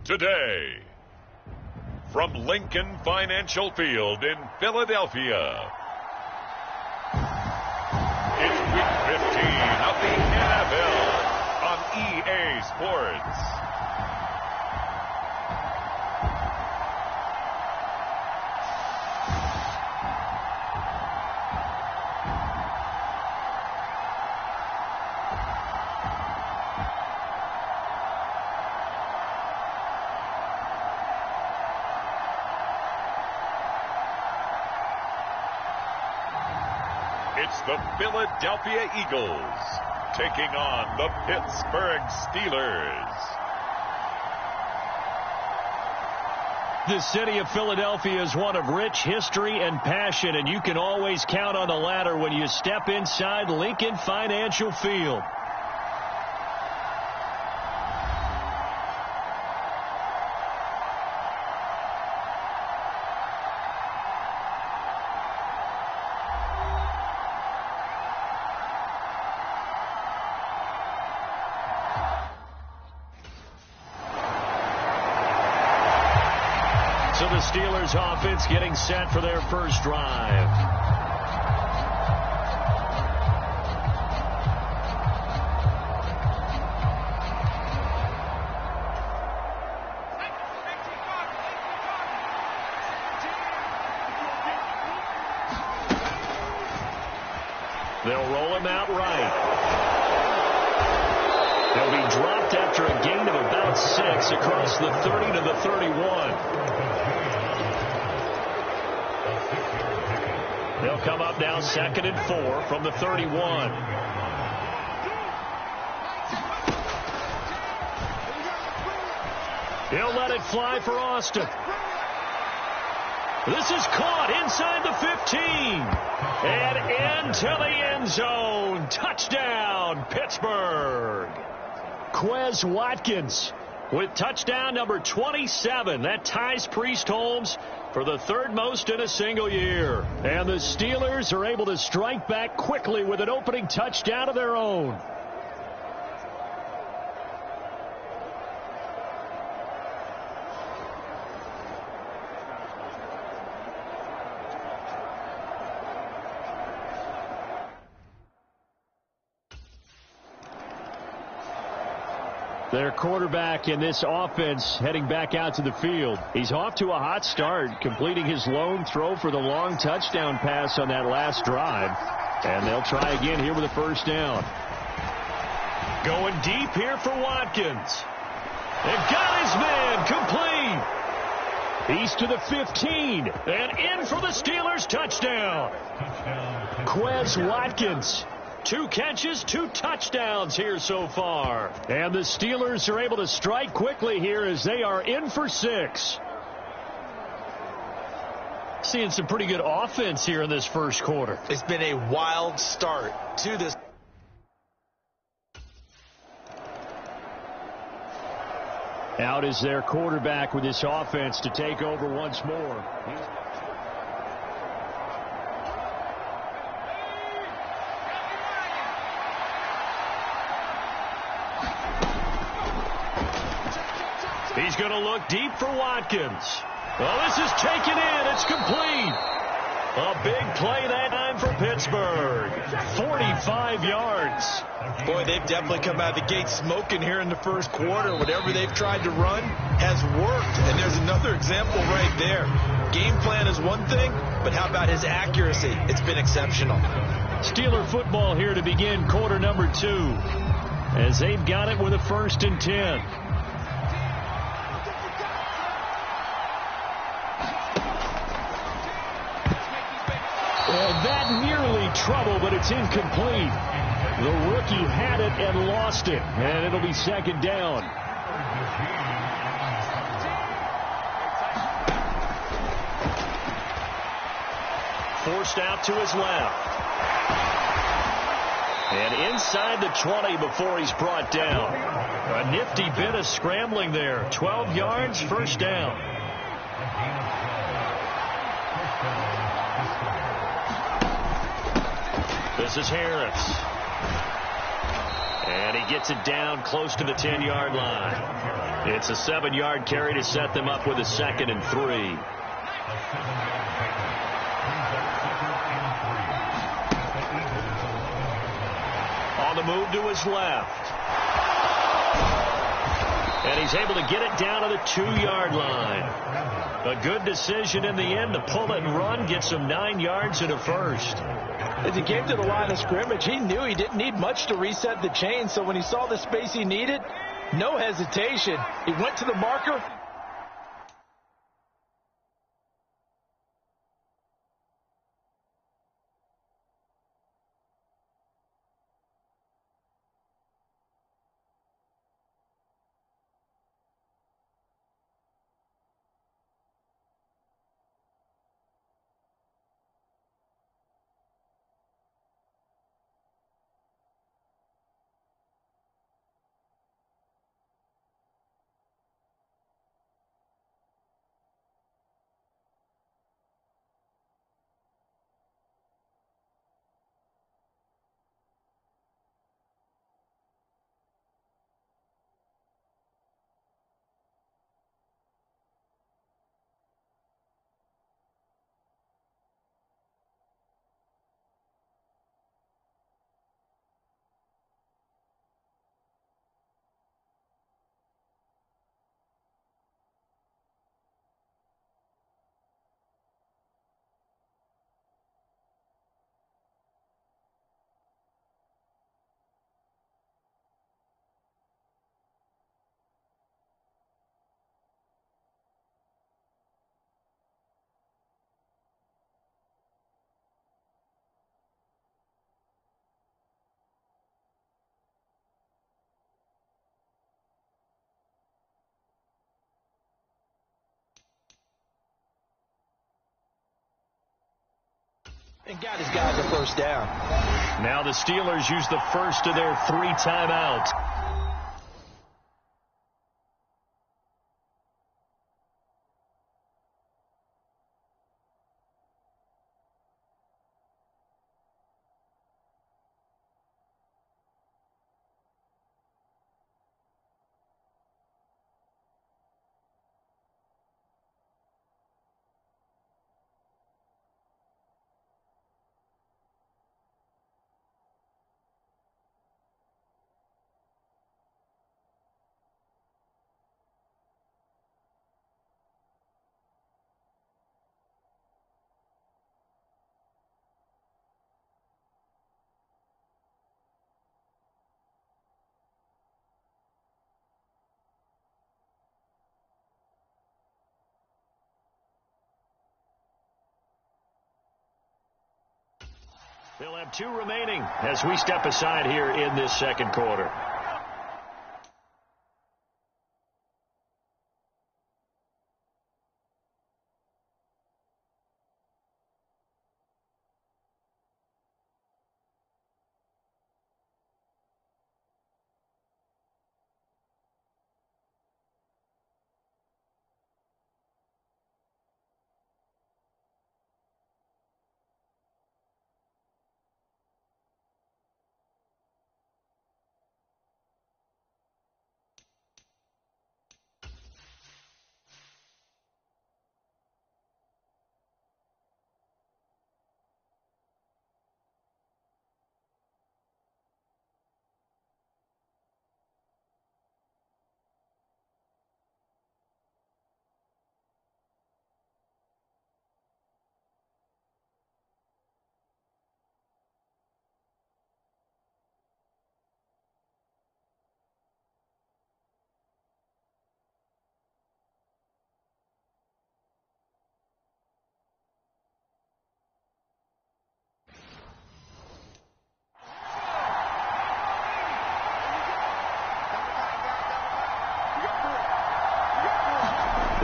today. From Lincoln Financial Field in Philadelphia, it's Week 15 of the NFL on EA Sports. It's the Philadelphia Eagles taking on the Pittsburgh Steelers. The city of Philadelphia is one of rich history and passion, and you can always count on the latter when you step inside Lincoln Financial Field. So the Steelers offense getting set for their first drive. They'll roll him out right. They'll be dropped after a gain of about 6 across the 30 to the 31. They'll come up now 2nd and 4 from the 31. He'll let it fly for Austin. This is caught inside the 15. And into the end zone. Touchdown, Pittsburgh. Quez Watkins with touchdown number 27. That ties Priest Holmes for the 3rd most in a single year. And the Steelers are able to strike back quickly with an opening touchdown of their own. Their quarterback in this offense heading back out to the field. He's off to a hot start, completing his lone throw for the long touchdown pass on that last drive. And they'll try again here with a first down. Going deep here for Watkins. They've got his man complete. He's to the 15 and in for the Steelers touchdown. Quez Watkins. 2 catches, 2 touchdowns here so far. And the Steelers are able to strike quickly here as they are in for 6. Seeing some pretty good offense here in this first quarter. It's been a wild start to this. Out is their quarterback with this offense to take over once more. He's going to look deep for Watkins. Well, this is taken in. It's complete. A big play that time for Pittsburgh. 45 yards. Boy, they've definitely come out of the gate smoking here in the first quarter. Whatever they've tried to run has worked. And there's another example right there. Game plan is one thing, but how about his accuracy? It's been exceptional. Steeler football here to begin quarter number 2. As they've got it with a 1st and 10. That nearly trouble, but it's incomplete. The rookie had it and lost it, and it'll be 2nd down. Forced out to his left. And inside the 20 before he's brought down. A nifty bit of scrambling there. 12 yards, 1st down. This is Harris. And he gets it down close to the 10-yard line. It's a 7-yard carry to set them up with a 2nd and 3. On the move to his left. And he's able to get it down to the 2-yard line. A good decision in the end to pull it and run, get some 9 yards and a first. As he came to the line of scrimmage, he knew he didn't need much to reset the chain, so when he saw the space he needed, no hesitation. He went to the marker. And got his guys a first down. Now the Steelers use the first of their 3 timeouts. They'll have 2 remaining as we step aside here in this second quarter.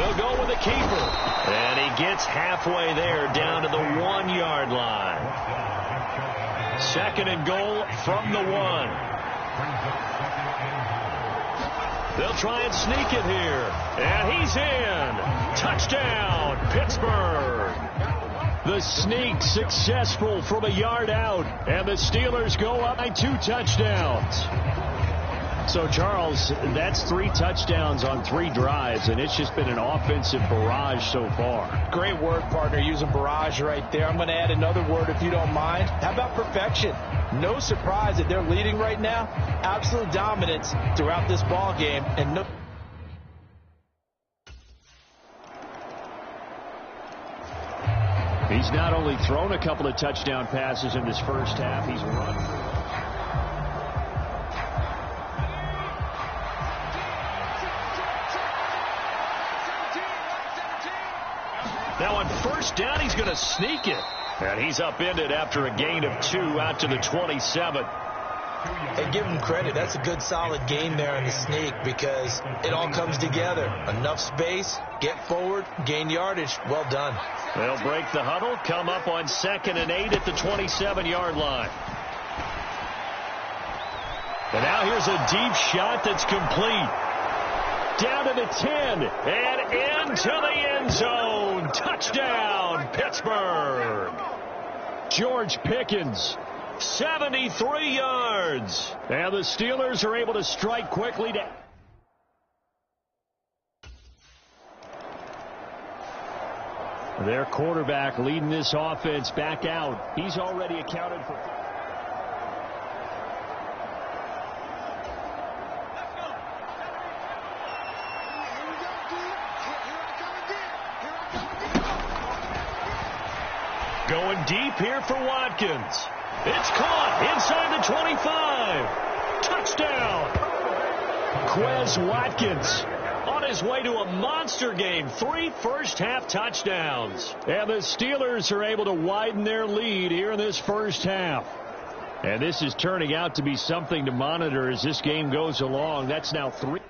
They'll go with a keeper. And he gets halfway there down to the 1-yard line. 2nd and goal from the 1. They'll try and sneak it here. And he's in. Touchdown, Pittsburgh. The sneak successful from a yard out. And the Steelers go up by 2 touchdowns. So, Charles, that's 3 touchdowns on 3 drives, and it's just been an offensive barrage so far. Great word, partner, using barrage right there. I'm going to add another word if you don't mind. How about perfection? No surprise that they're leading right now. Absolute dominance throughout this ball game. And no. He's not only thrown a couple of touchdown passes in this first half, he's run. Now on first down, he's going to sneak it. And he's upended after a gain of 2 out to the 27. And give him credit. That's a good, solid gain there in the sneak because it all comes together. Enough space, get forward, gain yardage. Well done. They'll break the huddle, come up on 2nd and 8 at the 27-yard line. And now here's a deep shot that's complete. Down to the 10 and into the end zone. Touchdown, Pittsburgh. George Pickens, 73 yards. And the Steelers are able to strike quickly to... Their quarterback leading this offense back out. He's already accounted for... Going deep here for Watkins. It's caught inside the 25. Touchdown. Quez Watkins on his way to a monster game. 3 first-half touchdowns. And the Steelers are able to widen their lead here in this first half. And this is turning out to be something to monitor as this game goes along. That's now 3.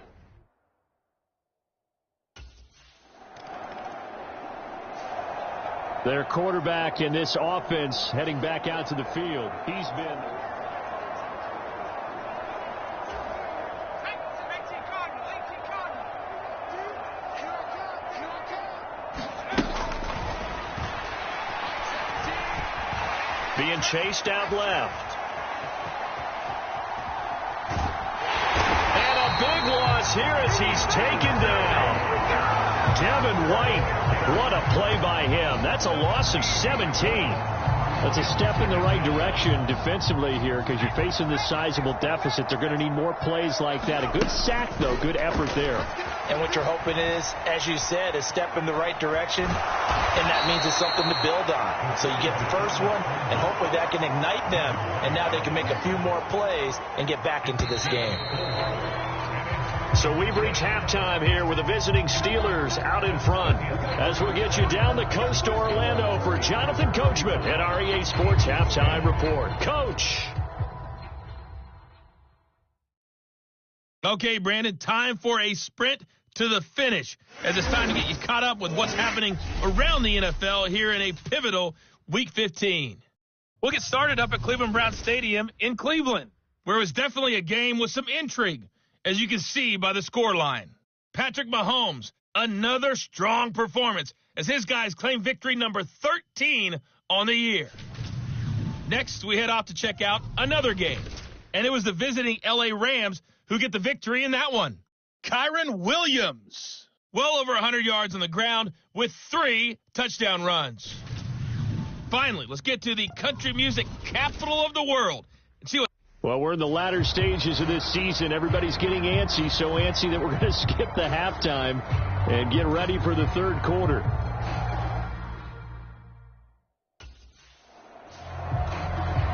Their quarterback in this offense heading back out to the field. He's been... being chased out left. And a big loss here as he's taken down. Devin White, what a play by him. That's a loss of 17. That's a step in the right direction defensively here because you're facing this sizable deficit. They're going to need more plays like that. A good sack, though. Good effort there. And what you're hoping is, as you said, a step in the right direction, and that means it's something to build on. So you get the first one, and hopefully that can ignite them, and now they can make a few more plays and get back into this game. So we've reached halftime here with the visiting Steelers out in front. As we'll get you down the coast to Orlando for Jonathan Coachman at our EA Sports Halftime Report. Coach. Okay, Brandon, time for a sprint to the finish as it's time to get you caught up with what's happening around the NFL here in a pivotal Week 15. We'll get started up at Cleveland Browns Stadium in Cleveland, where it was definitely a game with some intrigue, as you can see by the scoreline. Patrick Mahomes, another strong performance as his guys claim victory number 13 on the year. Next, we head off to check out another game, and it was the visiting L.A. Rams who get the victory in that one. Kyren Williams, well over 100 yards on the ground with 3 touchdown runs. Finally, let's get to the country music capital of the world and see what... Well, we're in the latter stages of this season. Everybody's getting antsy, so antsy that we're going to skip the halftime and get ready for the third quarter.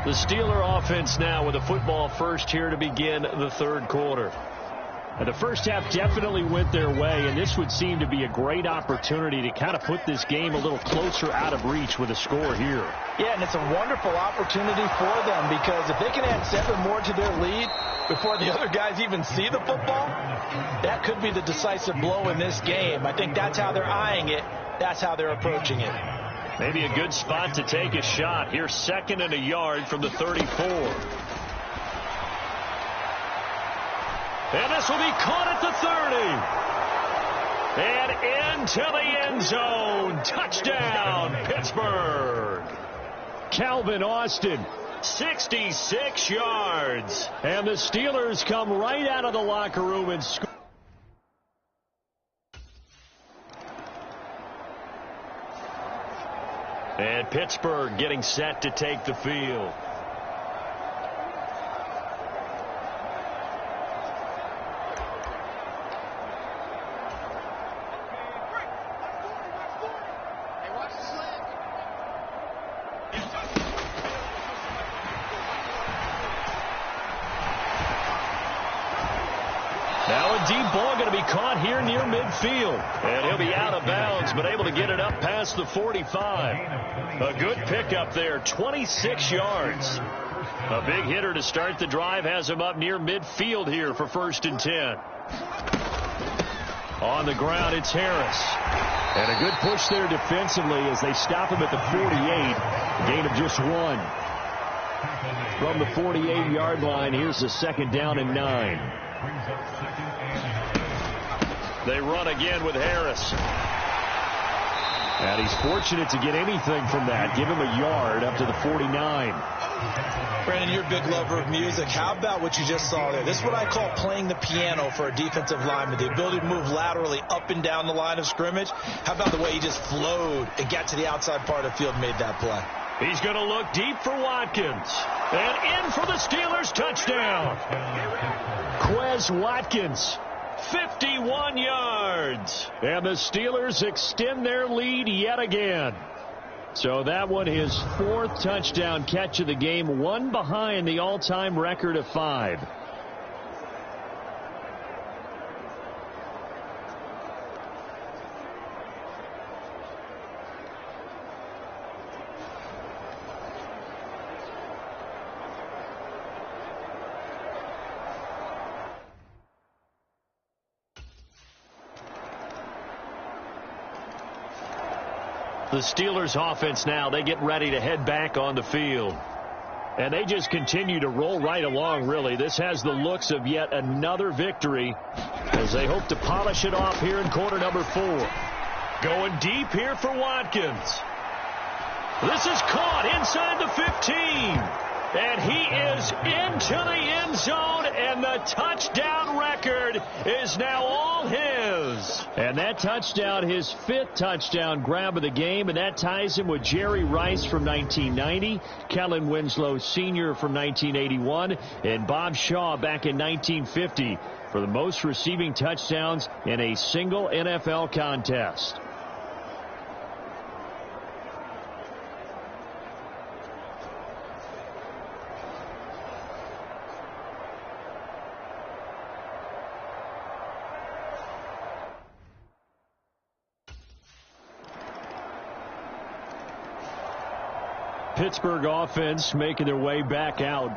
The Steeler offense now with a football first here to begin the third quarter. And the first half definitely went their way, and this would seem to be a great opportunity to kind of put this game a little closer out of reach with a score here. Yeah, and it's a wonderful opportunity for them because if they can add 7 more to their lead before the other guys even see the football, that could be the decisive blow in this game. I think that's how they're eyeing it. That's how they're approaching it. Maybe a good spot to take a shot. Here's 2nd and a yard from the 34. And this will be caught at the 30. And into the end zone. Touchdown, Pittsburgh. Calvin Austin 66 yards. And the Steelers come right out of the locker room and score. And Pittsburgh getting set to take the field. Now a deep ball going to be caught here near midfield. And he'll be out of bounds, but able to get it up past the 45. A good pickup there, 26 yards. A big hitter to start the drive has him up near midfield here for 1st and 10. On the ground, it's Harris. And a good push there defensively as they stop him at the 48. Gain of just 1. From the 48-yard line, here's the 2nd down and 9. They run again with Harris. And he's fortunate to get anything from that. Give him a yard up to the 49. Brandon, you're a big lover of music. How about what you just saw there? This is what I call playing the piano for a defensive lineman. The ability to move laterally up and down the line of scrimmage. How about the way he just flowed and got to the outside part of the field and made that play? He's going to look deep for Watkins. And in for the Steelers touchdown. Quez Watkins, 51 yards. And the Steelers extend their lead yet again. So that one, his 4th touchdown catch of the game, one behind the all-time record of 5. The Steelers offense now, they get ready to head back on the field. And they just continue to roll right along, really. This has the looks of yet another victory as they hope to polish it off here in quarter number 4. Going deep here for Watkins. This is caught inside the 15. And he is into the end zone, and the touchdown record is now all his. And that touchdown, his 5th touchdown grab of the game, and that ties him with Jerry Rice from 1990, Kellen Winslow Sr. from 1981, and Bob Shaw back in 1950 for the most receiving touchdowns in a single NFL contest. Pittsburgh offense making their way back out.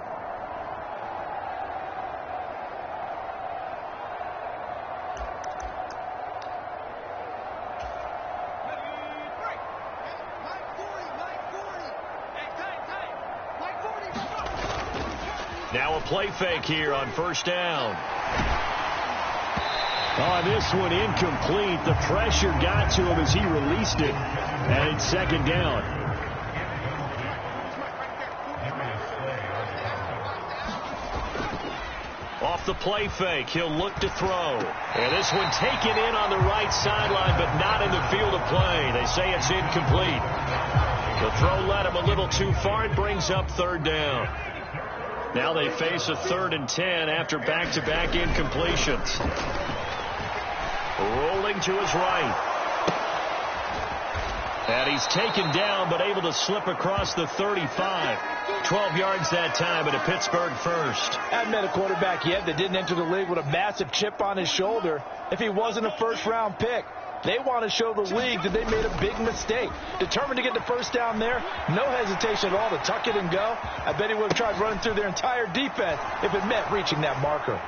Now a play fake here on 1st down. Oh, this one incomplete. The pressure got to him as he released it. And it's 2nd down. Off the play fake, he'll look to throw. And this one taken in on the right sideline, but not in the field of play. They say it's incomplete. The throw led him a little too far. It brings up 3rd down. Now they face a 3rd and 10 after back-to-back incompletions. Rolling to his right. And he's taken down, but able to slip across the 35. 12 yards that time, and a Pittsburgh first. Hadn't met a quarterback yet that didn't enter the league with a massive chip on his shoulder if he wasn't a 1st-round pick. They want to show the league that they made a big mistake. Determined to get the 1st down there. No hesitation at all to tuck it and go. I bet he would have tried running through their entire defense if it meant reaching that marker.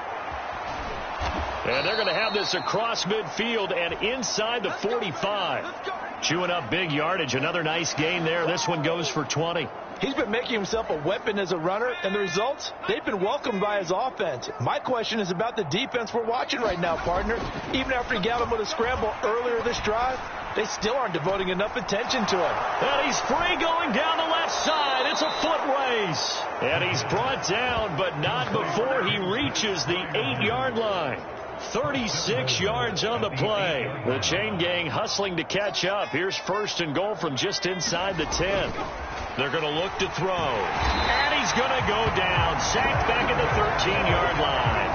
And they're going to have this across midfield and inside the 45. Chewing up big yardage. Another nice gain there. This one goes for 20. He's been making himself a weapon as a runner, and the results, they've been welcomed by his offense. My question is about the defense we're watching right now, partner. Even after he got him with a scramble earlier this drive, they still aren't devoting enough attention to him. And he's free going down the left side. It's a foot race. And he's brought down, but not before he reaches the 8-yard line. 36 yards on the play. The chain gang hustling to catch up. Here's first and goal from just inside the 10. They're going to look to throw. And he's going to go down. Sacked back at the 13-yard line.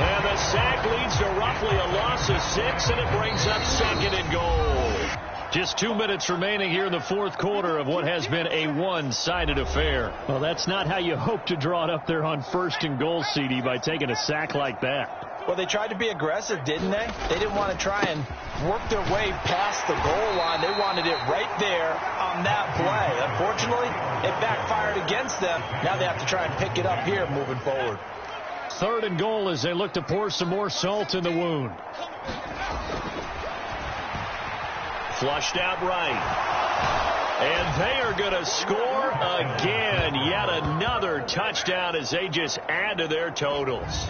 And the sack leads to roughly a loss of 6, and it brings up second and goal. Just 2 minutes remaining here in the fourth quarter of what has been a one-sided affair. Well, that's not how you hope to draw it up there on first and goal, CD, by taking a sack like that. Well, they tried to be aggressive, didn't they? They didn't want to try and work their way past the goal line. They wanted it right there on that play. Unfortunately, it backfired against them. Now they have to try and pick it up here moving forward. Third and goal as they look to pour some more salt in the wound. Flushed out right. And they are going to score again. Yet another touchdown as they just add to their totals.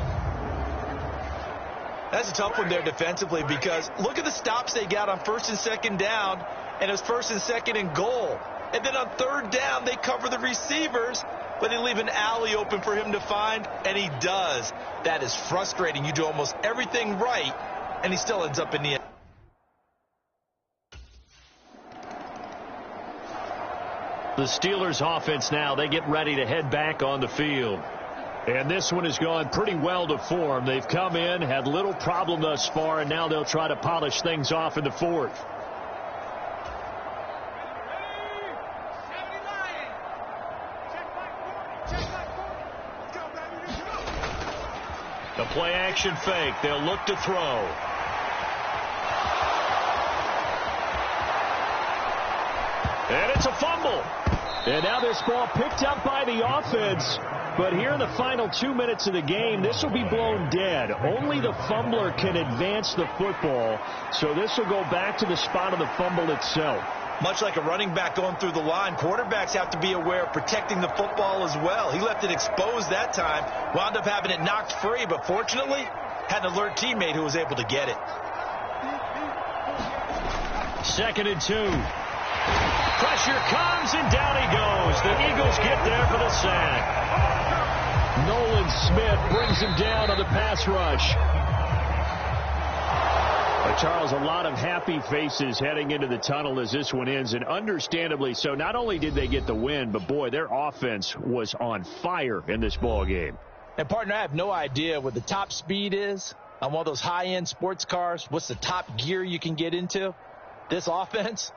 That's a tough one there defensively because look at the stops they got on first and second down, and it was first and second and goal. And then on third down, they cover the receivers, but they leave an alley open for him to find, and he does. That is frustrating. You do almost everything right, and he still ends up in the end. The Steelers offense now, they get ready to head back on the field. And this one has gone pretty well to form. They've come in, had little problem thus far, and now they'll try to polish things off in the fourth. The play action fake. They'll look to throw. And it's a fumble. And now this ball picked up by the offense. But here in the final 2 minutes of the game, this will be blown dead. Only the fumbler can advance the football. So this will go back to the spot of the fumble itself. Much like a running back going through the line, quarterbacks have to be aware of protecting the football as well. He left it exposed that time, wound up having it knocked free, but fortunately had an alert teammate who was able to get it. 2nd and 2. Pressure comes, and down he goes. The Eagles get there for the sack. Nolan Smith brings him down on the pass rush. Charles, a lot of happy faces heading into the tunnel as this one ends, and understandably so. Not only did they get the win, but, boy, their offense was on fire in this ball game. And, partner, I have no idea what the top speed is on one of those high-end sports cars. What's the top gear you can get into? This offense,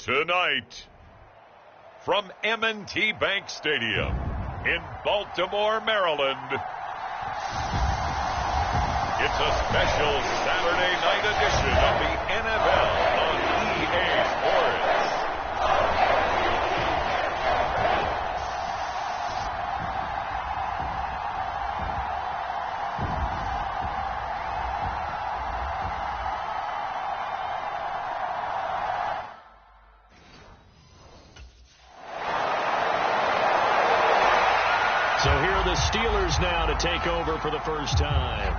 Tonight, from M&T Bank Stadium in Baltimore, Maryland, it's a special Saturday night edition of the NFL on EA Sports. So here are the Steelers now to take over for the first time.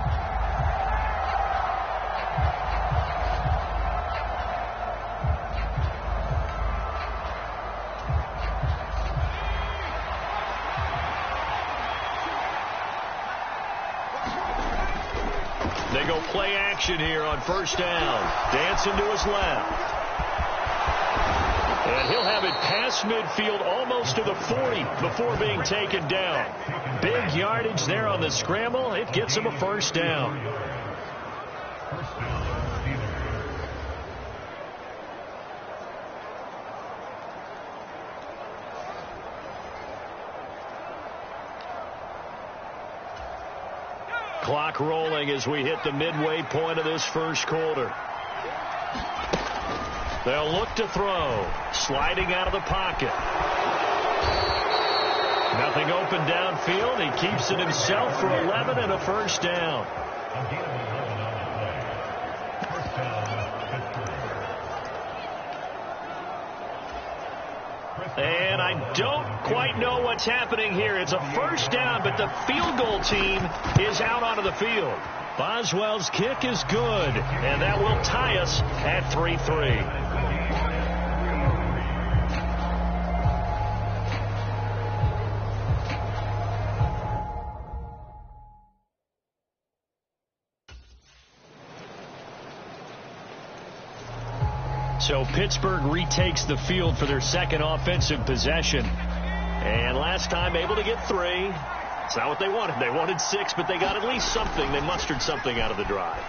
They go play action here on first down. Dancing to his left. And he'll have it past midfield almost to the 40 before being taken down. Big yardage there on the scramble. It gets him a first down. Clock rolling as we hit the midway point of this first quarter. They'll look to throw. Sliding out of the pocket. Nothing open downfield. He keeps it himself for 11 and a first down. And I don't quite know what's happening here. It's a first down, but the field goal team is out onto the field. Boswell's kick is good, and that will tie us at 3-3. So Pittsburgh retakes the field for their second offensive possession. And last time able to get 3. It's not what they wanted. They wanted 6, but they got at least something. They mustered something out of the drive.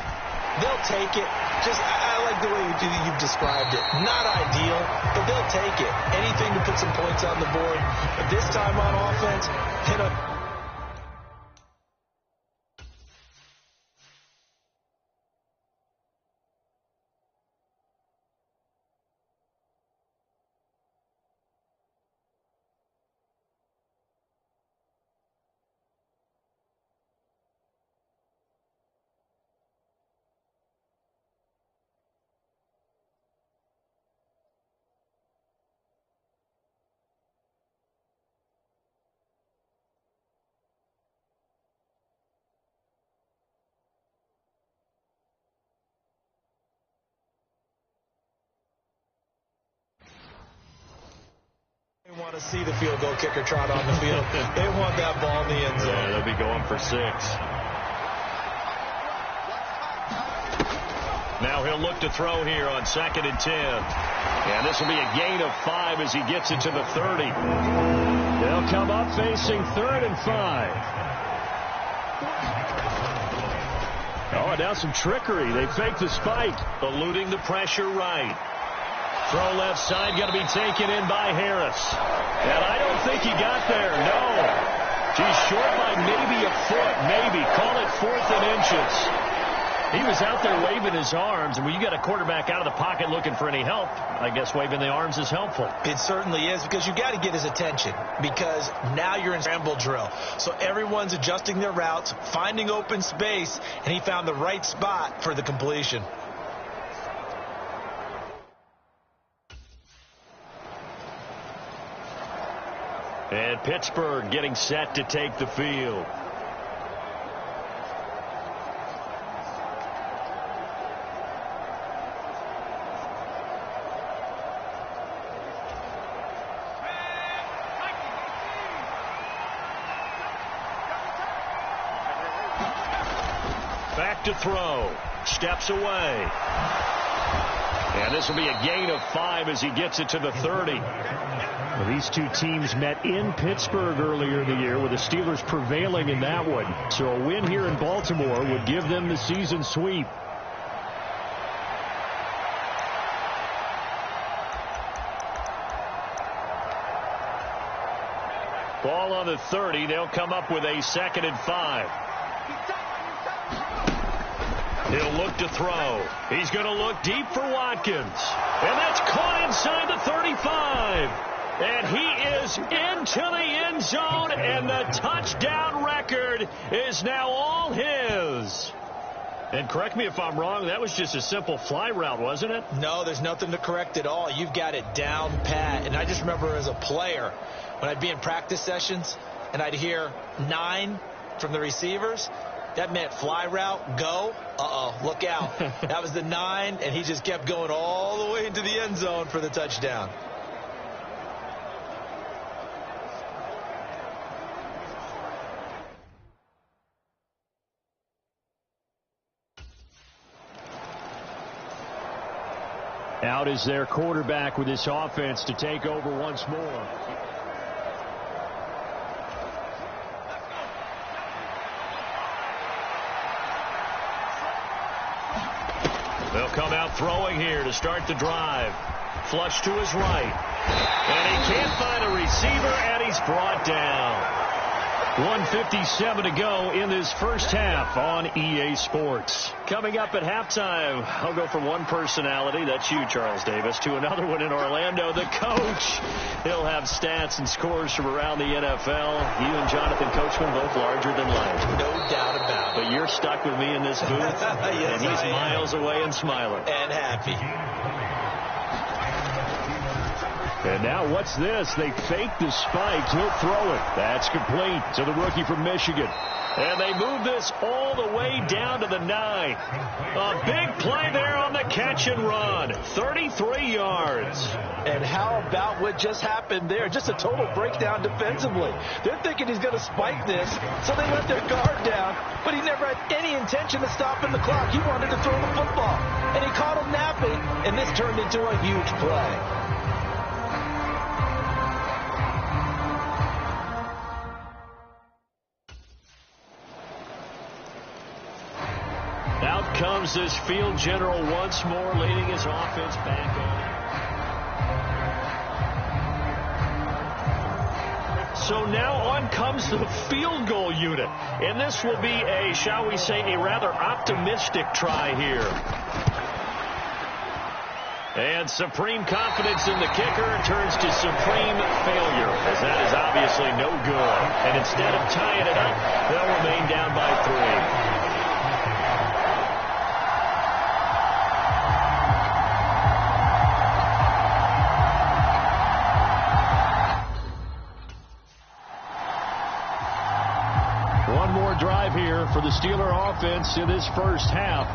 They'll take it. I like the way you've described it. Not ideal, but they'll take it. Anything to put some points on the board. But this time on offense, hit a... They want to see the field goal kicker trot on the field. They want that ball in the end zone. Yeah, they'll be going for 6. Now he'll look to throw here on 2nd and 10. And this will be a gain of 5 as he gets it to the 30. They'll come up facing 3rd and 5. Oh, and now some trickery. They fake the spike, eluding the pressure right. Throw left side, going to be taken in by Harris. And I don't think he got there. No. He's short by maybe a foot, maybe. Call it 4th and inches. He was out there waving his arms, and when you got a quarterback out of the pocket looking for any help, I guess waving the arms is helpful. It certainly is, because you got to get his attention, because now you're in scramble drill. So everyone's adjusting their routes, finding open space, and he found the right spot for the completion. And Pittsburgh getting set to take the field. Back to throw. Steps away. And this will be a gain of 5 as he gets it to the 30. Well, these two teams met in Pittsburgh earlier in the year, with the Steelers prevailing in that one. So a win here in Baltimore would give them the season sweep. on the 30. They'll come up with a 2nd and 5. He'll look to throw. He's going to look deep for Watkins. And that's caught inside the 35. And he is into the end zone, and the touchdown record is now all his. And correct me if I'm wrong, that was just a simple fly route, wasn't it? No, there's nothing to correct at all. You've got it down pat. And I just remember as a player, when I'd be in practice sessions and I'd hear 9 from the receivers, that meant fly route, go. Look out. That was the 9, and he just kept going all the way into the end zone for the touchdown. Out is their quarterback with this offense to take over once more. They'll come out throwing here to start the drive. Flush to his right. And he can't find a receiver, and he's brought down. 1:57 to go in this first half on EA Sports. Coming up at halftime, I'll go from one personality, that's you, Charles Davis, to another one in Orlando, the coach. He'll have stats and scores from around the NFL. You and Jonathan Coachman both larger than life. No doubt about it. But you're stuck with me in this booth, yes, and he's miles away and smiling. And happy. And now what's this? They fake the spike. He'll throw it. That's complete to the rookie from Michigan. And they move this all the way down to the 9. A big play there on the catch and run. 33 yards. And how about what just happened there? Just a total breakdown defensively. They're thinking he's going to spike this, so they let their guard down. But he never had any intention of stopping the clock. He wanted to throw the football. And he caught him napping, and this turned into a huge play. Out comes this field general once more, leading his offense back on. So now on comes the field goal unit. And this will be a, shall we say, a rather optimistic try here. And supreme confidence in the kicker turns to supreme failure, as that is obviously no good. And instead of tying it up, they'll remain down by 3. Drive here for the Steeler offense in this first half.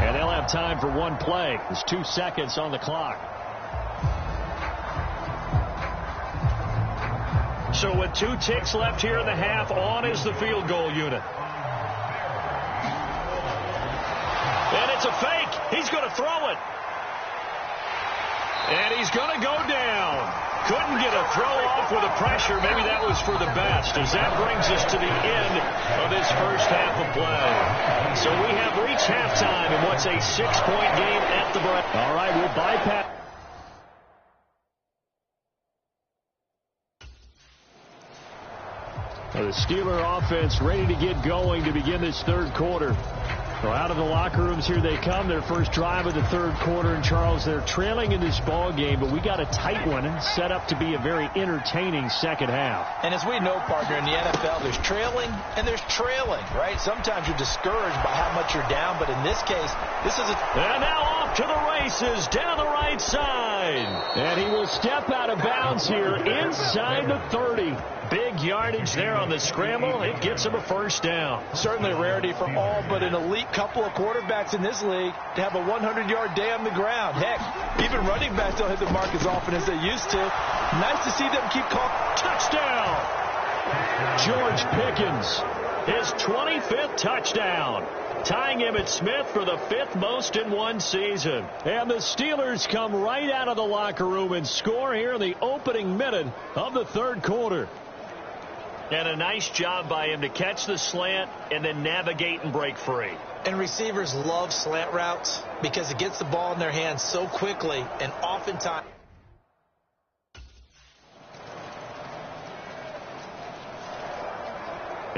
And they'll have time for one play. There's 2 seconds on the clock. So with 2 ticks left here in the half, on is the field goal unit. And it's a fake. He's going to throw it. And he's going to go down. Couldn't get a throw off with the pressure. Maybe that was for the best, as that brings us to the end of this first half of play. So we have reached halftime in what's a 6-point game at the break. All right, we'll bypass. The Steeler offense ready to get going to begin this third quarter. So out of the locker rooms here they come, their first drive of the third quarter. And Charles, they're trailing in this ball game, but we got a tight one set up to be a very entertaining second half. And as we know, partner, in the NFL, there's trailing and there's trailing, right? Sometimes you're discouraged by how much you're down, but in this case, this is a... And now off to the races down the right side. And he will step out of bounds here inside the 30. Big yardage there on the scramble. It gets him a first down. Certainly a rarity for all but an elite couple of quarterbacks in this league to have a 100-yard day on the ground. Heck, even running backs don't hit the mark as often as they used to. Nice to see them keep calling. Touchdown! George Pickens, his 25th touchdown, tying Emmitt Smith for the 5th most in one season. And the Steelers come right out of the locker room and score here in the opening minute of the third quarter. And a nice job by him to catch the slant and then navigate and break free. And receivers love slant routes because it gets the ball in their hands so quickly, and oftentimes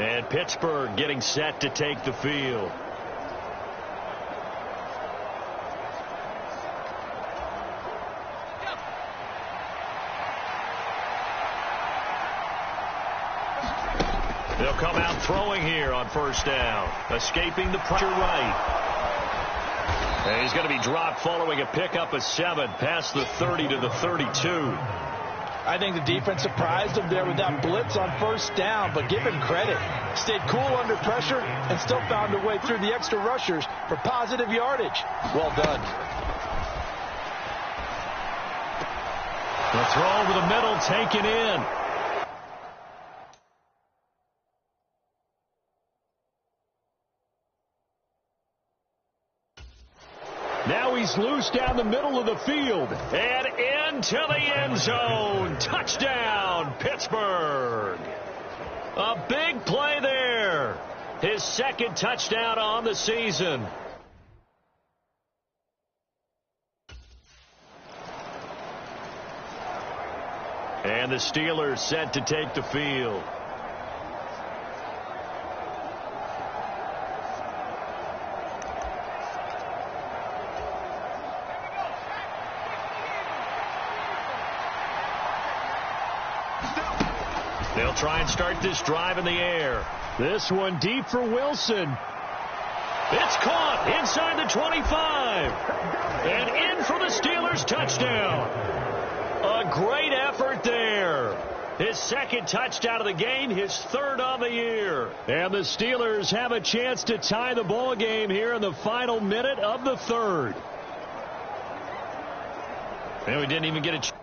And Pittsburgh getting set to take the field. They'll come out throwing here on first down. Escaping the pressure right. And he's going to be dropped following a pickup of 7 past the 30 to the 32. I think the defense surprised him there with that blitz on first down, but give him credit. Stayed cool under pressure and still found a way through the extra rushers for positive yardage. Well done. The throw over the middle, taken in. Now he's loose down the middle of the field. And into the end zone. Touchdown, Pittsburgh. A big play there. His second touchdown on the season. And the Steelers set to take the field. They'll try and start this drive in the air. This one deep for Wilson. It's caught inside the 25. And in for the Steelers touchdown. A great effort there. His second touchdown of the game, his third on the year. And the Steelers have a chance to tie the ball game here in the final minute of the third. And we didn't even get a chance.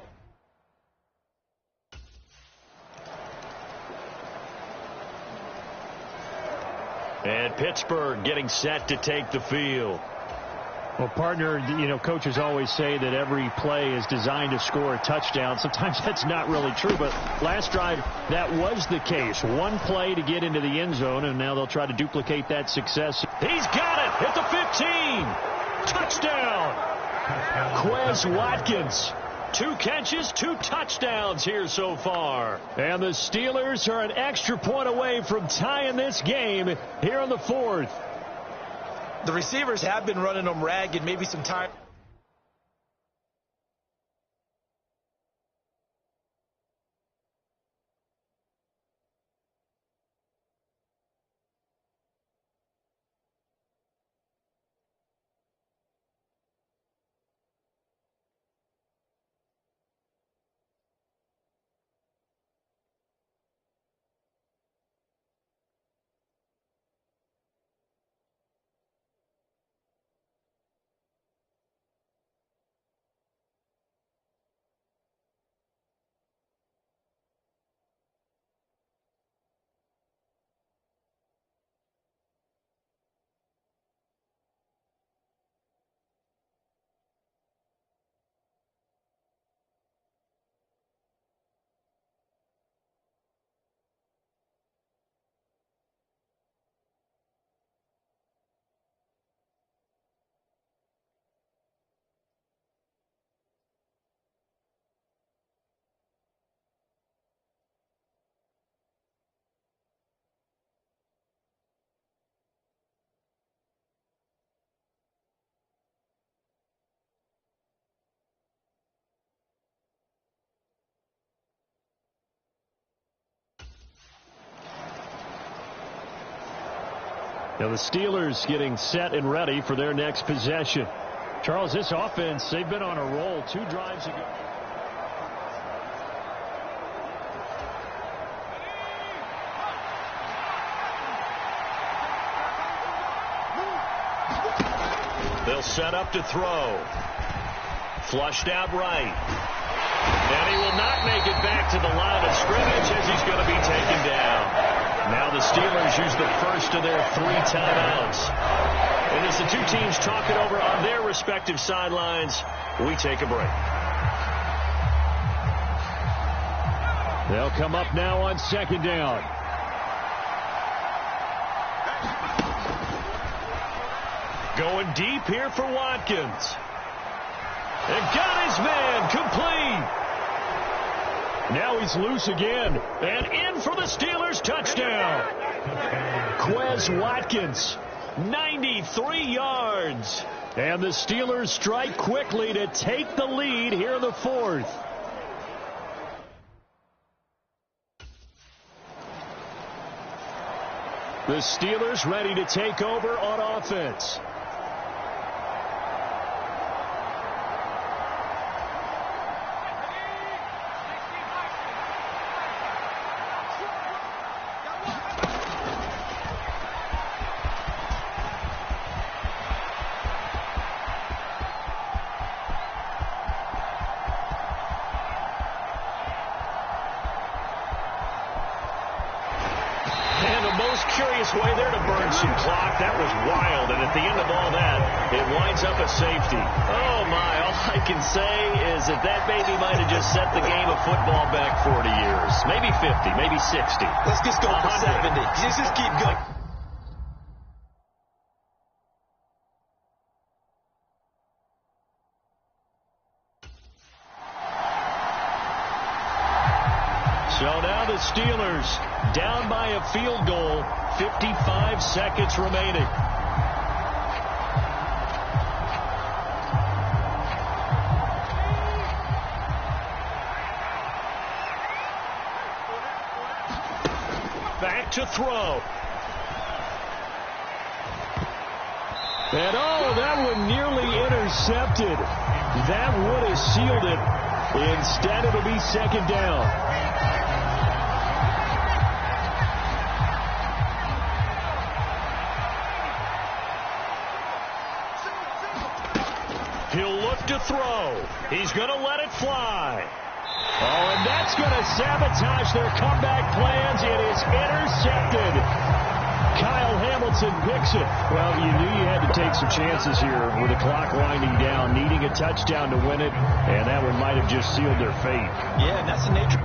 And Pittsburgh getting set to take the field. Well, partner, coaches always say that every play is designed to score a touchdown. Sometimes that's not really true, but last drive, that was the case. One play to get into the end zone, and now they'll try to duplicate that success. He's got it at the 15. Touchdown. Quez Watkins. 2 catches, 2 touchdowns here so far. And the Steelers are an extra point away from tying this game here in the fourth. The receivers have been running them ragged, maybe some time. Now the Steelers getting set and ready for their next possession. Charles, this offense, they've been on a roll 2 drives ago. They'll set up to throw. Flushed out right. And he will not make it back to the line of scrimmage as he's going to be taken down. Now the Steelers use the first of their 3 timeouts. And as the 2 teams talk it over on their respective sidelines, we take a break. They'll come up now on second down. Going deep here for Watkins. And got his man complete. Now he's loose again. And in for the Steelers touchdown. Quez Watkins, 93 yards. And the Steelers strike quickly to take the lead here in the fourth. The Steelers ready to take over on offense. Curious way there to burn some clock. That was wild, and at the end of all that, it winds up a safety. Oh, my. All I can say is that baby might have just set the game of football back 40 years. Maybe 50, maybe 60. Let's just go for 70. Just keep going. So now the Steelers down by a field goal, 55 seconds remaining. Back to throw. And that one nearly intercepted. That would have sealed it. Instead, it'll be second down. He'll look to throw. He's going to let it fly. Oh, and that's going to sabotage their comeback plans. It is intercepted. Kyle Hamilton picks it. Well, you knew you had to take some chances here with the clock winding down, needing a touchdown to win it, and that one might have just sealed their fate. Yeah, and that's the nature.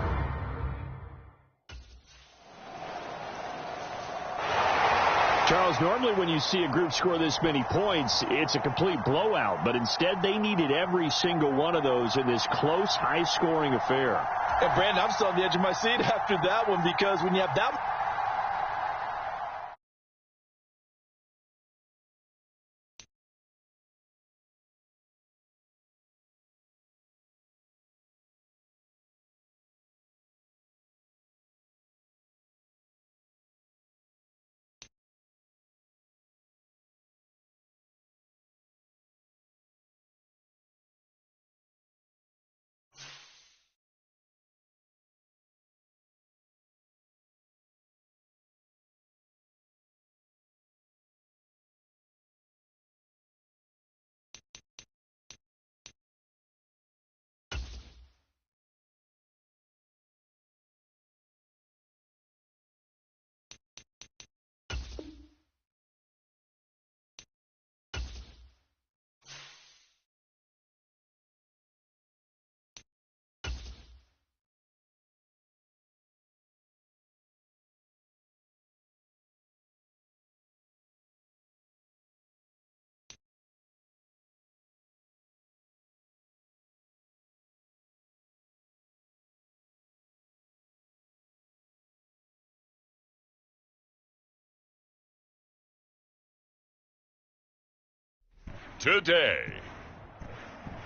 Charles, normally when you see a group score this many points, it's a complete blowout. But instead, they needed every single one of those in this close, high-scoring affair. And, Brandon, I'm still on the edge of my seat after that one because when you have that... Today,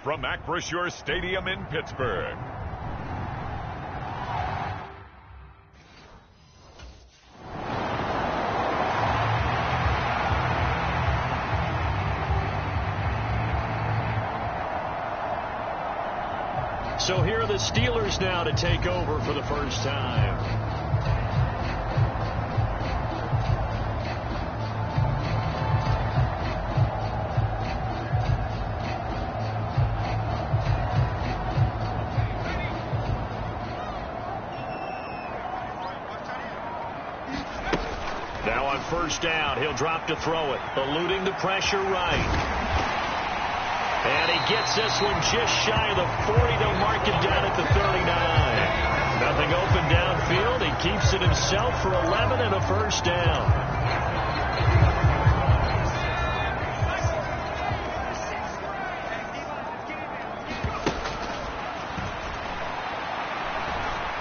from Acrisure Stadium in Pittsburgh. So here are the Steelers now to take over for the first time. Now on first down, he'll drop to throw it, eluding the pressure right. And he gets this one just shy of the 40 to mark it down at the 39. Nothing open downfield. He keeps it himself for 11 and a first down.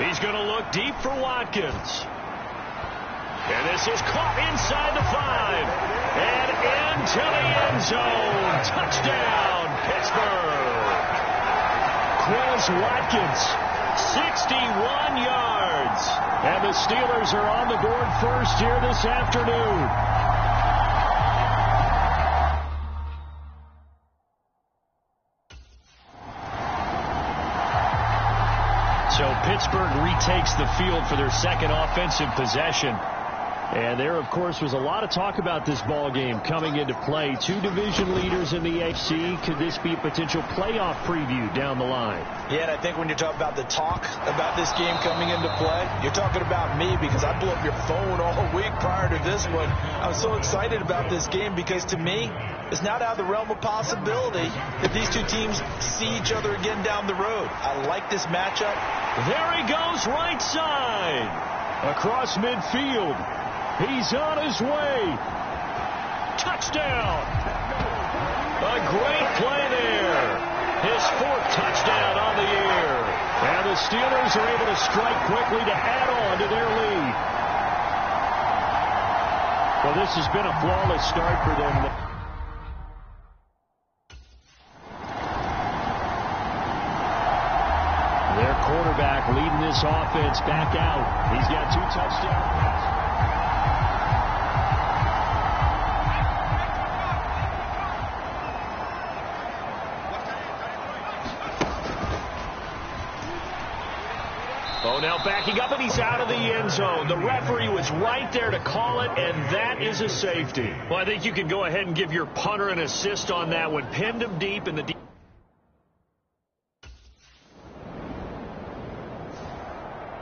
He's going to look deep for Watkins. And this is caught inside the 5. And into the end zone. Touchdown, Pittsburgh. Quez Watkins, 61 yards. And the Steelers are on the board first here this afternoon. So Pittsburgh retakes the field for their second offensive possession. And there, of course, was a lot of talk about this ball game coming into play. Two division leaders in the AFC. Could this be a potential playoff preview down the line? Yeah, and I think when you're talking about the talk about this game coming into play, you're talking about me because I blew up your phone all week prior to this one. I was so excited about this game because, to me, it's not out of the realm of possibility that these two teams see each other again down the road. I like this matchup. There he goes, right side. Across midfield. He's on his way. Touchdown. A great play there. His fourth touchdown on the year. And the Steelers are able to strike quickly to add on to their lead. Well, this has been a flawless start for them. Their quarterback leading this offense back out. He's got 2 touchdowns. Oh, now backing up, and he's out of the end zone. The referee was right there to call it, and that is a safety. Well, I think you can go ahead and give your punter an assist on that one. Pinned him deep in the deep.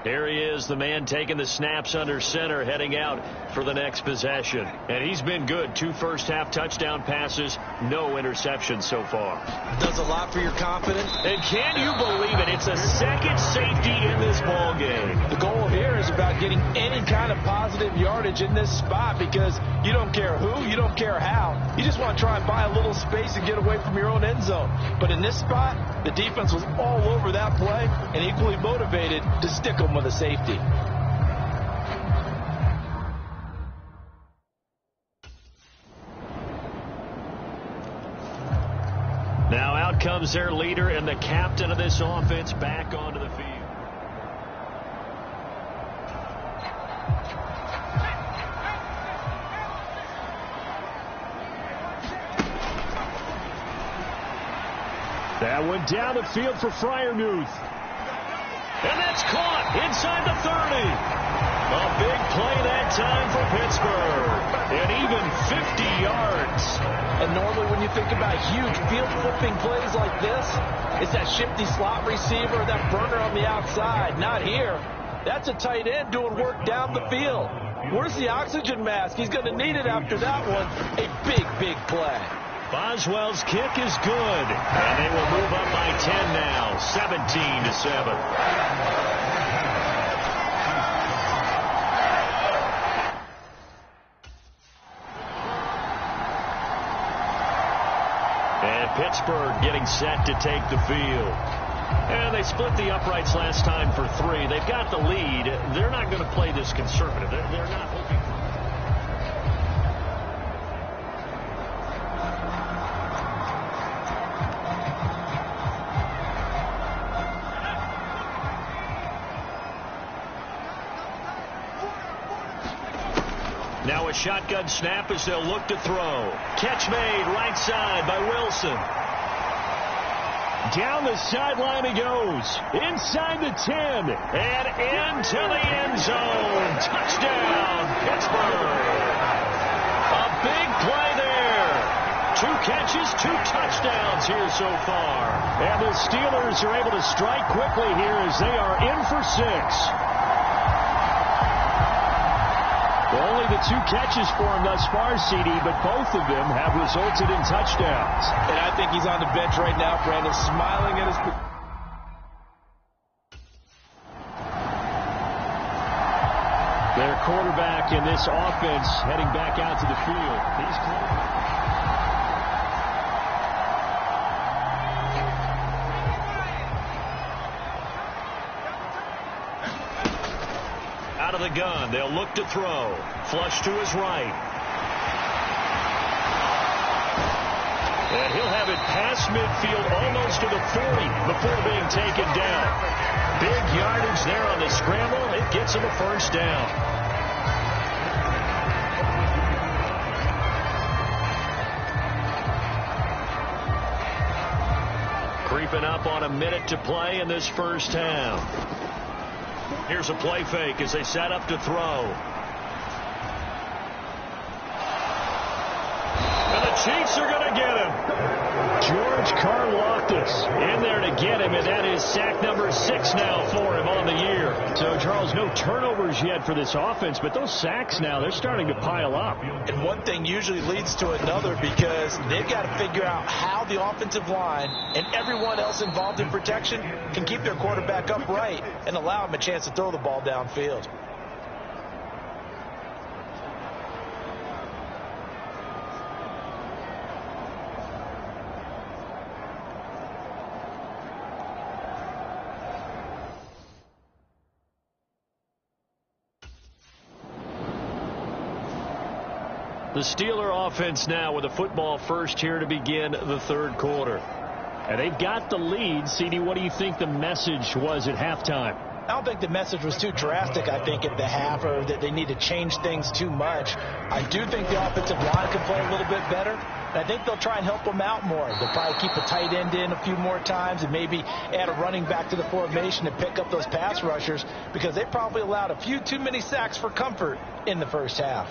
There he is, the man taking the snaps under center, heading out for the next possession. And he's been good. 2 first-half touchdown passes, no interceptions so far. Does a lot for your confidence. And can you believe it? It's a second safety in this ball game. The goal here is about getting any kind of positive yardage in this spot because you don't care who, you don't care how. You just want to try and buy a little space and get away from your own end zone. But in this spot, the defense was all over that play and equally motivated to stick them with a safety. Now out comes their leader and the captain of this offense back onto the field. That went down the field for Freiermuth. And that's caught inside the 30. A big play that time for Pittsburgh. And even 50 yards. And normally when you think about huge field flipping plays like this, it's that shifty slot receiver, that burner on the outside. Not here. That's a tight end doing work down the field. Where's the oxygen mask? He's going to need it after that one. A big, big play. Boswell's kick is good. And they will move up by 10 now, 17-7. Pittsburgh getting set to take the field. And they split the uprights last time for 3. They've got the lead. They're not going to play this conservative. They're not hoping for. Now a shotgun snap as they'll look to throw. Catch made right side by Wilson. Down the sideline he goes. Inside the 10. And into the end zone. Touchdown, Pittsburgh. A big play there. 2 catches, 2 touchdowns here so far. And the Steelers are able to strike quickly here as they are in for 6. Only the 2 catches for him thus far, CD, but both of them have resulted in touchdowns. And I think he's on the bench right now, Brandon, smiling at his... Their quarterback in this offense heading back out to the field. He's the gun. They'll look to throw. Flush to his right. And he'll have it past midfield almost to the 40 before being taken down. Big yardage there on the scramble. It gets him a first down. Creeping up on a minute to play in this first half. Here's a play fake as they set up to throw. And the Chiefs are going to get him. George Karlaftis in there to get him, and that is sack number 6 now for him on the year. So, Charles, no turnovers yet for this offense, but those sacks now, they're starting to pile up. And one thing usually leads to another because they've got to figure out how the offensive line and everyone else involved in protection can keep their quarterback upright and allow him a chance to throw the ball downfield. The Steeler offense now with a football first here to begin the third quarter. And they've got the lead. CD, what do you think the message was at halftime? I don't think the message was too drastic, I think, at the half, or that they need to change things too much. I do think the offensive line can play a little bit better, and I think they'll try and help them out more. They'll probably keep a tight end in a few more times and maybe add a running back to the formation and pick up those pass rushers because they probably allowed a few too many sacks for comfort in the first half.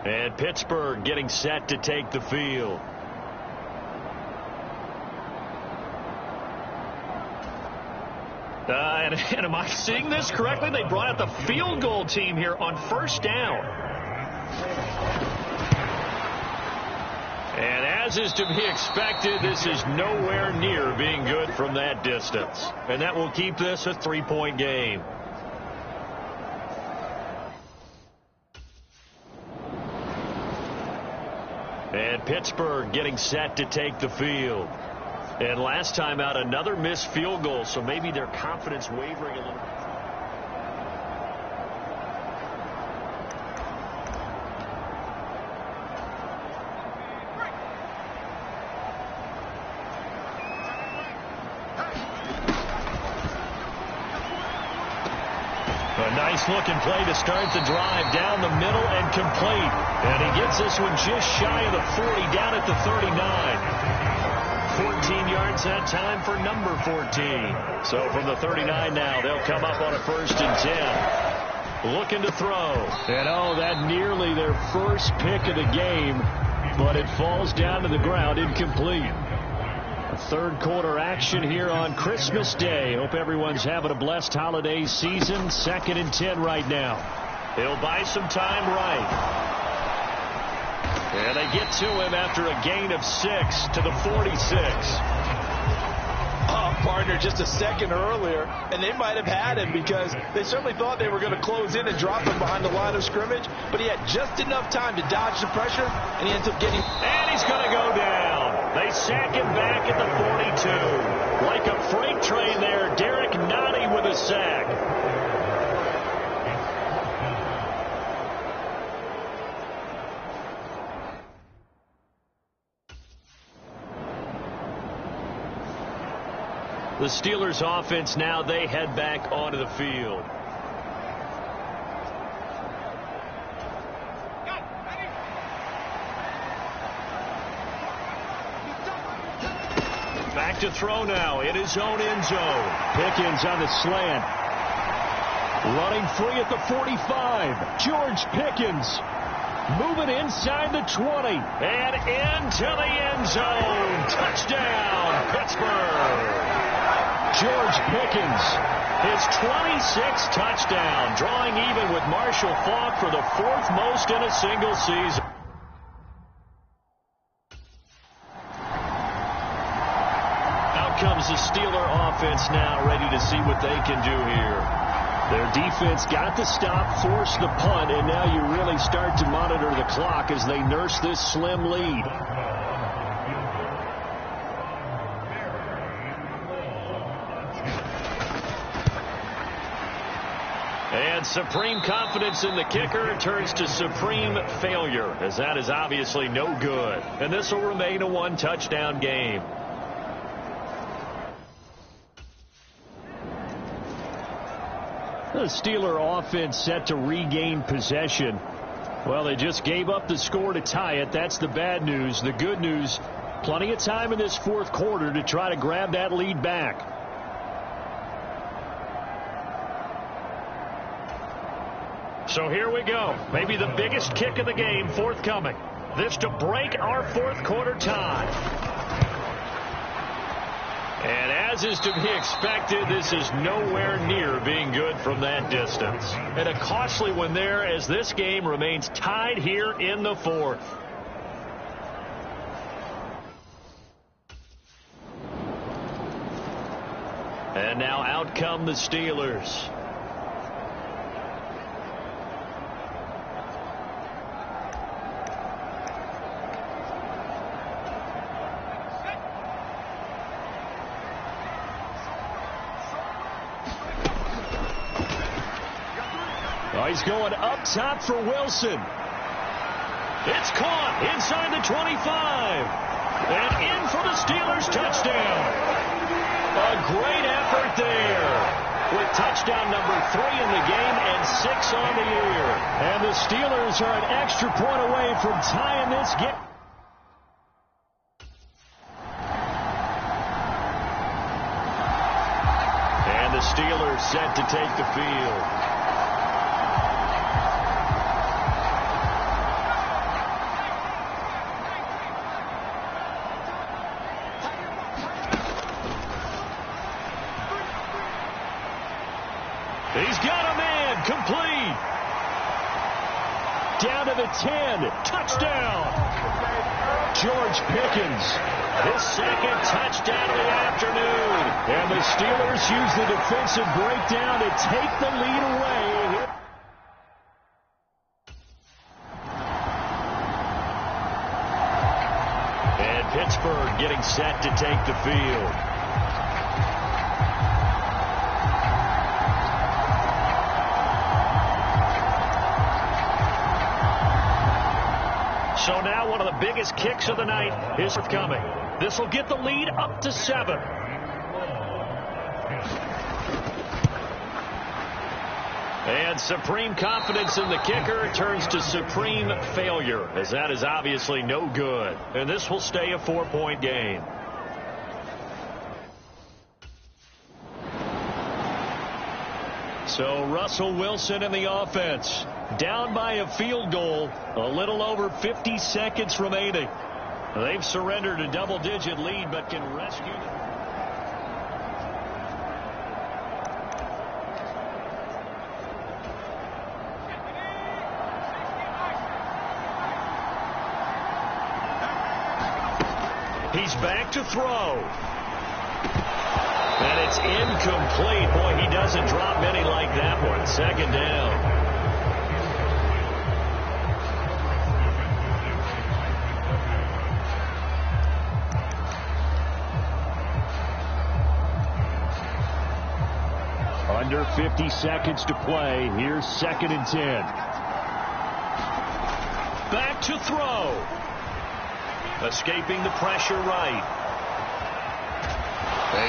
And Pittsburgh getting set to take the field. And am I seeing this correctly? They brought out the field goal team here on first down. And as is to be expected, this is nowhere near being good from that distance. And that will keep this a 3-point game. And Pittsburgh getting set to take the field. And last time out, another missed field goal, so maybe their confidence wavering a little. A nice looking play to start the drive down the middle and complete. And he gets this one just shy of the 40 down at the 39. 14 yards that time for number 14. So from the 39 now, they'll come up on a 1st and 10. Looking to throw. And oh, that nearly their first pick of the game, but it falls down to the ground incomplete. A third quarter action here on Christmas Day. Hope everyone's having a blessed holiday season. 2nd and 10 right now. He'll buy some time right. And they get to him after a gain of 6 to the 46. Partner just a second earlier, and they might have had him because they certainly thought they were going to close in and drop him behind the line of scrimmage, but he had just enough time to dodge the pressure, and he ends up getting... And he's going to go down. They sack him back at the 42. Like a freight train there, Derek Nottie with a sack. The Steelers offense now, they head back onto the field. Back to throw now in his own end zone. Pickens on the slant. Running free at the 45. George Pickens moving inside the 20. And into the end zone. Touchdown, Pittsburgh. George Pickens, his 26th touchdown, drawing even with Marshall Faulk for the 4th most in a single season. Out comes the Steeler offense now, ready to see what they can do here. Their defense got the stop, forced the punt, and now you really start to monitor the clock as they nurse this slim lead. And supreme confidence in the kicker turns to supreme failure, as that is obviously no good. And this will remain a one-touchdown game. The Steeler offense set to regain possession. Well, they just gave up the score to tie it. That's the bad news. The good news, plenty of time in this fourth quarter to try to grab that lead back. So here we go. Maybe the biggest kick of the game forthcoming. This to break our fourth quarter tie. And as is to be expected, this is nowhere near being good from that distance. And a costly one there as this game remains tied here in the fourth. And now out come the Steelers. He's going up top for Wilson. It's caught inside the 25. And in for the Steelers touchdown. A great effort there. With touchdown number 3 in the game and 6 on the year. And the Steelers are an extra point away from tying this game. And the Steelers set to take the field. He's got a man, complete. Down to the 10, touchdown. George Pickens, his second touchdown of the afternoon. And the Steelers use the defensive breakdown to take the lead away. And Pittsburgh getting set to take the field. So now one of the biggest kicks of the night is forthcoming. This will get the lead up to 7. And supreme confidence in the kicker turns to supreme failure, as that is obviously no good. And this will stay a 4-point game. So Russell Wilson in the offense. Down by a field goal. A little over 50 seconds remaining. They've surrendered a double-digit lead, but can rescue them. He's back to throw. And it's incomplete. Boy, he doesn't drop many like that one. Second down. Under 50 seconds to play. Here's 2nd and 10. Back to throw. Escaping the pressure right.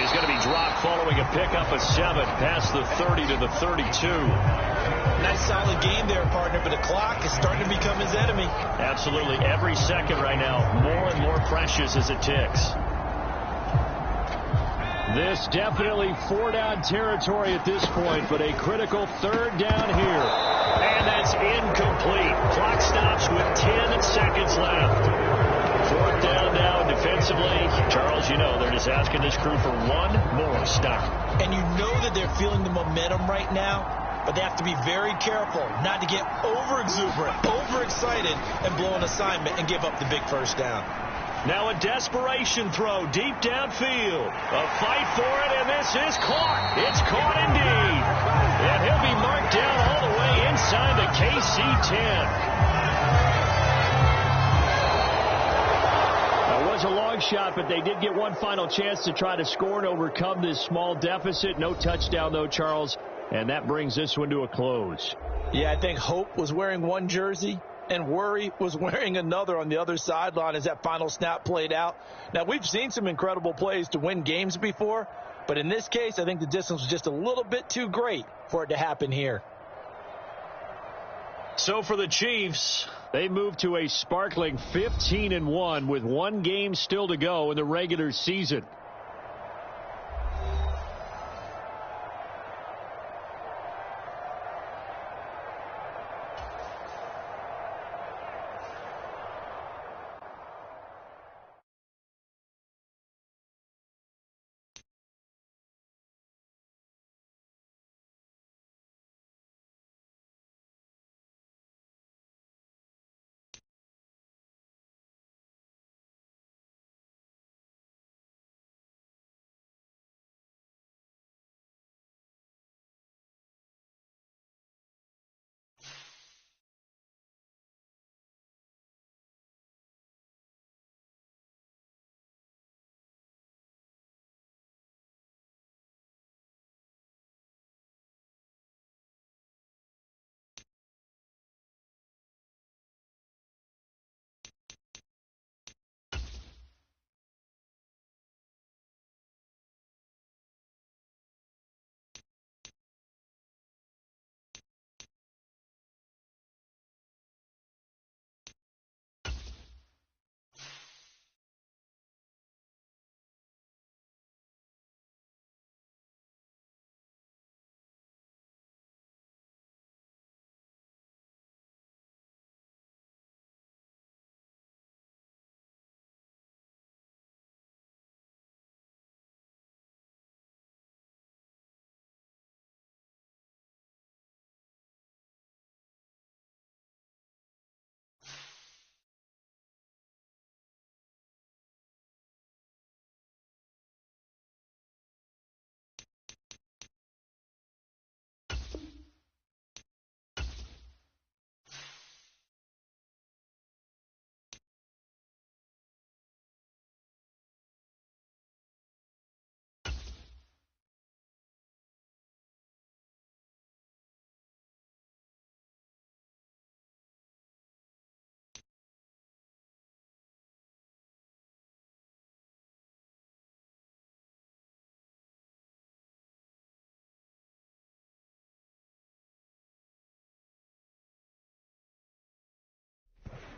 He's going to be dropped following a pickup of 7 past the 30 to the 32. Nice solid game there, partner, but the clock is starting to become his enemy. Absolutely. Every second right now, more and more precious as it ticks. This definitely 4-down territory at this point, but a critical 3rd down here. And that's incomplete. Clock stops with 10 seconds left. 4th down now defensively. Charles, you know, they're just asking this crew for one more stop. And you know that they're feeling the momentum right now, but they have to be very careful not to get over-exuberant, overexcited, and blow an assignment and give up the big 1st down. Now a desperation throw deep downfield. A fight for it, and this is caught. It's caught indeed. And he'll be C10. It was a long shot, but they did get one final chance to try to score and overcome this small deficit. No touchdown, though, Charles, and that brings this one to a close. Yeah, I think Hope was wearing one jersey and Worry was wearing another on the other sideline as that final snap played out. Now, we've seen some incredible plays to win games before, but in this case, I think the distance was just a little bit too great for it to happen here. So for the Chiefs, they move to a sparkling 15-1 with one game still to go in the regular season.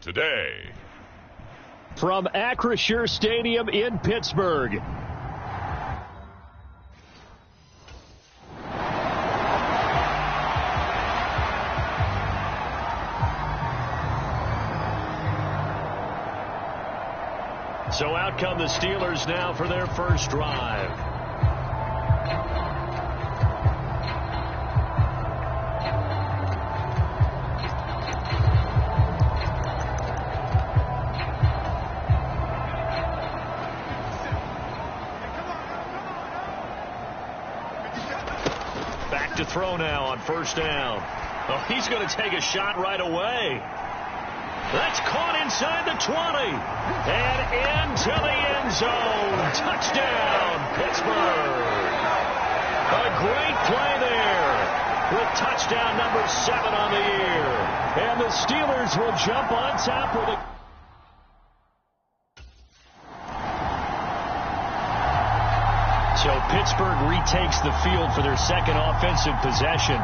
Today, from Acrisure Stadium in Pittsburgh, so out come the Steelers now for their first drive. To throw now on first down. Oh, he's going to take a shot right away. That's caught inside the 20 and into the end zone. Touchdown, Pittsburgh. A great play there with touchdown number 7 on the year. And the Steelers will jump on top with a So Pittsburgh retakes the field for their second offensive possession.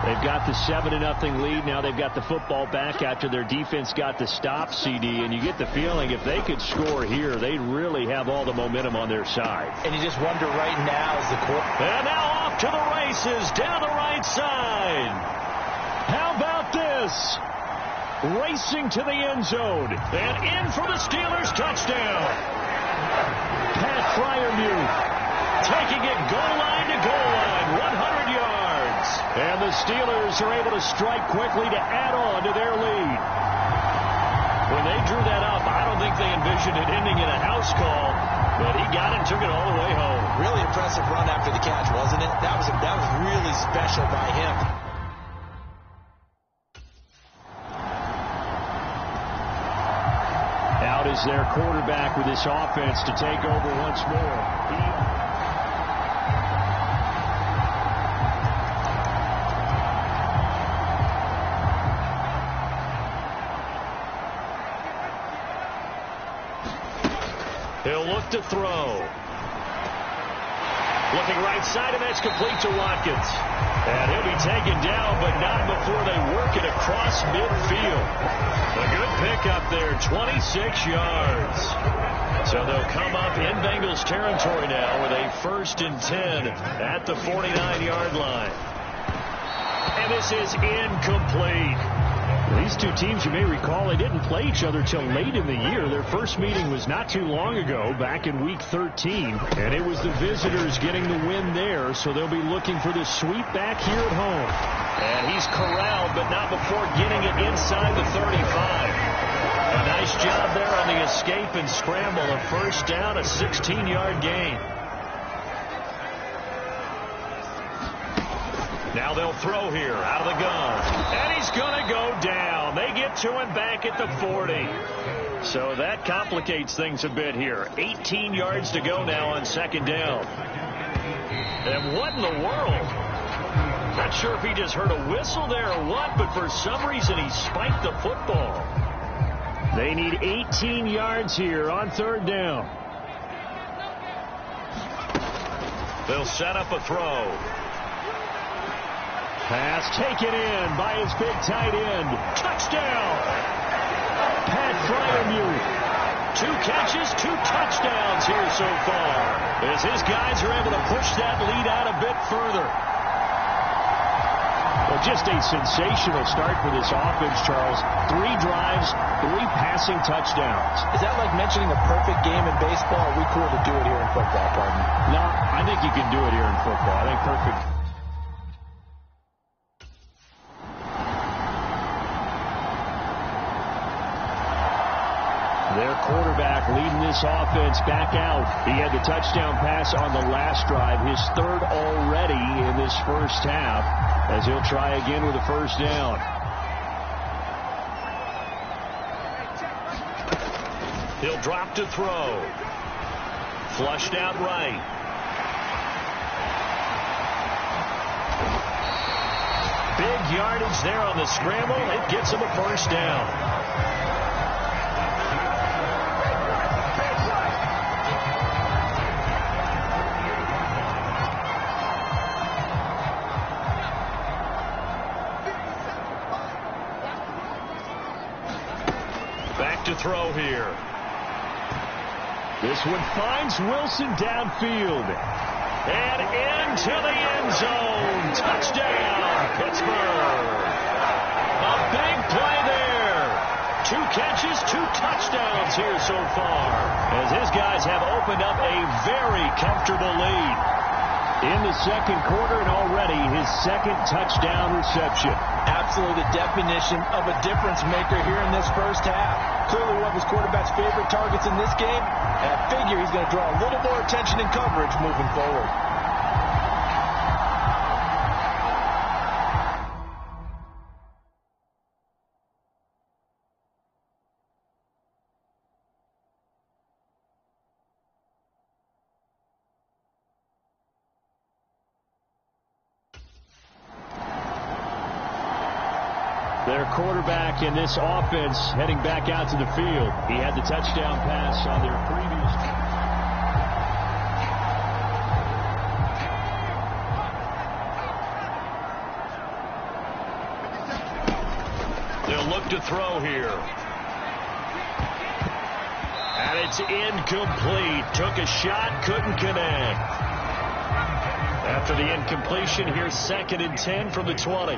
They've got the 7-0 lead. Now they've got the football back after their defense got the stop, CD. And you get the feeling if they could score here, they'd really have all the momentum on their side. And you just wonder right now as the quarterback. And now off to the races down the right side. How about this? Racing to the end zone. And in for the Steelers touchdown. Pat Freiermuth taking it goal line to goal line, 100 yards. And the Steelers are able to strike quickly to add on to their lead. When they drew that up, I don't think they envisioned it ending in a house call, but he got it and took it all the way home. Really impressive run after the catch, wasn't it? That was really special by him. their quarterback with this offense to take over once more. He'll look to throw. Looking right side, and that's complete to Watkins. And he'll be taken down, but not before they work it across midfield. A good pickup there, 26 yards. So they'll come up in Bengals territory now with a 1st and 10 at the 49-yard line. And this is incomplete. These two teams, you may recall, they didn't play each other till late in the year. Their first meeting was not too long ago, back in Week 13. And it was the visitors getting the win there, so they'll be looking for the sweep back here at home. And he's corralled, but not before getting it inside the 35. A nice job there on the escape and scramble. A 1st down, a 16-yard gain. Now they'll throw here out of the gun. And he's going to go down. They get to him back at the 40. So that complicates things a bit here. 18 yards to go now on 2nd down. And what in the world? Not sure if he just heard a whistle there or what, but for some reason he spiked the football. They need 18 yards here on 3rd down. They'll set up a throw. Pass taken in by his big tight end. Touchdown! Pat Freiermuth. 2 catches, 2 touchdowns here so far, as his guys are able to push that lead out a bit further. Well, just a sensational start for this offense, Charles. 3 drives, 3 passing touchdowns. Is that like mentioning a perfect game in baseball? Are we cool to do it here in football, pardon? No, I think you can do it here in football. I think perfect. Their quarterback leading this offense back out. He had the touchdown pass on the last drive, his 3rd already in this 1st half, as he'll try again with a 1st down. He'll drop to throw. Flushed out right. Big yardage there on the scramble. It gets him a 1st down. To throw here. This one finds Wilson downfield. And into the end zone. Touchdown, Pittsburgh. A big play there. 2 catches, 2 touchdowns here so far, as his guys have opened up a very comfortable lead. In the 2nd quarter, and already his 2nd touchdown reception. Absolutely the definition of a difference maker here in this 1st half. Clearly one of his quarterback's favorite targets in this game, and I figure he's going to draw a little more attention and coverage moving forward. Their quarterback in this offense heading back out to the field. He had the touchdown pass on their previous. They'll look to throw here. And it's incomplete. Took a shot, couldn't connect. After the incompletion, here's 2nd and 10 from the 20.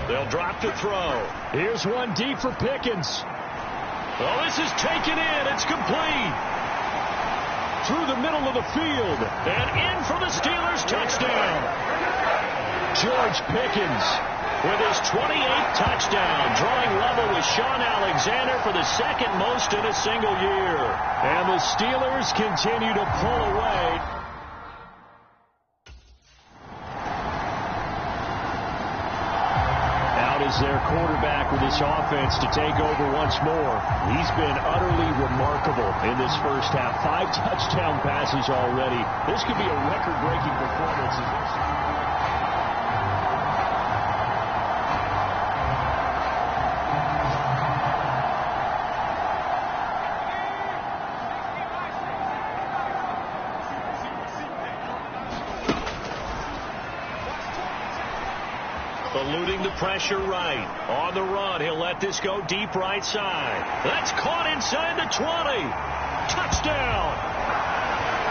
They'll drop to throw. Here's one deep for Pickens. Oh, this is taken in. It's complete. Through the middle of the field. And in for the Steelers touchdown. George Pickens with his 28th touchdown, drawing level with Sean Alexander for the 2nd most in a single year. And the Steelers continue to pull away. is their quarterback with this offense to take over once more. He's been utterly remarkable in this first half. 5 touchdown passes already. This could be a record-breaking performance. Eluding the pressure right. On the run, he'll let this go deep right side. That's caught inside the 20. Touchdown!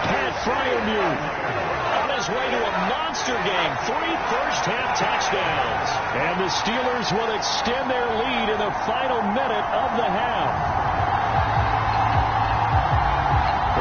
Pat Freiermuth On his way to a monster game. 3 first-half touchdowns. And the Steelers will extend their lead in the final minute of the half.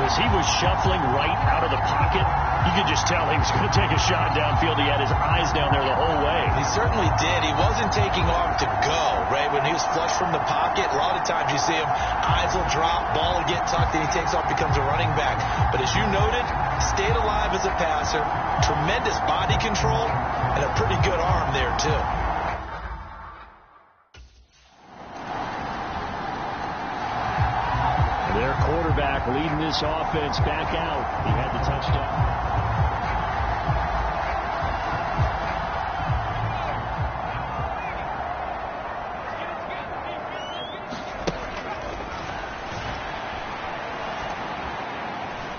As he was shuffling right out of the pocket, you could just tell he was going to take a shot downfield. He had his eyes down there the whole way. He certainly did. He wasn't taking off to go, right? When he was flush from the pocket, a lot of times you see him, eyes will drop, ball will get tucked, and he takes off, becomes a running back. But as you noted, stayed alive as a passer, tremendous body control, and a pretty good arm there, too. Their quarterback leading this offense back out. He had the touchdown.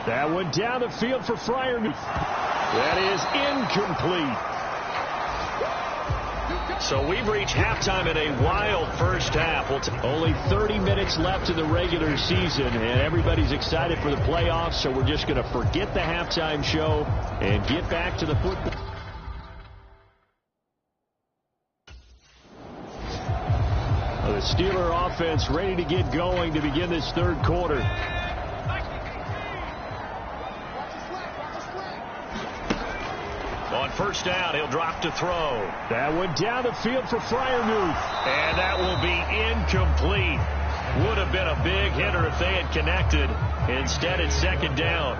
That one down the field for Freiermuth. That is incomplete. So we've reached halftime in a wild first half. Only 30 minutes left in the regular season, and everybody's excited for the playoffs, so we're just going to forget the halftime show and get back to the football. The Steeler offense ready to get going to begin this third quarter. On first down, he'll drop to throw. That one down the field for Freiermuth. And that will be incomplete. Would have been a big hitter if they had connected. Instead, it's second down.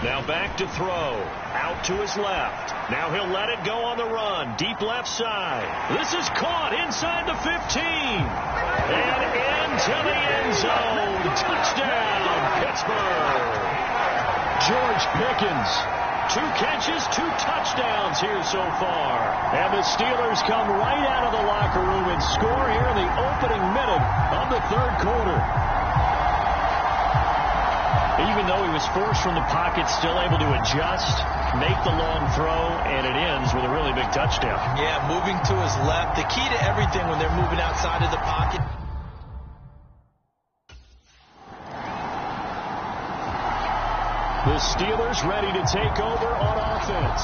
Now back to throw. Out to his left. Now he'll let it go on the run. Deep left side. This is caught inside the 15. And into the end zone. Touchdown, Pittsburgh. George Pickens. 2 catches, 2 touchdowns here so far. And the Steelers come right out of the locker room and score here in the opening minute of the third quarter. Even though he was forced from the pocket, still able to adjust, make the long throw, and it ends with a really big touchdown. Yeah, moving to his left. The key to everything when they're moving outside of the pocket. The Steelers ready to take over on offense.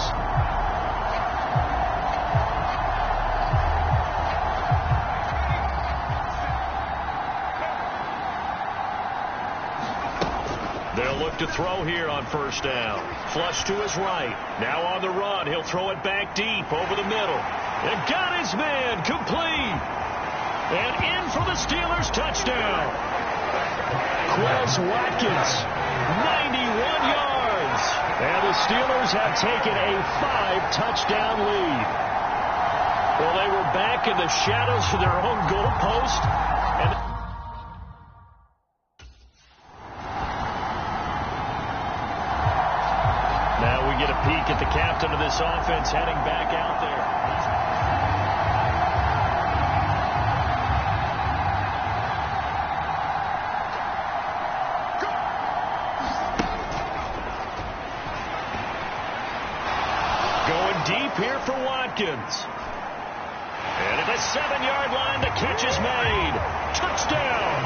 They'll look to throw here on first down. Flush to his right. Now on the run. He'll throw it back deep over the middle. And got his man complete. And in for the Steelers touchdown. Quez Watkins, 91 yards. And the Steelers have taken a 5-touchdown lead. Well, they were back in the shadows of their own goalpost. And now we get a peek at the captain of this offense heading back out there. Deep here for Watkins. And at the 7-yard line, the catch is made. Touchdown!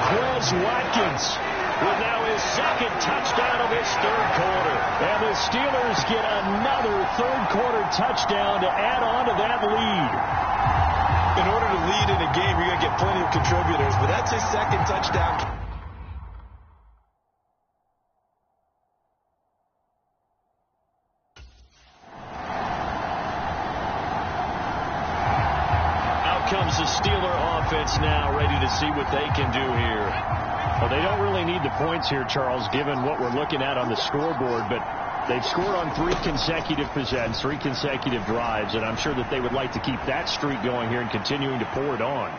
Quez Watkins with now his second touchdown of his third quarter. And the Steelers get another third-quarter touchdown to add on to that lead. In order to lead in a game, you're going to get plenty of contributors, but that's his second touchdown. Comes the Steeler offense now, ready to see what they can do here. Well, they don't really need the points here, Charles, given what we're looking at on the scoreboard, but They've scored on 3 consecutive possessions, 3 consecutive drives, and I'm sure that they would like to keep that streak going here and continuing to pour it on.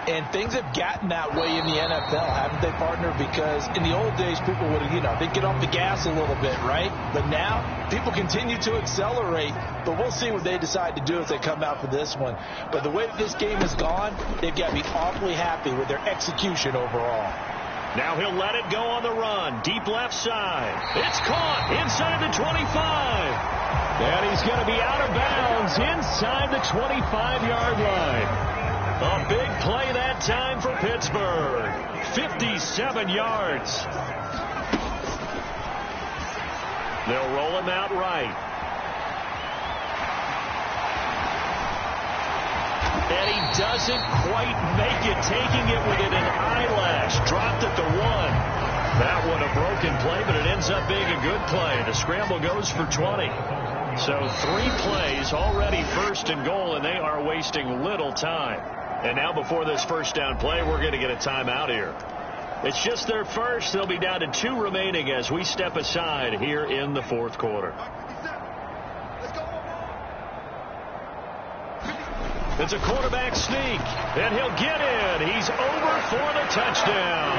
And things have gotten that way in the NFL, haven't they, partner? Because in the old days, people would, they'd get off the gas a little bit, right? But now, people continue to accelerate. But we'll see what they decide to do if they come out for this one. But the way that this game has gone, they've got to be awfully happy with their execution overall. Now he'll let it go on the run. Deep left side. It's caught inside the 25. And he's going to be out of bounds inside the 25-yard line. A big play that time for Pittsburgh. 57 yards. They'll roll him out right. And he doesn't quite make it, taking it within an eyelash. Dropped at the 1. That one a broken play, but it ends up being a good play. The scramble goes for 20. So 3 plays already first and goal, and they are wasting little time. And now before this first down play, we're going to get a timeout here. It's just their first. They'll be down to 2 remaining as we step aside here in the fourth quarter. It's a quarterback sneak, and he'll get in. He's over for the touchdown.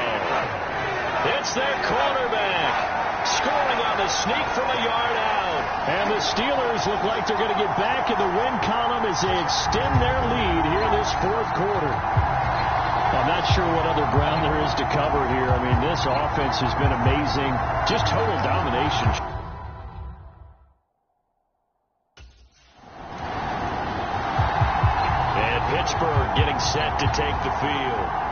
It's their quarterback scoring on the sneak from a yard out. And the Steelers look like they're going to get back in the win column as they extend their lead here in this fourth quarter. I'm not sure what other ground there is to cover here. I mean, this offense has been amazing. Just total domination. And Pittsburgh getting set to take the field.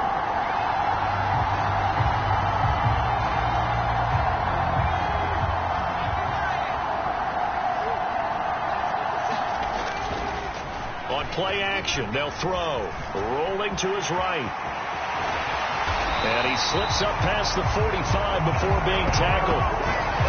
Play action. They'll throw. Rolling to his right. And he slips up past the 45 before being tackled.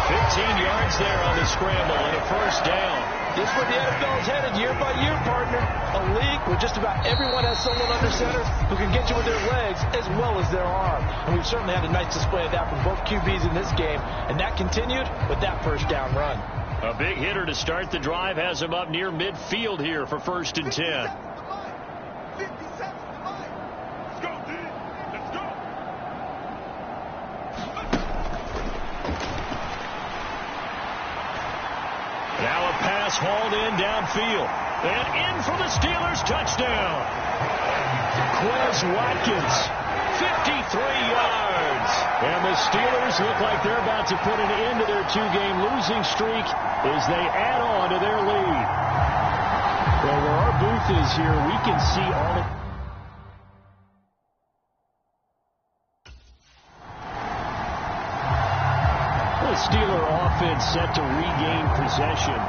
15 yards there on the scramble and a first down. This is where the NFL is headed year by year, partner. A league where just about everyone has someone under center who can get you with their legs as well as their arm. And we've certainly had a nice display of that from both QBs in this game. And that continued with that first down run. A big hitter to start the drive has him up near midfield here for 1st and 10. Now a pass hauled in downfield. And in for the Steelers touchdown. Quez Watkins, 53 yards. And the Steelers look like they're about to put an end to their 2-game losing streak as they add on to their lead. Well, where our booth is here, we can see all of... The Steeler offense set to regain possession.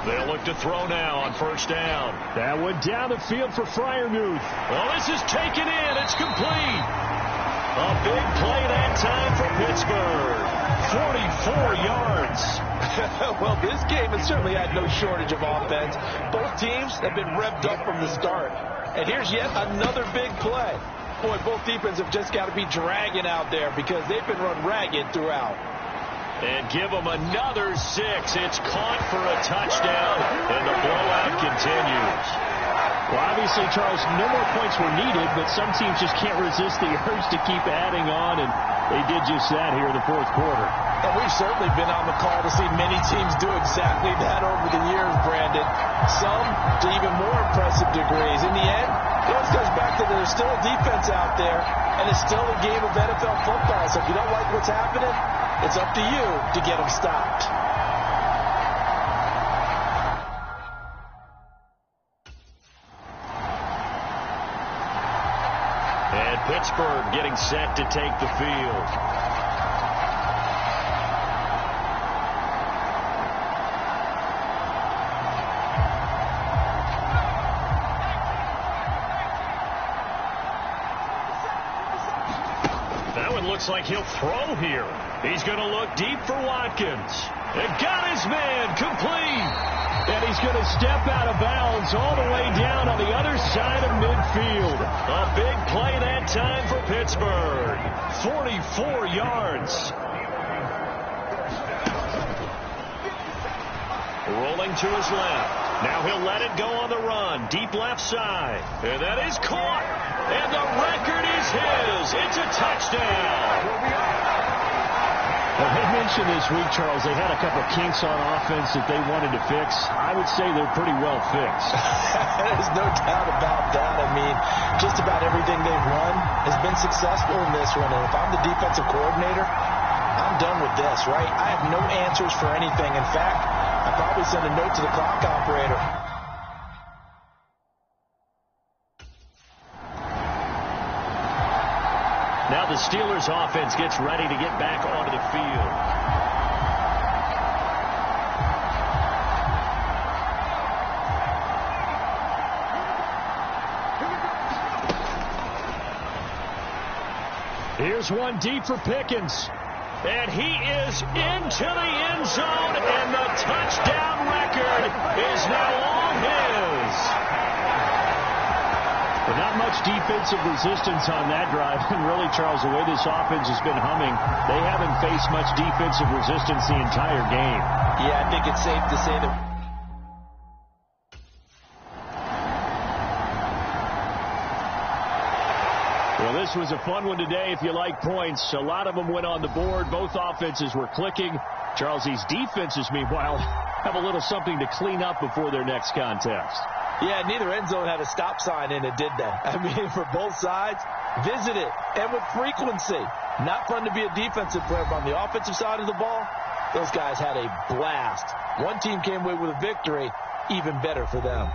They'll look to throw now on first down. That went down the field for Freiermuth. Well, this is taken in. It's complete. A big play that time for Pittsburgh. 44 yards. Well, this game has certainly had no shortage of offense. Both teams have been revved up from the start. And here's yet another big play. Boy, both defenses have just got to be dragging out there because they've been run ragged throughout. And give them another 6. It's caught for a touchdown, and the blowout continues. Well, obviously, Charles, no more points were needed, but some teams just can't resist the urge to keep adding on, and they did just that here in the fourth quarter. And we've certainly been on the call to see many teams do exactly that over the years, Brandon. Some to even more impressive degrees. In the end, it always goes back to there's still a defense out there, and it's still a game of NFL football. So if you don't like what's happening, it's up to you to get them stopped. And Pittsburgh getting set to take the field. That one looks like he'll throw here. He's going to look deep for Watkins. And got his man complete. And he's going to step out of bounds all the way down on the other side of midfield. A big play that time for Pittsburgh. 44 yards. Rolling to his left. Now he'll let it go on the run. Deep left side. And that is caught. And the record is his. It's a touchdown. Well, they mentioned this week, Charles, they had a couple kinks on offense that they wanted to fix. I would say they're pretty well fixed. There's no doubt about that. I mean, just about everything they've run has been successful in this one. And if I'm the defensive coordinator, I'm done with this, right? I have no answers for anything. In fact, I'll probably send a note to the clock operator. Now the Steelers offense gets ready to get back onto the field. Here's one deep for Pickens. And he is into the end zone, and the touchdown record is now all his. But not much defensive resistance on that drive. And really, Charles, the way this offense has been humming, they haven't faced much defensive resistance the entire game. Yeah, I think it's safe to say that. Well, this was a fun one today if you like points. A lot of them went on the board. Both offenses were clicking. Charles, these defenses, meanwhile, have a little something to clean up before their next contest. Yeah, neither end zone had a stop sign in it, did they? I mean, for both sides, visit it, and with frequency. Not fun to be a defensive player, but on the offensive side of the ball, those guys had a blast. One team came away with a victory, even better for them.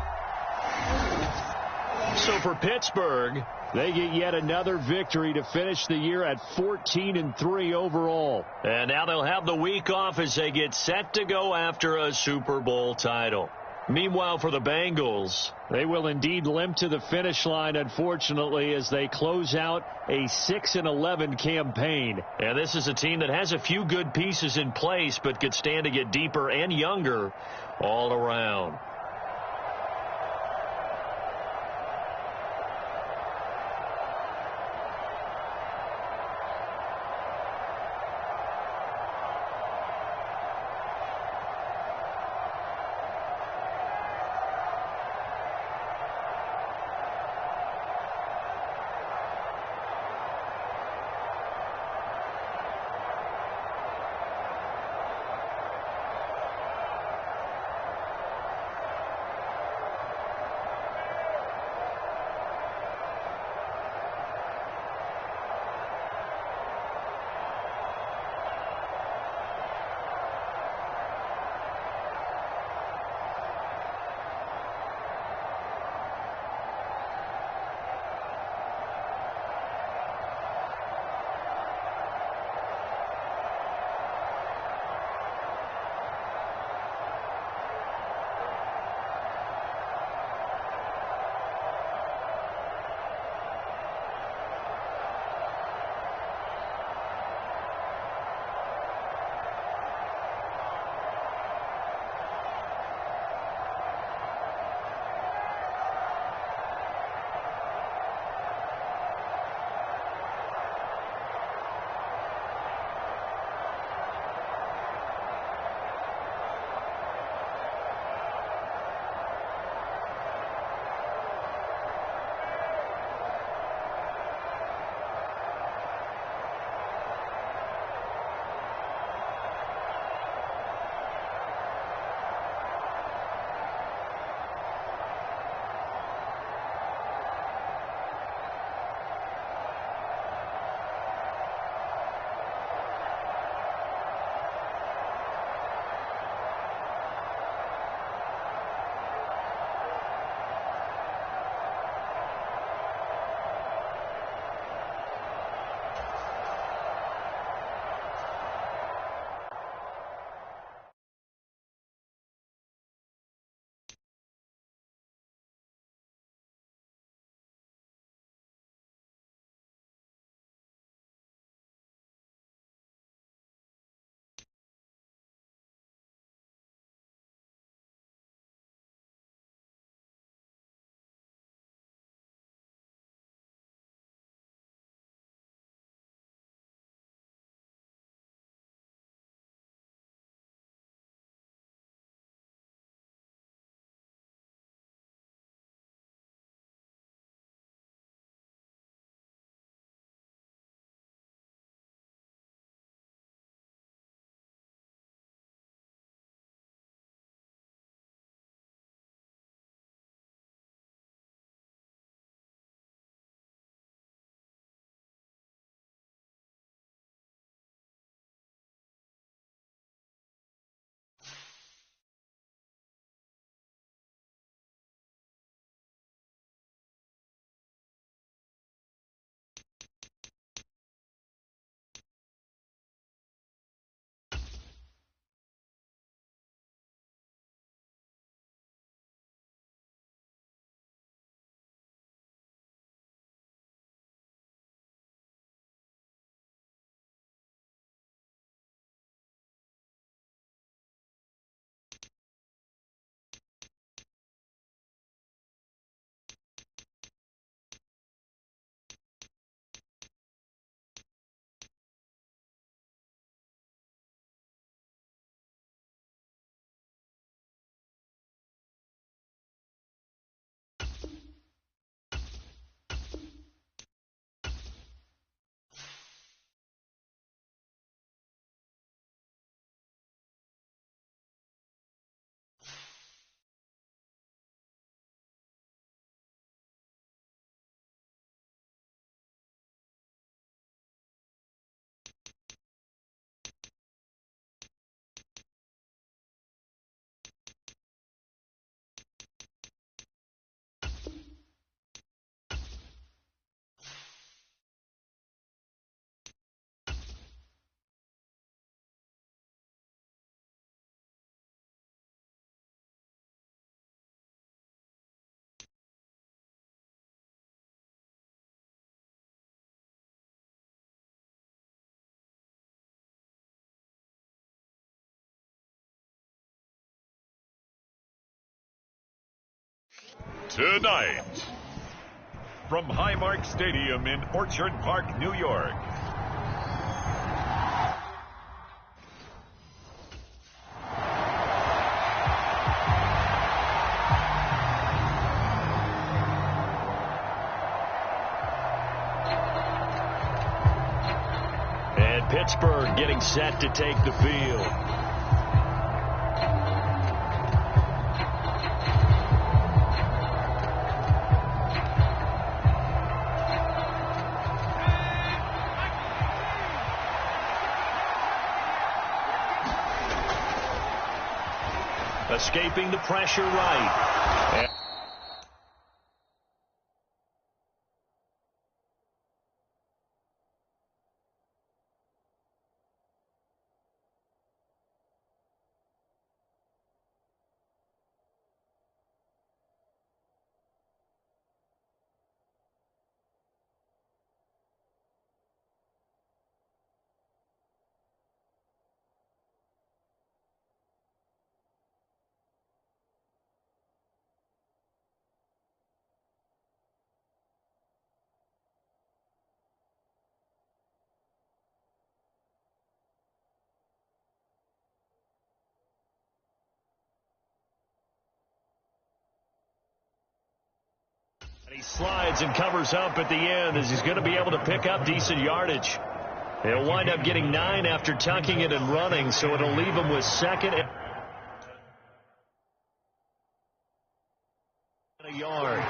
So for Pittsburgh, they get yet another victory to finish the year at 14-3 overall. And now they'll have the week off as they get set to go after a Super Bowl title. Meanwhile, for the Bengals, they will indeed limp to the finish line, unfortunately, as they close out a 6-11 campaign. And this is a team that has a few good pieces in place, but could stand to get deeper and younger all around. Tonight, from Highmark Stadium in Orchard Park, New York. And Pittsburgh getting set to take the field. Escaping the pressure right. He slides and covers up at the end as he's going to be able to pick up decent yardage. He'll wind up getting 9 after tucking it and running, so it'll leave him with second and a yard.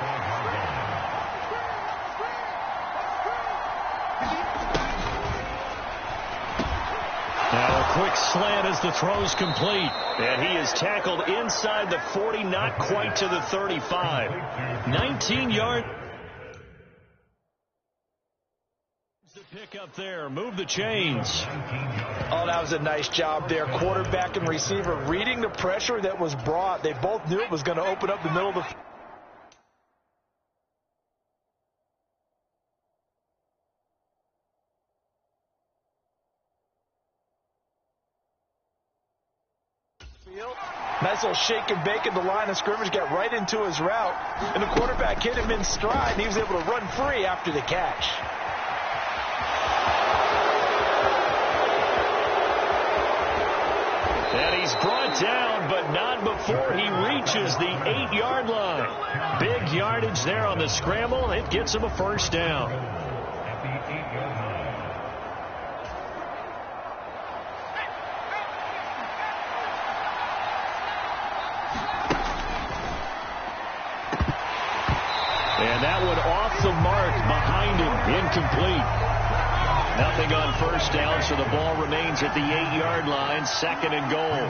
Now a quick slant as the throw's complete. And he is tackled inside the 40, not quite to the 35. 19 yard. The pick up there. Move the chains. Oh, that was a nice job there. Quarterback and receiver reading the pressure that was brought. They both knew it was going to open up the middle of the field. Nice little shake and bake at the line of scrimmage, got right into his route, and the quarterback hit him in stride, and he was able to run free after the catch. And he's brought down, but not before he reaches the 8-yard line. Big yardage there on the scramble. It gets him a first down. At the 8-yard line. And that one off the mark behind him, incomplete. Nothing on first down, so the ball remains at the 8-yard line, second and goal.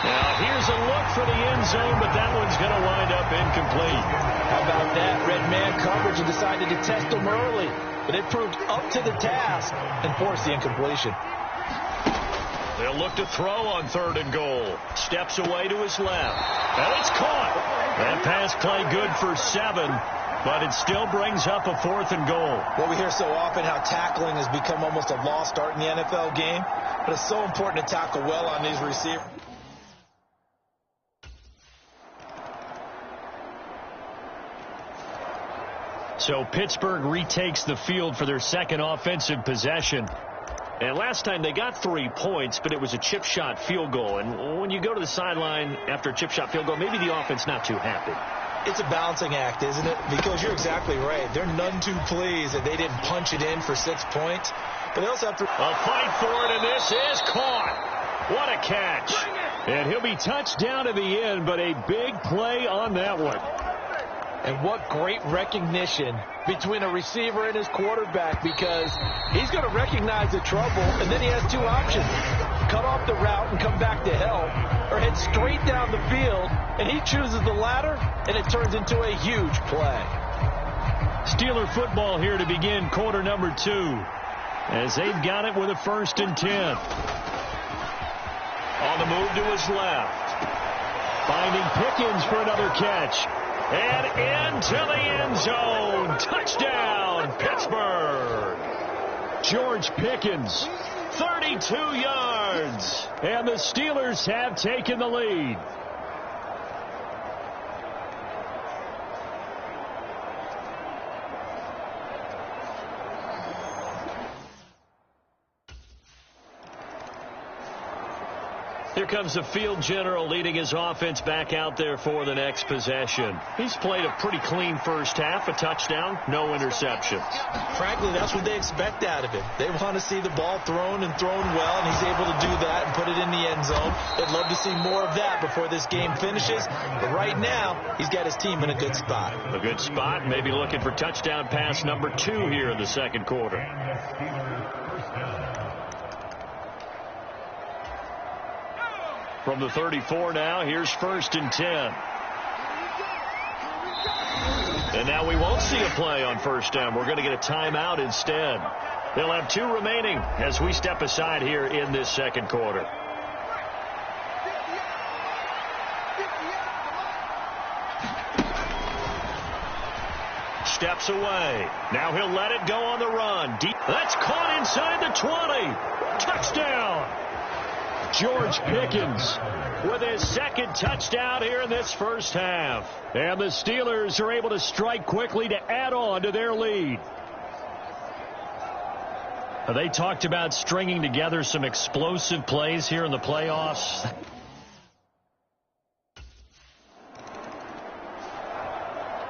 Now here's a look for the end zone, but that one's going to wind up incomplete. How about that? Red man coverage and decided to test him early, but it proved up to the task and forced the incompletion. They'll look to throw on third and goal. Steps away to his left. And it's caught. That pass play good for 7, but it still brings up a fourth and goal. Well, we hear so often how tackling has become almost a lost art in the NFL game, but it's so important to tackle well on these receivers. So Pittsburgh retakes the field for their second offensive possession. And last time they got 3 points, but it was a chip shot field goal. And when you go to the sideline after a chip shot field goal, maybe the offense not too happy. It's a balancing act, isn't it? Because you're exactly right. They're none too pleased that they didn't punch it in for 6 points. But they also have to... A fight for it, and this is caught. What a catch. And he'll be touched down at the end, but a big play on that one. And what great recognition between a receiver and his quarterback, because he's going to recognize the trouble, and then he has 2 options. Cut off the route and come back to help, or head straight down the field, and he chooses the latter, and it turns into a huge play. Steeler football here to begin quarter number 2, as they've got it with a 1st and 10. On the move to his left. Finding Pickens for another catch. And into the end zone. Touchdown, Pittsburgh. George Pickens, 32 yards. And the Steelers have taken the lead. Here comes the field general leading his offense back out there for the next possession. He's played a pretty clean first half, a touchdown, no interceptions. Frankly, that's what they expect out of him. They want to see the ball thrown and thrown well, and he's able to do that and put it in the end zone. They'd love to see more of that before this game finishes. But right now, he's got his team in a good spot. A good spot, maybe looking for touchdown pass number 2 here in the second quarter. And the Steelers first down. From the 34 now, here's 1st and 10. And now we won't see a play on first down. We're going to get a timeout instead. They'll have 2 remaining as we step aside here in this second quarter. Steps away. Now he'll let it go on the run. Deep. That's caught inside the 20. Touchdown. George Pickens with his second touchdown here in this first half. And the Steelers are able to strike quickly to add on to their lead. They talked about stringing together some explosive plays here in the playoffs.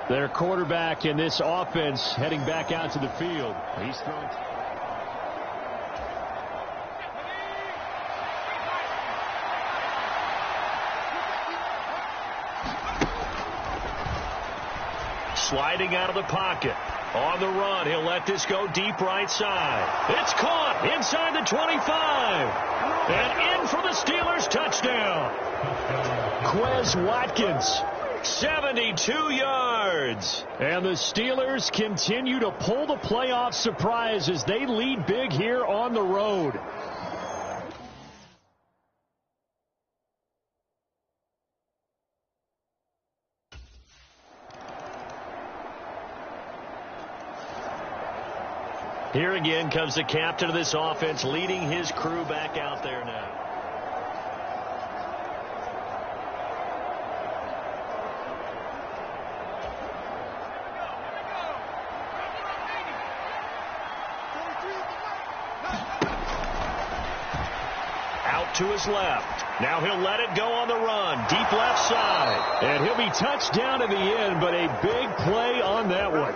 Their quarterback in this offense heading back out to the field. He's thrown. Sliding out of the pocket. On the run, he'll let this go deep right side. It's caught inside the 25. And in for the Steelers touchdown. Quez Watkins. 72 yards. And the Steelers continue to pull the playoff surprise as they lead big here on the road. Here again comes the captain of this offense leading his crew back out there now. Out to his left. Now he'll let it go on the run. Deep left side. And he'll be touched down in the end, but a big play on that one.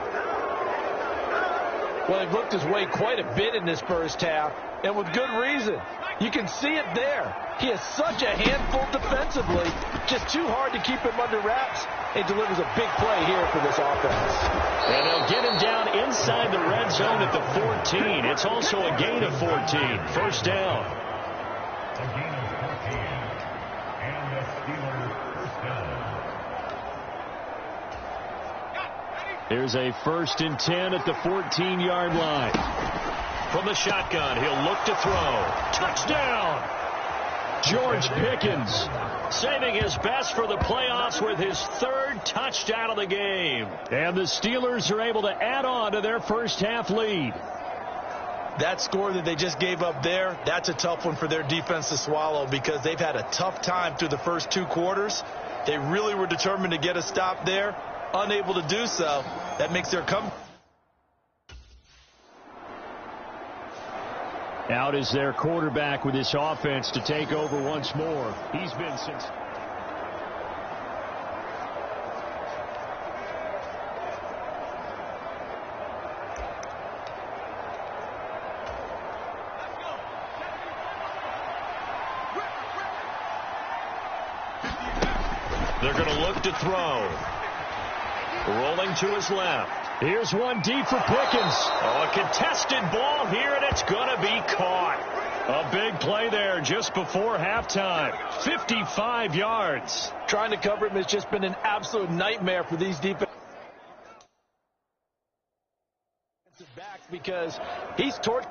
Well, he looked his way quite a bit in this first half, and with good reason. You can see it there. He is such a handful defensively, just too hard to keep him under wraps. He delivers a big play here for this offense. And they'll get him down inside the red zone at the 14. It's also a gain of 14. First down. A gain of 14. And the Steelers first down. Here's a 1st and 10 at the 14-yard line. From the shotgun, he'll look to throw. Touchdown! George Pickens. Saving his best for the playoffs with his 3rd touchdown of the game. And the Steelers are able to add on to their first half lead. That score that they just gave up there, that's a tough one for their defense to swallow because they've had a tough time through the first 2 quarters. They really were determined to get a stop there. Unable to do so. That makes their comeback. Out is their quarterback with this offense to take over once more. He's been since. They're going to look to throw. Rolling to his left. Here's one deep for Pickens. Oh, a contested ball here, and it's going to be caught. A big play there just before halftime. 55 yards. Trying to cover him has just been an absolute nightmare for these defensive backs because he's torched.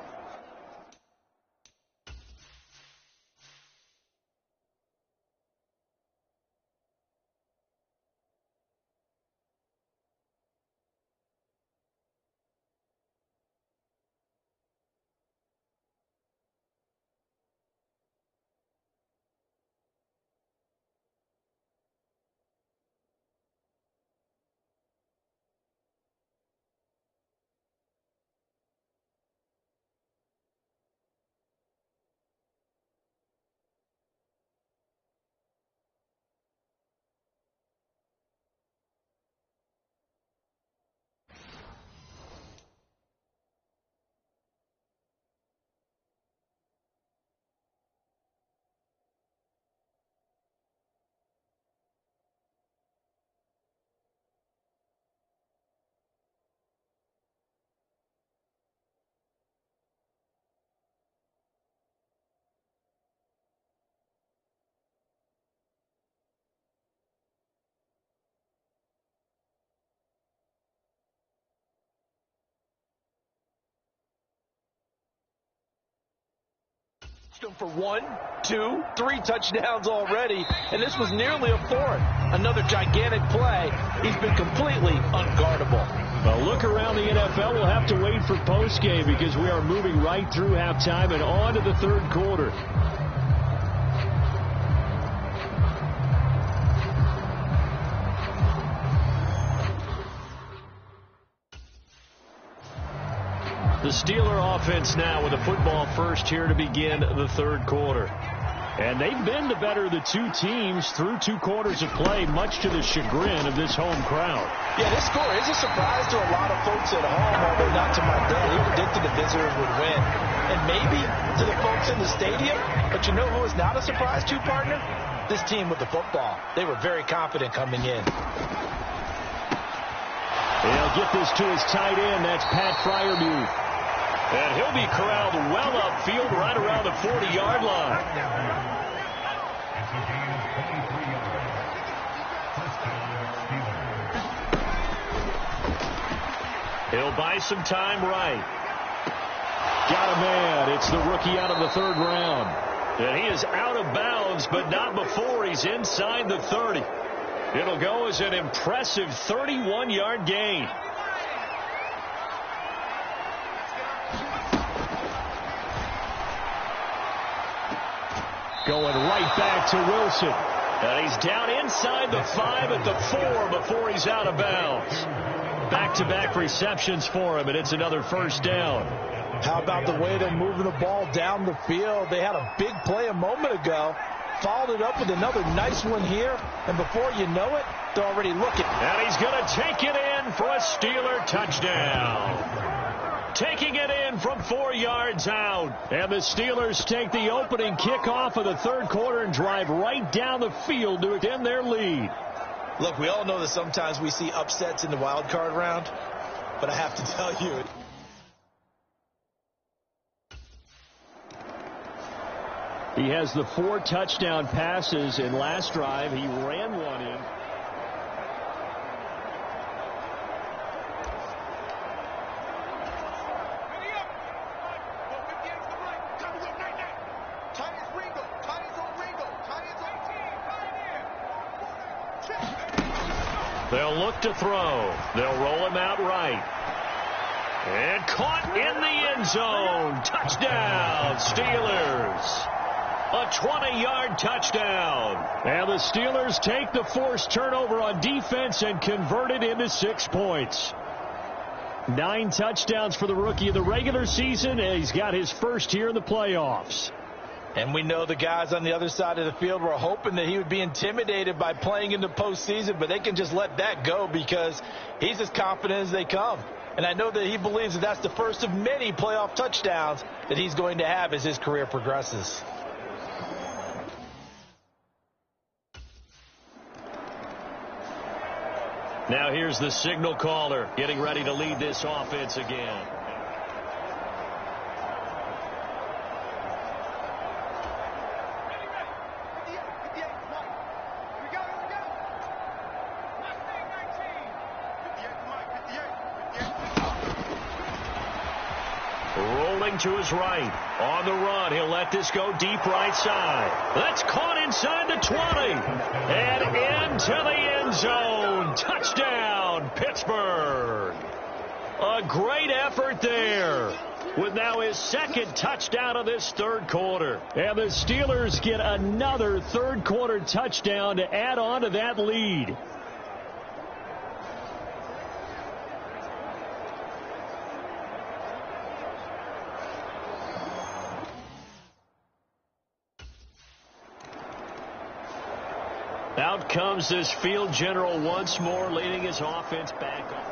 watched him for 1, 2, 3 touchdowns already, and this was nearly a 4th. Another gigantic play. He's been completely unguardable. A look around the NFL. We'll have to wait for postgame because we are moving right through halftime and on to the third quarter. The Steeler offense now with a football first here to begin the third quarter. And they've been the better of the two teams through 2 quarters of play, much to the chagrin of this home crowd. Yeah, this score is a surprise to a lot of folks at home, although not to my dad. He predicted the visitors would win. And maybe to the folks in the stadium. But you know who is not a surprise to, partner? This team with the football. They were very confident coming in. He'll get this to his tight end. That's Pat Freiermuth. And he'll be corralled well upfield right around the 40-yard line. It's a gain of 23 yards. Touchdown, Steelers. He'll buy some time right. Got a man. It's the rookie out of the 3rd round. And he is out of bounds, but not before he's inside the 30. It'll go as an impressive 31-yard gain. Going right back to Wilson. And he's down inside the 5 at the 4 before he's out of bounds. Back-to-back receptions for him, and it's another first down. How about the way they're moving the ball down the field? They had a big play a moment ago. Followed it up with another nice one here. And before you know it, they're already looking. And he's going to take it in for a Steeler touchdown. Taking it in from 4 yards out. And the Steelers take the opening kickoff of the third quarter and drive right down the field to extend their lead. Look, we all know that sometimes we see upsets in the wild card round. But I have to tell you, he has the 4 touchdown passes in last drive. He ran one in. They'll look to throw. They'll roll him out right. And caught in the end zone. Touchdown, Steelers. A 20-yard touchdown. And the Steelers take the forced turnover on defense and convert it into 6 points. 9 touchdowns for the rookie of the regular season, and he's got his first here in the playoffs. and we know the guys on the other side of the field were hoping that he would be intimidated by playing in the postseason, but they can just let that go because he's as confident as they come. And I know that he believes that that's the first of many playoff touchdowns that he's going to have as his career progresses. Now here's the signal caller getting ready to lead this offense again. Rolling to his right. On the run. He'll let this go deep right side. That's caught inside the 20. And into the end zone. Touchdown, Pittsburgh. A great effort there. With now his second touchdown of this third quarter. And the Steelers get another third quarter touchdown to add on to that lead. Out comes this field general once more, leading his offense back up.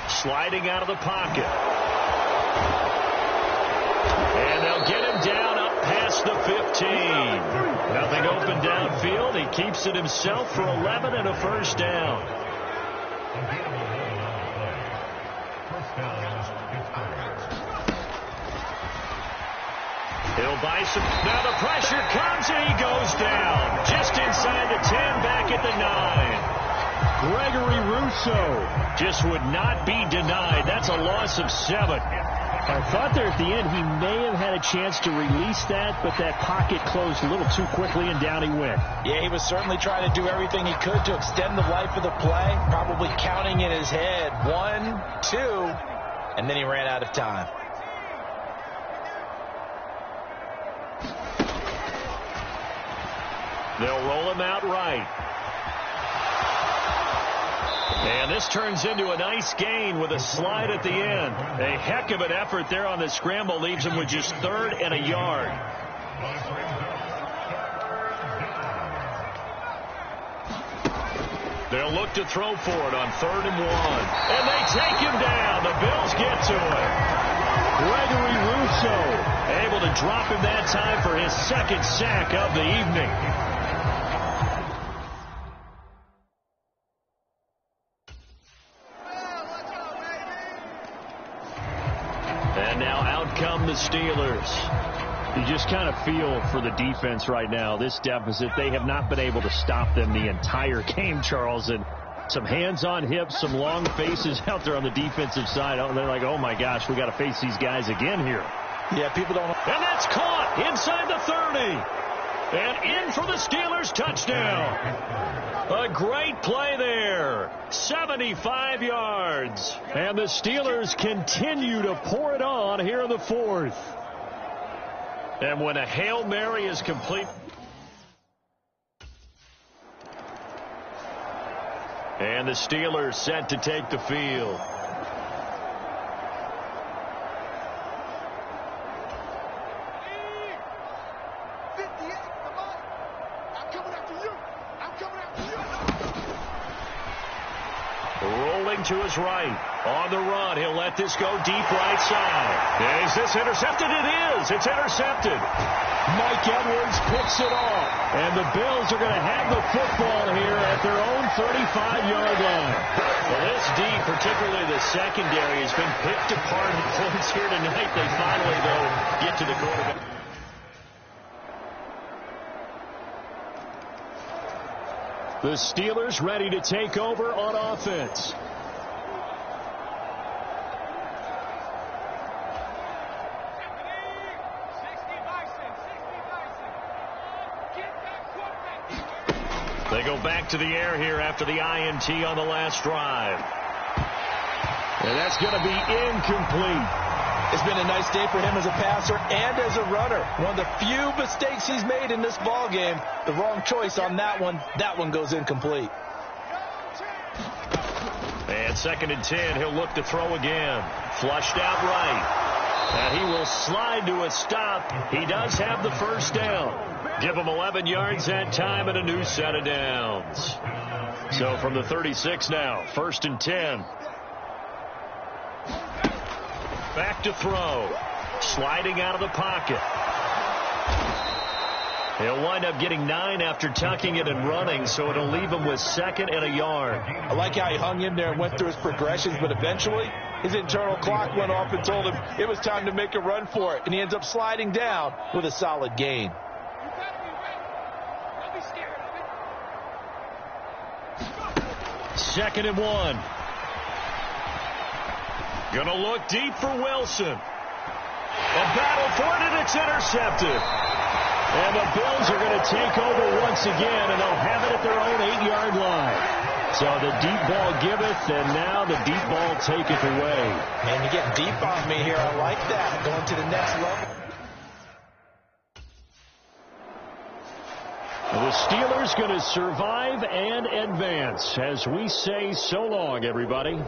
Sliding out of the pocket. And they'll get him down up past the 15. Nothing open downfield. He keeps it himself for 11 and a first down. He'll buy some. Now the pressure comes and he goes down. Just inside the 10. Russo just would not be denied. That's a loss of 7. I thought there at the end he may have had a chance to release that, but that pocket closed a little too quickly, and down he went. Yeah, he was certainly trying to do everything he could to extend the life of the play, probably counting in his head 1, 2, and then he ran out of time. They'll roll him out right. And this turns into a nice gain with a slide at the end. A heck of an effort there on the scramble. Leaves him with just 3rd and a yard. They'll look to throw for it on 3rd and 1. And they take him down. The Bills get to it. Gregory Rousseau able to drop him that time for his 2nd sack of the evening. And now out come the Steelers. You just kind of feel for the defense right now. This deficit, they have not been able to stop them the entire game, Charles. And some hands on hips, some long faces out there on the defensive side. They're like, oh my gosh, we got to face these guys again here. Yeah, people don't. And that's caught inside the 30. And in for the Steelers touchdown. A great play there. 75 yards. And the Steelers continue to pour it on here in the 4th. And when a Hail Mary is complete. And the Steelers set to take the field. Rolling to his right. On the run. He'll let this go deep right side. Is this intercepted? It is. It's intercepted. Mike Edwards picks it off. And the Bills are going to have the football here at their own 35-yard line. Well, this D, particularly the secondary, has been picked apart in points here tonight. They finally, though, get to the quarterback. The Steelers ready to take over on offense. They go back to the air here after the INT on the last drive. And that's going to be incomplete. It's been a nice day for him as a passer and as a runner. One of the few mistakes he's made in this ball game. The wrong choice on that one. That one goes incomplete. And 2nd and 10. He'll look to throw again. Flushed out right. And he will slide to a stop. He does have the first down. Give him 11 yards that time and a new set of downs. So from the 36 now, 1st and 10. Back to throw. Sliding out of the pocket. He'll wind up getting 9 after tucking it and running, so it'll leave him with 2nd and a yard. I like how he hung in there and went through his progressions, but eventually his internal clock went off and told him it was time to make a run for it, and he ends up sliding down with a solid gain. 2nd and 1. Gonna look deep for Wilson. A battle for it, and it's intercepted. And the Bills are going to take over once again, and they'll have it at their own 8-yard line. So the deep ball giveth, and now the deep ball taketh away. Man, you're getting deep on me here. I like that. Going to the next level. The Steelers going to survive and advance as we say so long, everybody.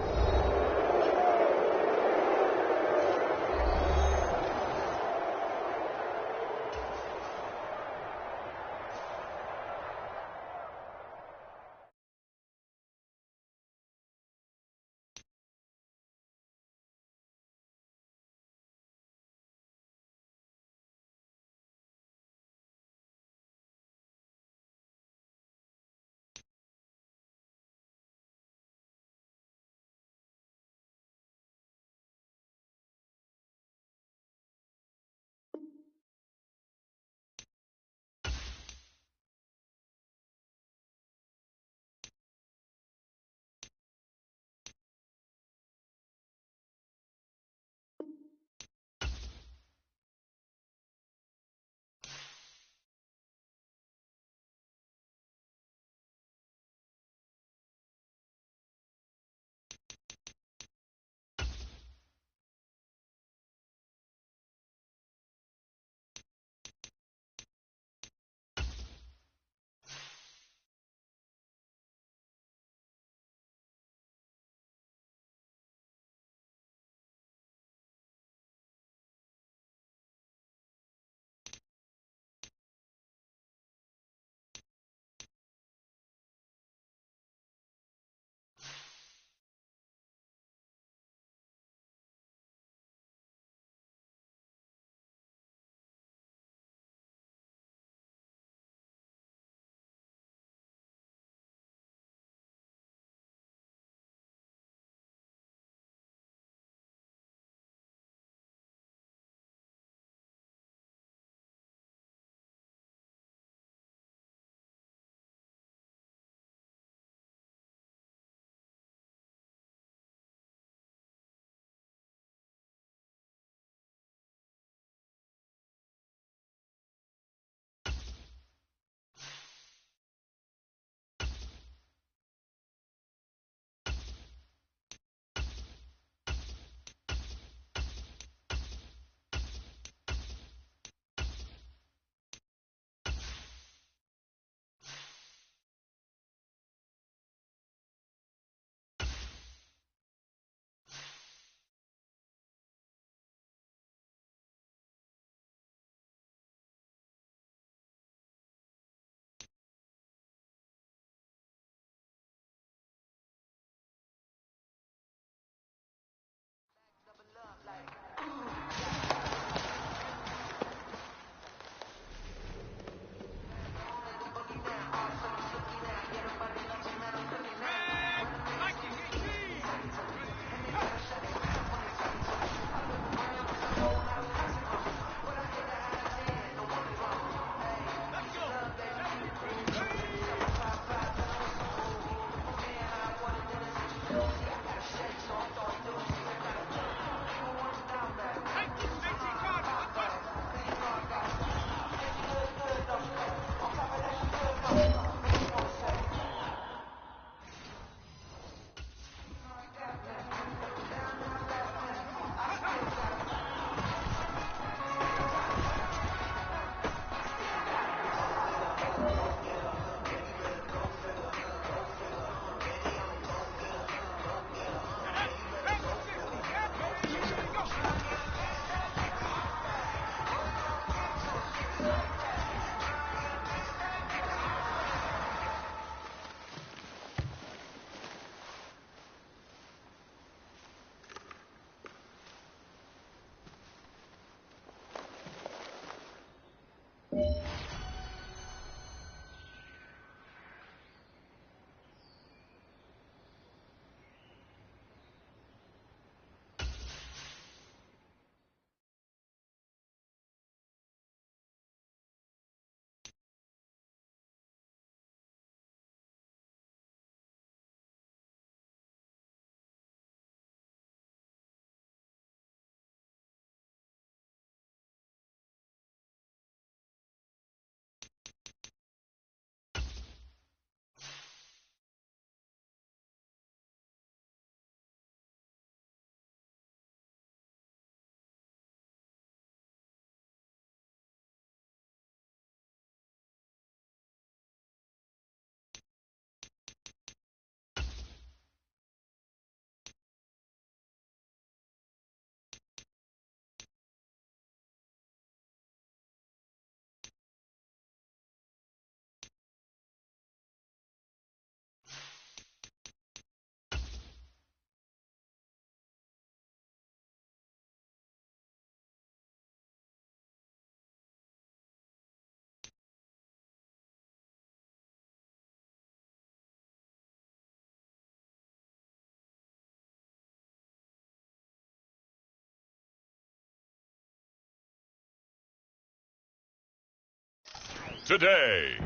today.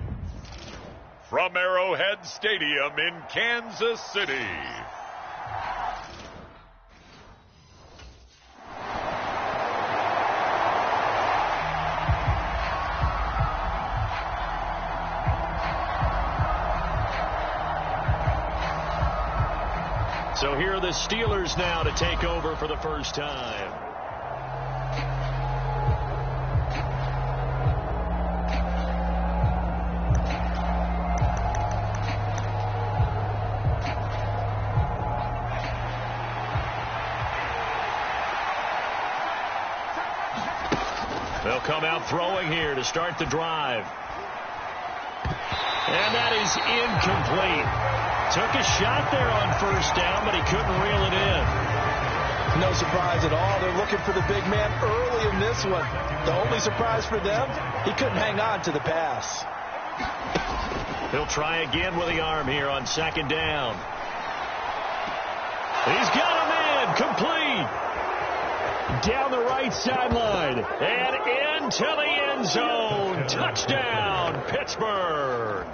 From Arrowhead Stadium in Kansas City. So here are the Steelers now to take over for the first time. They'll come out throwing here to start the drive. And that is incomplete. Took a shot there on first down, but he couldn't reel it in. No surprise at all. They're looking for the big man early in this one. The only surprise for them, he couldn't hang on to the pass. He'll try again with the arm here on second down. He's got him in. Complete. Down the right sideline. And into the end zone. Touchdown, Pittsburgh.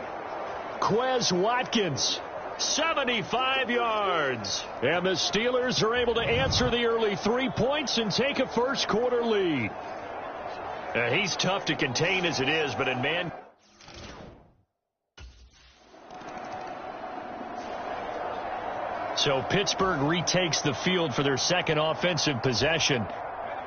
Quez Watkins. 75 yards. And the Steelers are able to answer the early 3 points and take a first quarter lead. He's tough to contain as it is, but in man. So Pittsburgh retakes the field for their second offensive possession.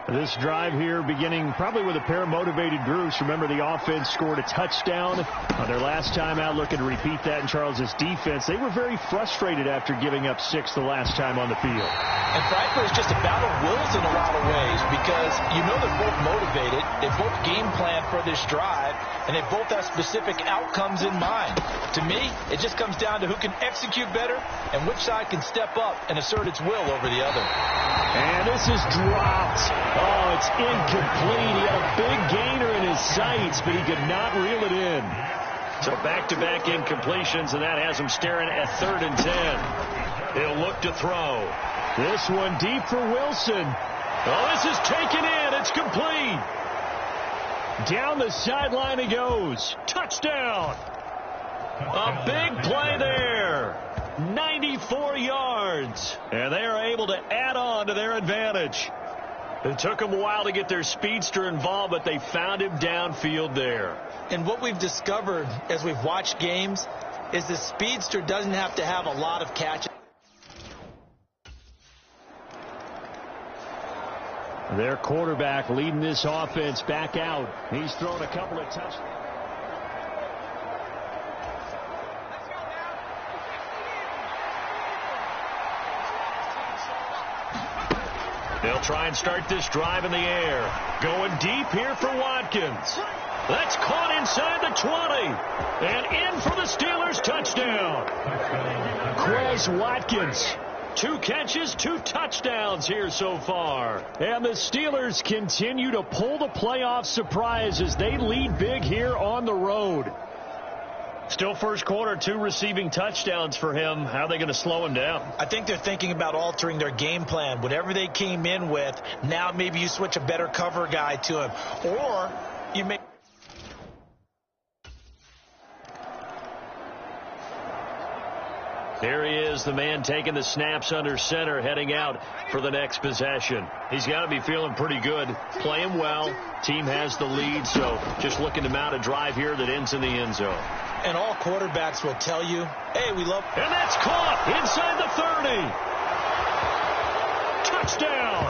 This drive here beginning probably with a pair of motivated groups. Remember, the offense scored a touchdown on their last time out. Looking to repeat that in Charles's defense. They were very frustrated after giving up 6 the last time on the field. And frankly, it's just a battle of wills in a lot of ways because you know they're both motivated. They both game plan for this drive, and they both have specific outcomes in mind. To me, it just comes down to who can execute better and which side can step up and assert its will over the other. And this is dropped. Oh, it's incomplete. He had a big gainer in his sights, but he could not reel it in. So back-to-back incompletions, and that has him staring at 3rd and 10. He'll look to throw. This one deep for Wilson. Oh, this is taken in. It's complete. Down the sideline he goes. Touchdown. A big play there. 94 yards. And they are able to add on to their advantage. It took them a while to get their speedster involved, but they found him downfield there. And what we've discovered as we've watched games is the speedster doesn't have to have a lot of catches. Their quarterback leading this offense back out. He's thrown a couple of touchdowns. They'll try and start this drive in the air. Going deep here for Watkins. That's caught inside the 20. And in for the Steelers touchdown. Quez Watkins. 2 catches, 2 touchdowns here so far. And the Steelers continue to pull the playoff surprise as they lead big here on the road. Still first quarter, 2 receiving touchdowns for him. How are they going to slow him down? I think they're thinking about altering their game plan. Whatever they came in with, now maybe you switch a better cover guy to him. Or you may... Here he is, the man taking the snaps under center, heading out for the next possession. He's got to be feeling pretty good, playing well. Team has the lead, so just looking to mount a drive here that ends in the end zone. And all quarterbacks will tell you, hey, we love... And that's caught inside the 30. Touchdown.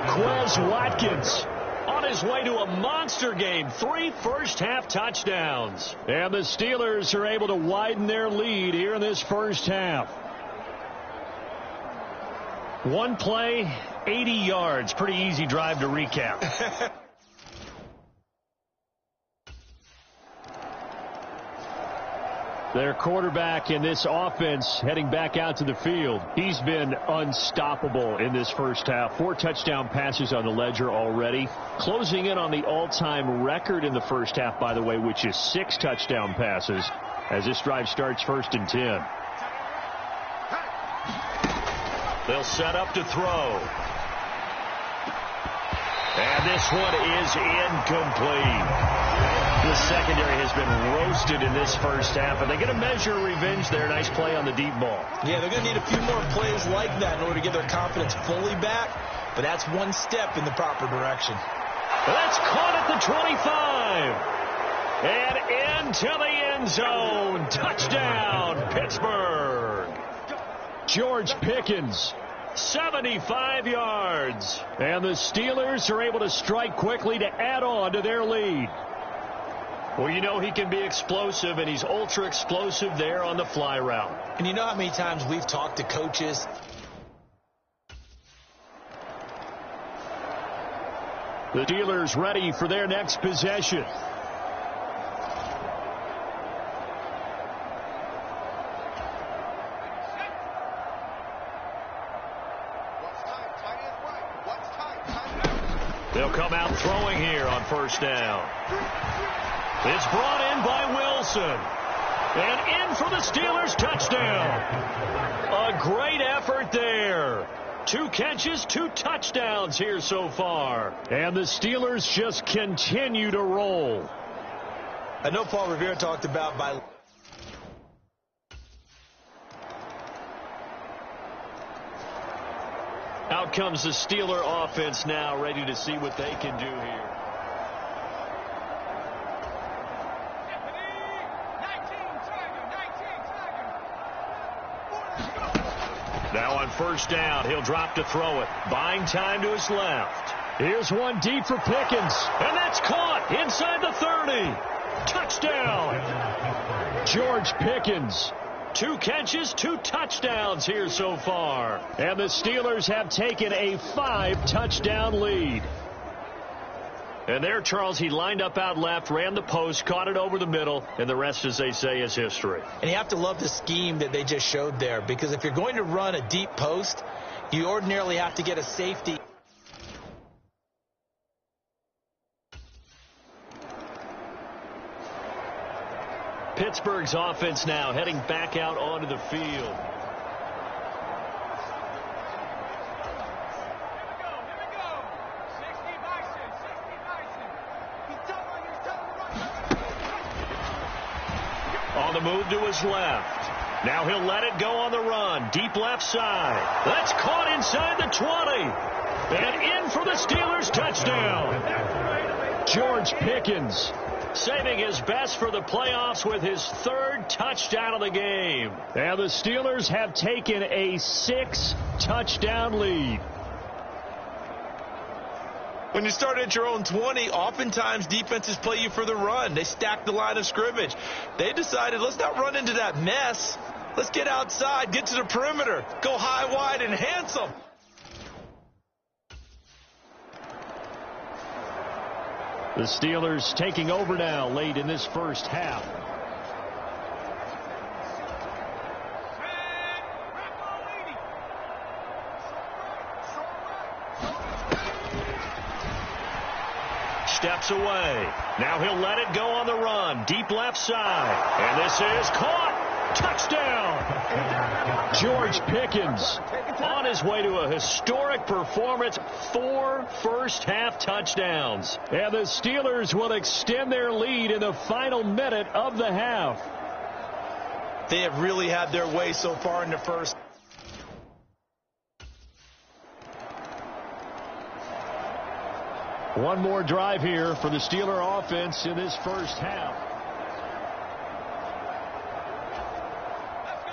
Quez Watkins on his way to a monster game. 3 first-half touchdowns. And the Steelers are able to widen their lead here in this first half. 1 play, 80 yards. Pretty easy drive to recap. Their quarterback in this offense heading back out to the field. He's been unstoppable in this first half. 4 touchdown passes on the ledger already. Closing in on the all-time record in the first half, by the way, which is 6 touchdown passes as this drive starts 1st and 10. They'll set up to throw. And this one is incomplete. The secondary has been roasted in this first half. Are they going to measure revenge there? Nice play on the deep ball. Yeah, they're going to need a few more plays like that in order to get their confidence fully back. But that's one step in the proper direction. That's caught at the 25. And into the end zone. Touchdown, Pittsburgh. George Pickens, 75 yards. And the Steelers are able to strike quickly to add on to their lead. Well, you know he can be explosive, and he's ultra explosive there on the fly route. And you know how many times we've talked to coaches. The Steelers ready for their next possession. They'll come out throwing here on first down. It's brought in by Wilson. And in for the Steelers touchdown. A great effort there. 2 catches, 2 touchdowns here so far. And the Steelers just continue to roll. I know Paul Revere talked about by... Out comes the Steeler offense now, ready to see what they can do here. Now on first down, he'll drop to throw it. Buying time to his left. Here's one deep for Pickens. And that's caught inside the 30. Touchdown. George Pickens. 2 catches, 2 touchdowns here so far. And the Steelers have taken a 5-touchdown lead. And there, Charles, he lined up out left, ran the post, caught it over the middle, and the rest, as they say, is history. And you have to love the scheme that they just showed there, because if you're going to run a deep post, you ordinarily have to get a safety. Pittsburgh's offense now heading back out onto the field. On the move to his left. Now he'll let it go on the run. Deep left side. That's caught inside the 20. And in for the Steelers touchdown. George Pickens saving his best for the playoffs with his 3rd touchdown of the game. And the Steelers have taken a 6-touchdown lead. When you start at your own 20, oftentimes defenses play you for the run. They stack the line of scrimmage. They decided, let's not run into that mess. Let's get outside, get to the perimeter, go high, wide, and handsome. The Steelers taking over now late in this first half. Steps away. Now he'll let it go on the run. Deep left side. And this is caught. Touchdown. George Pickens on his way to a historic performance. 4 first-half touchdowns. And the Steelers will extend their lead in the final minute of the half. They have really had their way so far in the first. One more drive here for the Steeler offense in this first half. Let's go.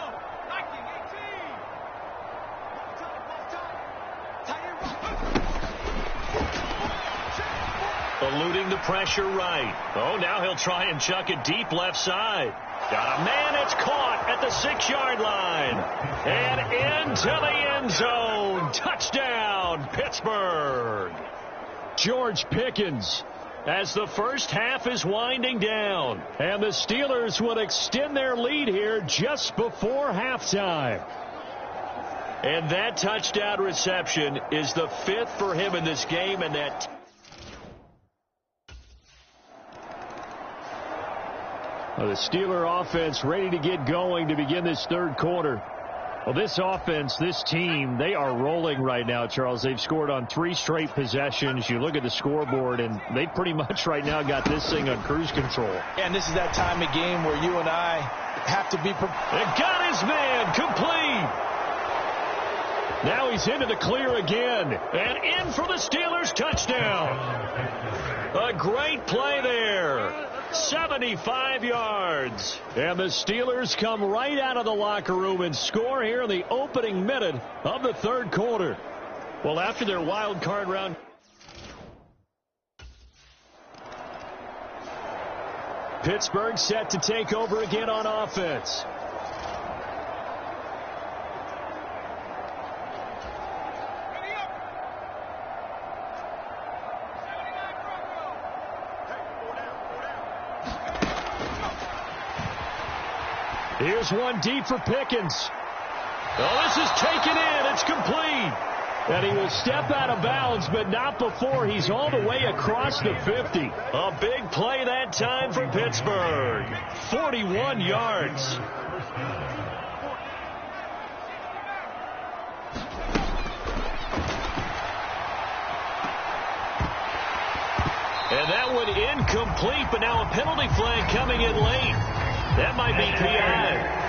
19-18. Eluding the pressure right. Oh, now he'll try and chuck it deep left side. Got a man. It's caught at the 6-yard line. And into the end zone. Touchdown, Pittsburgh. George Pickens as the first half is winding down. And the Steelers will extend their lead here just before halftime. And that touchdown reception is the 5th for him in this game. And that the Steeler offense ready to get going to begin this third quarter. Well, this offense, this team, they are rolling right now, Charles. They've scored on 3 straight possessions. You look at the scoreboard, and they pretty much right now got this thing on cruise control. And this is that time of game where you and I have to be prepared. And got his man complete. Now he's into the clear again. And in for the Steelers touchdown. A great play there. 75 yards. And the Steelers come right out of the locker room and score here in the opening minute of the third quarter. Well, after their wild card round. Pittsburgh set to take over again on offense. Here's one deep for Pickens. Oh, this is taken in. It's complete. And he will step out of bounds, but not before he's all the way across the 50. A big play that time for Pittsburgh. 41 yards. And that one incomplete, but now a penalty flag coming in late. That might be PI.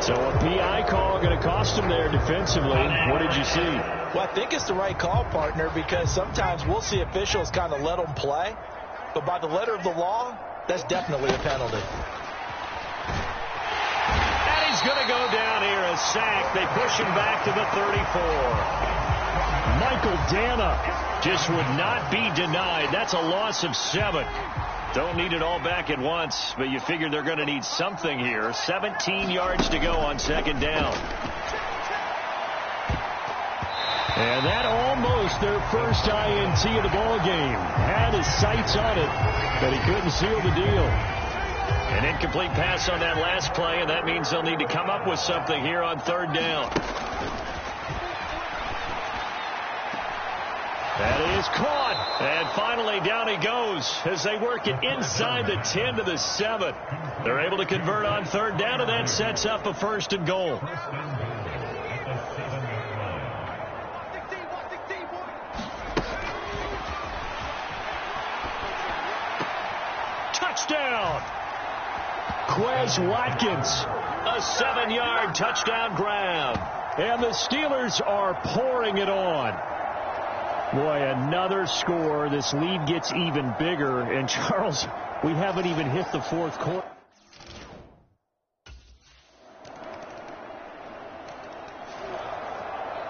So a PI call going to cost him there defensively. What did you see? Well, I think it's the right call, partner, because sometimes we'll see officials kind of let them play. But by the letter of the law, that's definitely a penalty. And he's going to go down here, a sack. They push him back to the 34. Michael Dana just would not be denied. That's a loss of 7. Don't need it all back at once, but you figure they're going to need something here. 17 yards to go on second down. And that almost their first INT of the ball game. Had his sights on it, but he couldn't seal the deal. An incomplete pass on that last play, and that means they'll need to come up with something here on third down. That is caught. And finally down he goes as they work it inside the 10 to the 7. They're able to convert on third down, and that sets up a 1st and goal. Touchdown. Quez Watkins. A 7-yard touchdown grab. And the Steelers are pouring it on. Boy, another score. This lead gets even bigger. And, Charles, we haven't even hit the fourth quarter.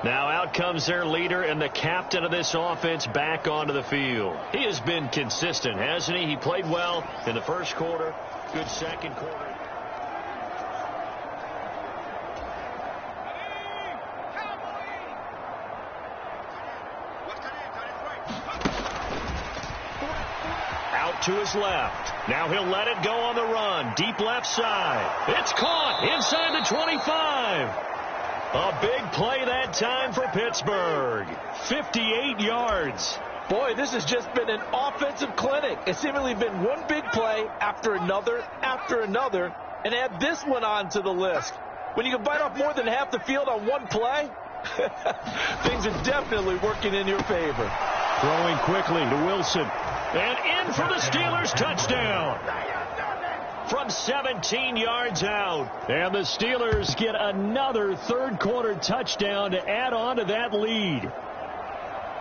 Now out comes their leader and the captain of this offense back onto the field. He has been consistent, hasn't he? He played well in the first quarter. Good second quarter. To his left. Now he'll let it go on the run. Deep left side. It's caught inside the 25. A big play that time for Pittsburgh. 58 yards. Boy, this has just been an offensive clinic. It's seemingly been one big play after another, and add this one on to the list. When you can bite off more than half the field on one play, things are definitely working in your favor. Throwing quickly to Wilson. And in for the Steelers touchdown. From 17 yards out. And the Steelers get another third quarter touchdown to add on to that lead.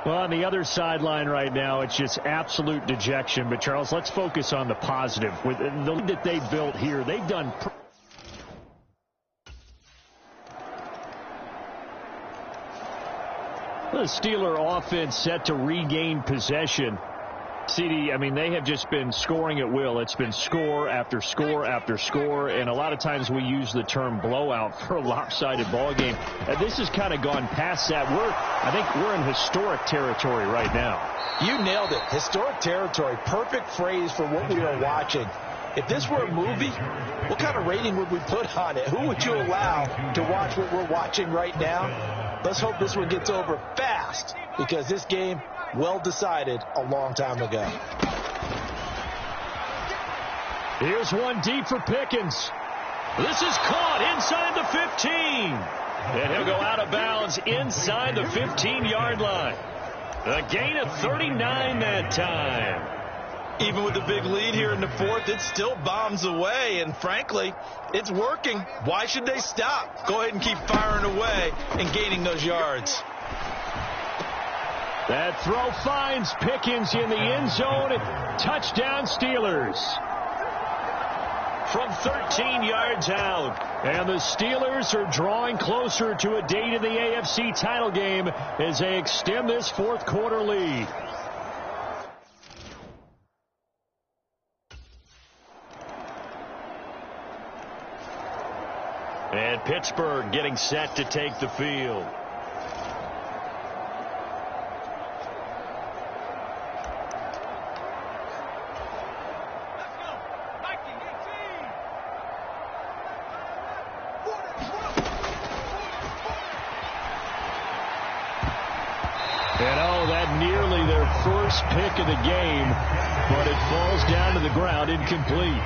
Well, on the other sideline right now, it's just absolute dejection. But, Charles, let's focus on the positive. With the lead that they built here, they've done the Steeler offense set to regain possession. CD, I mean, they have just been scoring at will. It's been score after score after score, and a lot of times we use the term blowout for a lopsided ball game. And this has kind of gone past that. I think we're in historic territory right now. You nailed it. Historic territory. Perfect phrase for what we are watching. If this were a movie, what kind of rating would we put on it? Who would you allow to watch what we're watching right now? Let's hope this one gets over fast, because this game, well decided a long time ago. Here's one deep for Pickens. This is caught inside the 15. And he'll go out of bounds inside the 15-yard line. A gain of 39 that time. Even with the big lead here in the fourth, it still bombs away. And frankly, it's working. Why should they stop? Go ahead and keep firing away and gaining those yards. That throw finds Pickens in the end zone. Touchdown Steelers. From 13 yards out. And the Steelers are drawing closer to a date in the AFC title game as they extend this fourth quarter lead. And Pittsburgh getting set to take the field. And oh, that nearly their first pick of the game, but it falls down to the ground incomplete.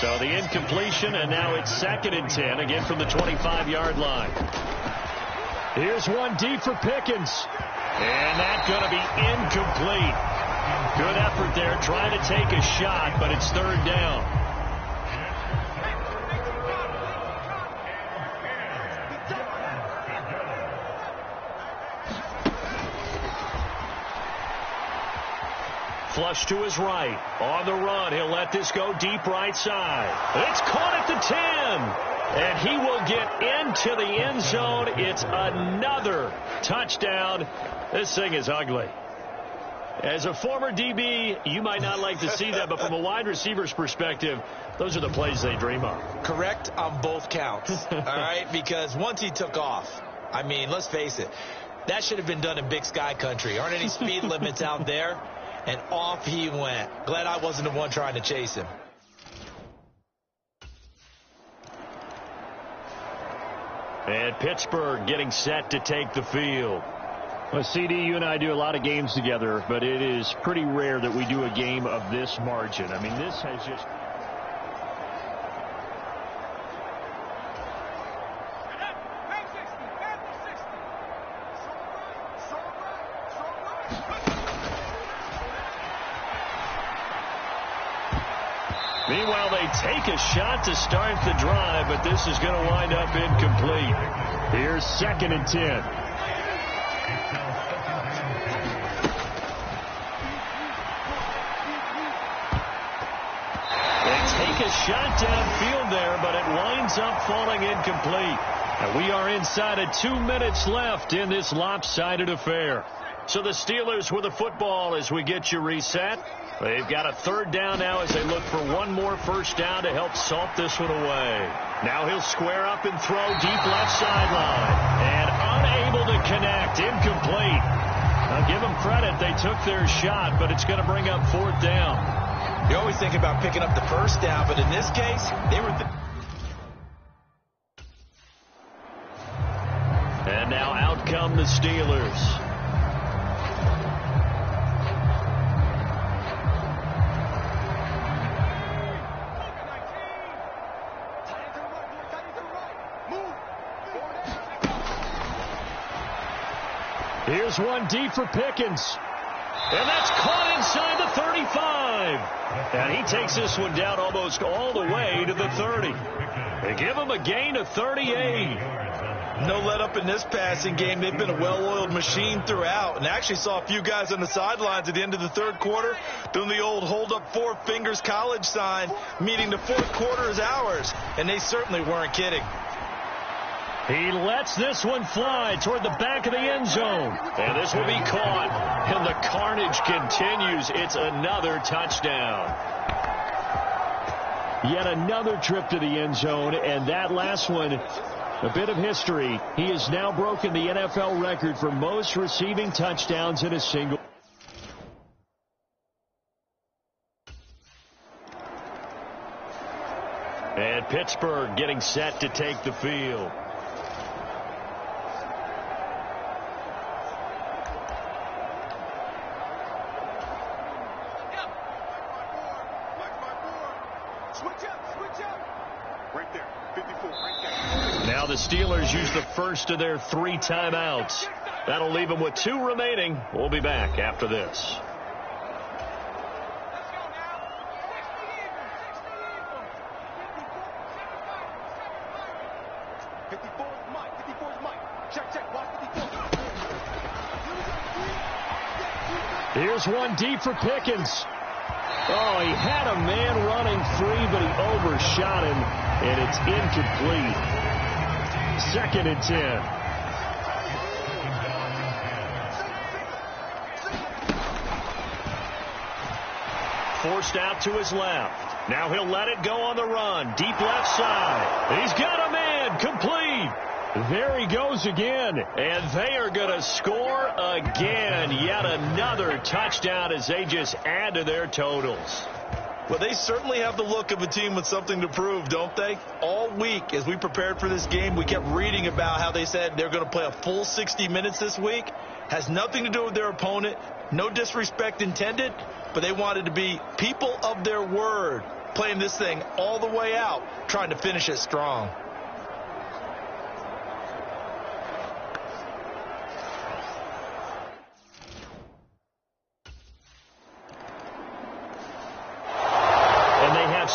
So the incompletion, and now it's 2nd and 10, again from the 25-yard line. Here's one deep for Pickens. And that's going to be incomplete. Good effort there, trying to take a shot, but it's 3rd down. Flush to his right. On the run, he'll let this go deep right side. It's caught at the 10. And he will get into the end zone. It's another touchdown. This thing is ugly. As a former DB, you might not like to see that, but from a wide receiver's perspective, those are the plays they dream of. Correct on both counts. All right, because once he took off, I mean, let's face it, that should have been done in Big Sky country. Aren't any speed limits out there? And off he went. Glad I wasn't the one trying to chase him. And Pittsburgh getting set to take the field. Well, CD, you and I do a lot of games together, but it is pretty rare that we do a game of this margin. I mean, this has just... Meanwhile, they take a shot to start the drive, but this is going to wind up incomplete. Here's 2nd and 10. They take a shot downfield there, but it winds up falling incomplete. And we are inside of 2 minutes left in this lopsided affair. So the Steelers with the football as we get you reset. They've got a 3rd down now as they look for one more first down to help salt this one away. Now he'll square up and throw deep left sideline. And unable to connect. Incomplete. Now give them credit. They took their shot, but it's going to bring up 4th down. You always think about picking up the first down, but in this case, they were... And now out come the Steelers. Here's one deep for Pickens. And that's caught inside the 35. And he takes this one down almost all the way to the 30. They give him a gain of 38. No let up in this passing game. They've been a well-oiled machine throughout. And actually saw a few guys on the sidelines at the end of the 3rd quarter doing the old hold up 4 fingers college sign, meaning the 4th quarter is ours. And they certainly weren't kidding. He lets this one fly toward the back of the end zone. And this will be caught. And the carnage continues. It's another touchdown. Yet another trip to the end zone. And that last one, a bit of history. He has now broken the NFL record for most receiving touchdowns in a single. And Pittsburgh getting set to take the field. Switch up. Right there. 54, right there. Now the Steelers use the first of their 3 timeouts. That'll leave them with 2 remaining. We'll be back after this. Let's go now. 54 is Mike. 54 is Mike. Check. Watch 54. Here's one deep for Pickens. Oh, he had a man running free, but he overshot him, and it's incomplete. 2nd and 10. Forced out to his left. Now he'll let it go on the run. Deep left side. He's got a man. Complete. There he goes again. And they are going to score again. Yet another touchdown as they just add to their totals. Well, they certainly have the look of a team with something to prove, don't they? All week, as we prepared for this game, we kept reading about how they said they're going to play a full 60 minutes this week. Has nothing to do with their opponent. No disrespect intended, but they wanted to be people of their word, playing this thing all the way out, trying to finish it strong.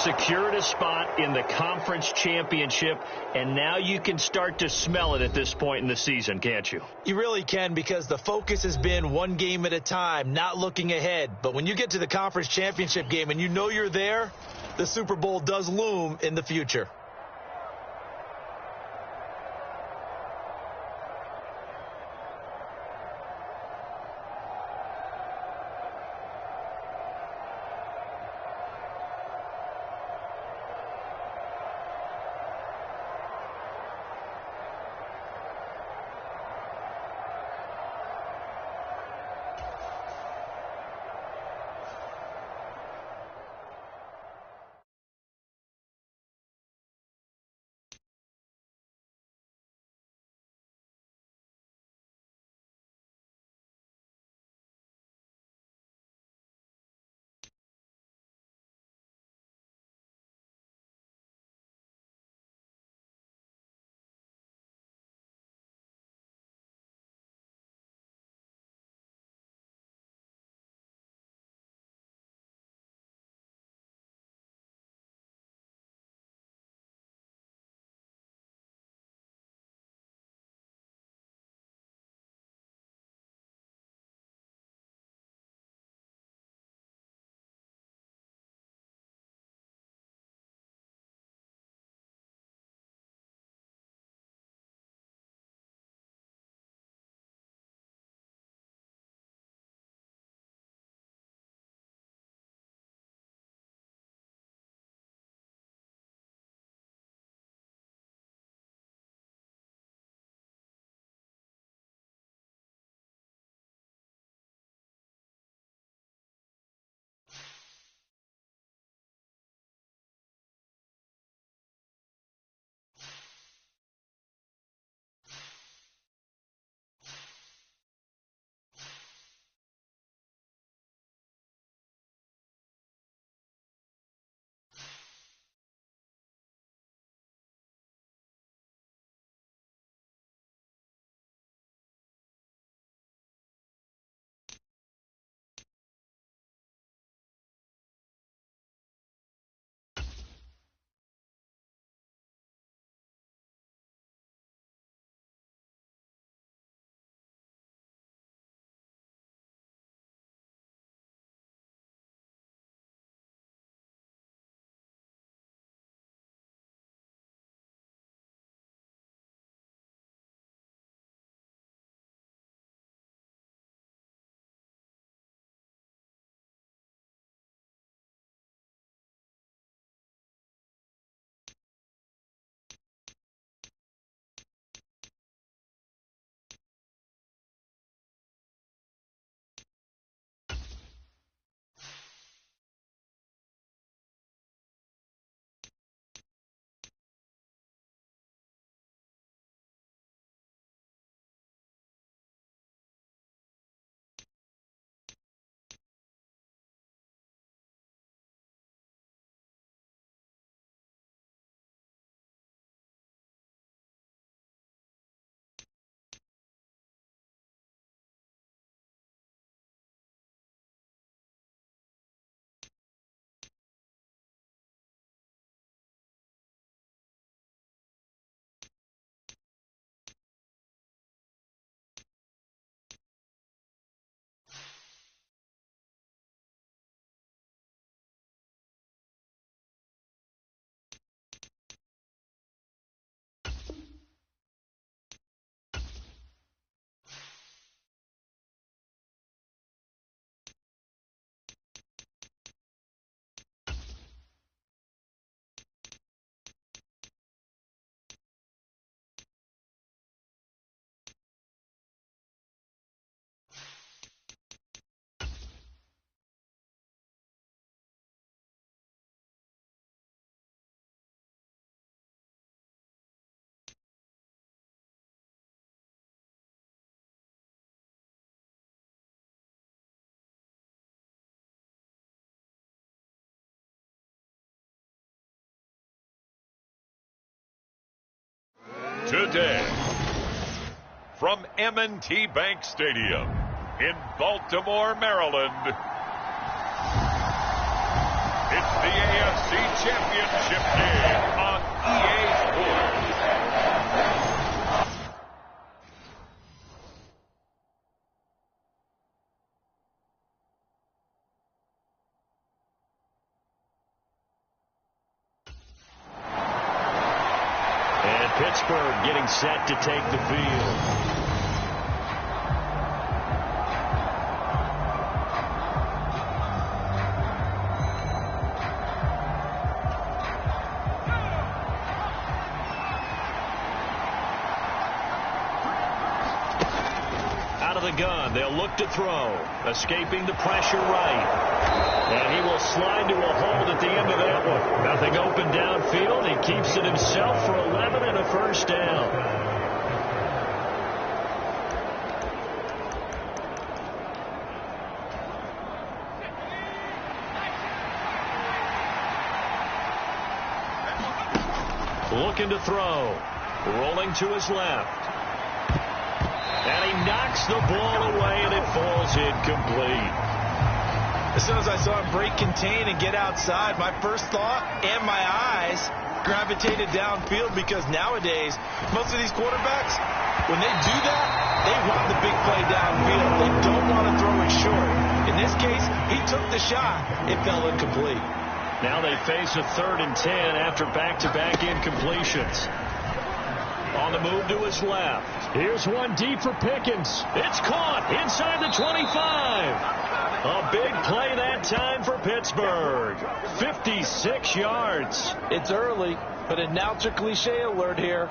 Secured a spot in the conference championship, and now you can start to smell it at this point in the season, can't you? You really can, because the focus has been one game at a time, not looking ahead. But when you get to the conference championship game and you know you're there, the Super Bowl does loom in the future. today. From M&T Bank Stadium in Baltimore, Maryland, it's the AFC Championship game on EA Sports. And Pittsburgh getting set to take the field. Gun. They'll look to throw. Escaping the pressure right. And he will slide to a hold at the end of that one. Nothing open downfield. He keeps it himself for 11 and a first down. Looking to throw. Rolling to his left. And he knocks the ball away, and it falls incomplete. As soon as I saw him break contain and get outside, my first thought and my eyes gravitated downfield, because nowadays, most of these quarterbacks, when they do that, they want the big play downfield. They don't want to throw it short. In this case, he took the shot. It fell incomplete. Now they face a 3rd and 10 after back-to-back incompletions. On the move to his left. Here's one deep for Pickens. It's caught inside the 25. A big play that time for Pittsburgh. 56 yards. It's early, but announcer cliche alert here.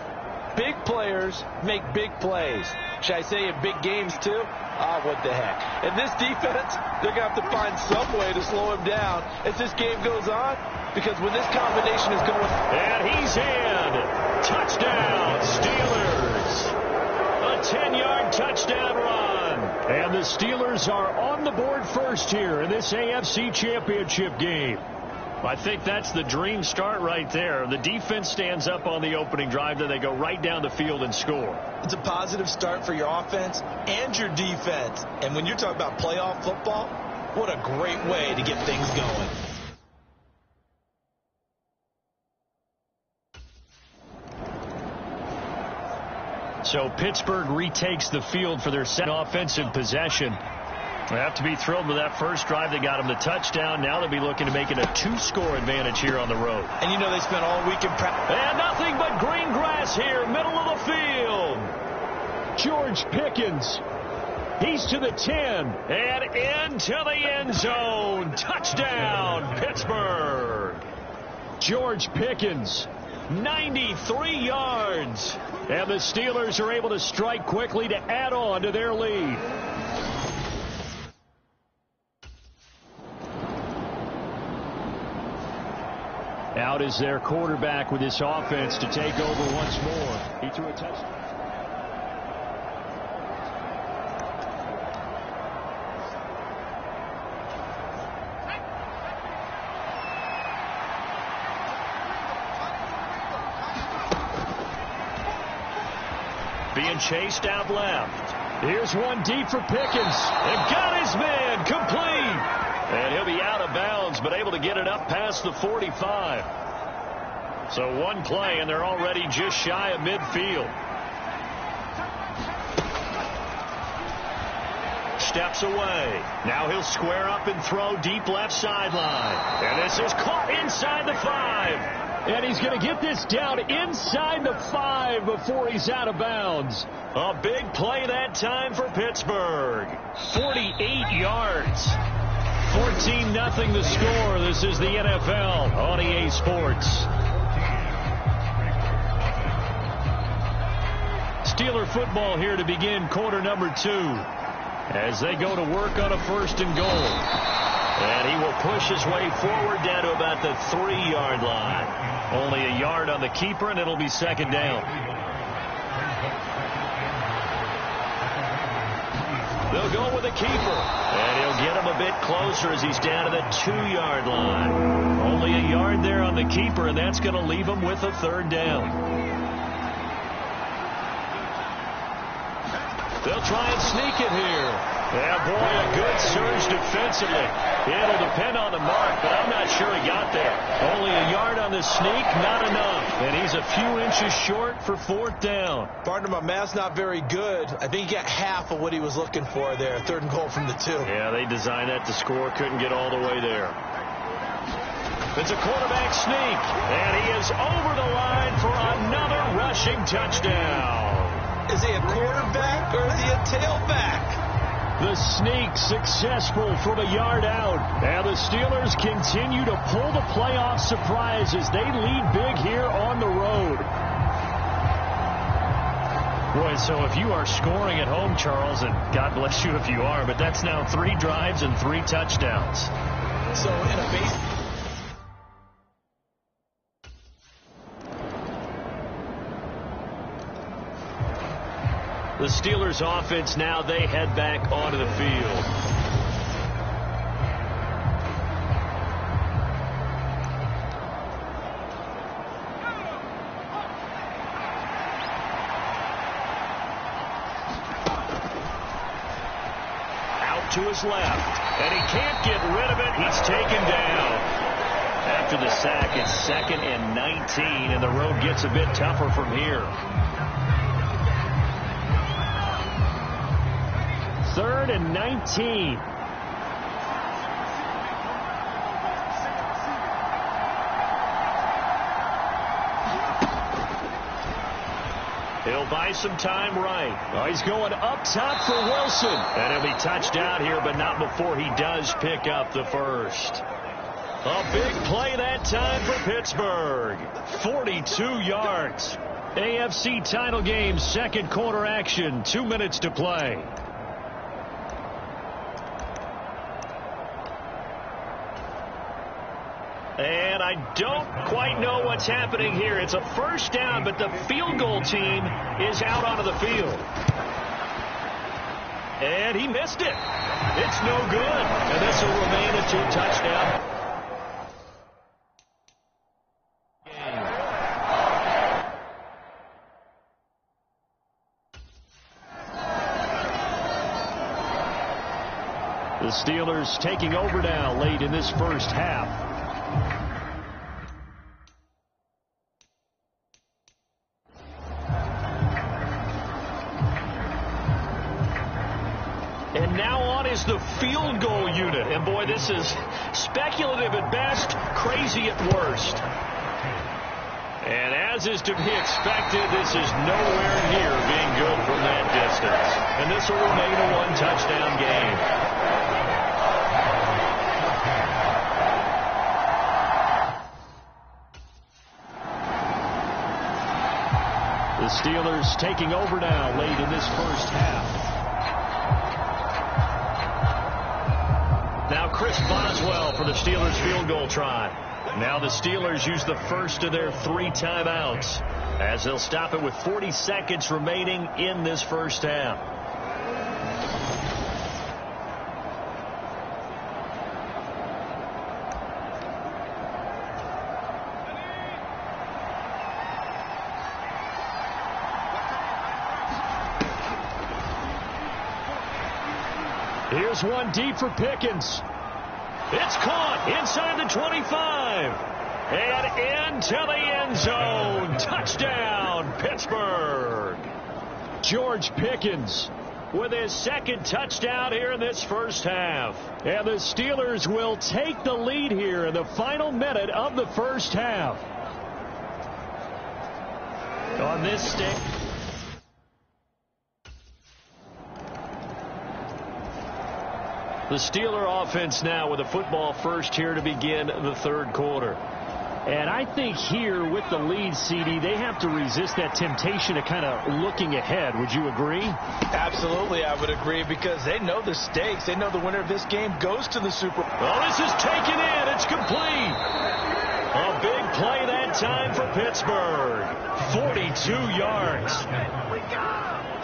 Big players make big plays. Should I say in big games too? Ah, what the heck. In this defense, they're going to have to find some way to slow him down as this game goes on, because when this combination is going... And he's in. Touchdown, Steelers. A 10-yard touchdown run. And the Steelers are on the board first here in this AFC Championship game. I think that's the dream start right there. The defense stands up on the opening drive, then they go right down the field and score. It's a positive start for your offense and your defense. And when you're talking about playoff football, what a great way to get things going. So Pittsburgh retakes the field for their second offensive possession. They have to be thrilled with that first drive. They got him the touchdown. Now they'll be looking to make it a 2-score advantage here on the road. And you know they spent all week in practice. And nothing but green grass here, middle of the field. George Pickens. He's to the 10. And into the end zone. Touchdown, Pittsburgh. George Pickens. 93 yards. And the Steelers are able to strike quickly to add on to their lead. Out is their quarterback with this offense to take over once more. He threw a touchdown. Being chased out left. Here's one deep for Pickens. And got his man complete. And he'll be out of bounds, but able to get it up past the 45. So one play, and they're already just shy of midfield. Steps away. Now he'll square up and throw deep left sideline. And this is caught inside the 5. And he's going to get this down inside the 5 before he's out of bounds. A big play that time for Pittsburgh. 48 yards. 14-0 the score. This is the NFL on EA Sports. Steeler football here to begin quarter number 2. As they go to work on a 1st and goal. And he will push his way forward down to about the 3-yard line. Only a yard on the keeper, and it'll be 2nd down. They'll go with the keeper. And he'll get him a bit closer as he's down to the 2-yard line. Only a yard there on the keeper, and that's going to leave him with a 3rd down. They'll try and sneak it here. Yeah, boy, a good surge defensively. It'll depend on the mark, but I'm not sure he got there. Only a yard on the sneak, not enough. And he's a few inches short for 4th down. Partner, my math's not very good. I think he got half of what he was looking for there. 3rd and goal from the 2. Yeah, they designed that to score. Couldn't get all the way there. It's a quarterback sneak, and he is over the line for another rushing touchdown. Is he a quarterback or is he a tailback? The sneak successful from a yard out. And the Steelers continue to pull the playoff surprise as they lead big here on the road. Boy, so if you are scoring at home, Charles, and God bless you if you are, but that's now 3 drives and 3 touchdowns. So in a base... The Steelers offense now, they head back onto the field. Out to his left, and he can't get rid of it. He's taken down. After the sack, it's 2nd and 19, and the road gets a bit tougher from here. 3rd and 19. He'll buy some time right. Oh, he's going up top for Wilson. And he'll be touched out here, but not before he does pick up the first. A big play that time for Pittsburgh. 42 yards. AFC title game, 2nd quarter action. 2 minutes to play. And I don't quite know what's happening here. It's a 1st down, but the field goal team is out onto the field. And he missed it. It's no good. And this will remain a 2-touchdown game. The Steelers taking over now late in this first half. And now on is the field goal unit. And boy, this is speculative at best, crazy at worst. And as is to be expected, this is nowhere near being good from that distance. And this will remain a 1-touchdown game. The Steelers taking over now late in this first half. Now Chris Boswell for the Steelers field goal try. Now the Steelers use the first of their 3 timeouts as they'll stop it with 40 seconds remaining in this first half. Here's one deep for Pickens. It's caught inside the 25. And into the end zone. Touchdown, Pittsburgh. George Pickens with his 2nd touchdown here in this first half. And the Steelers will take the lead here in the final minute of the first half. On this stick. The Steeler offense now with a football first here to begin the 3rd quarter. And I think here with the lead, CD, they have to resist that temptation of kind of looking ahead. Would you agree? Absolutely, I would agree, because they know the stakes. They know the winner of this game goes to the Super Bowl. Oh, this is taken in. It's complete. A big play that time for Pittsburgh. 42 yards.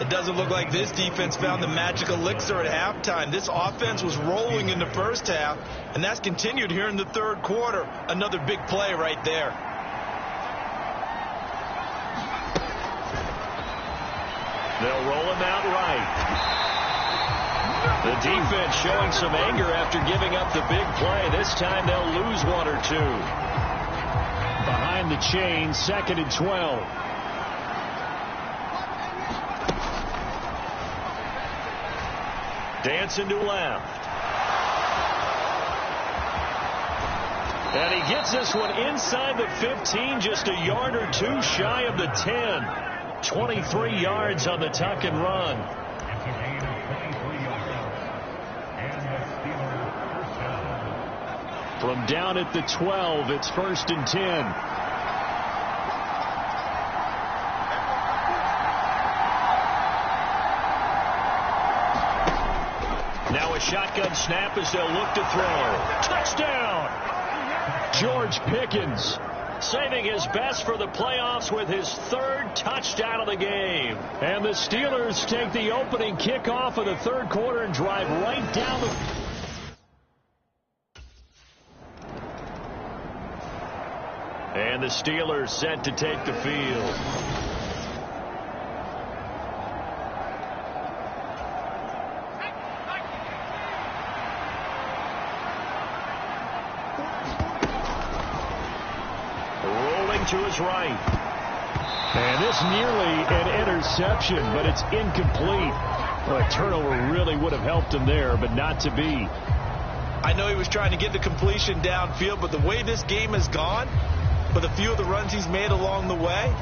It doesn't look like this defense found the magic elixir at halftime. This offense was rolling in the first half, and that's continued here in the 3rd quarter. Another big play right there. They'll roll him out right. The defense showing some anger after giving up the big play. This time they'll lose 1 or 2. Behind the chain, 2nd and 12. Dancing to left. And he gets this one inside the 15, just a yard or 2 shy of the 10. 23 yards on the tuck and run. It's a gain of 23 yards. And the Steelers first down. From down at the 12, it's 1st and 10. Now a shotgun snap as they'll look to throw. Touchdown! George Pickens saving his best for the playoffs with his 3rd touchdown of the game. And the Steelers take the opening kickoff of the 3rd quarter and drive right down the... And the Steelers set to take the field. To his right. And this nearly an interception, but it's incomplete. Well, a turnover really would have helped him there, but not to be. I know he was trying to get the completion downfield, but the way this game has gone, with a few of the runs he's made along the way,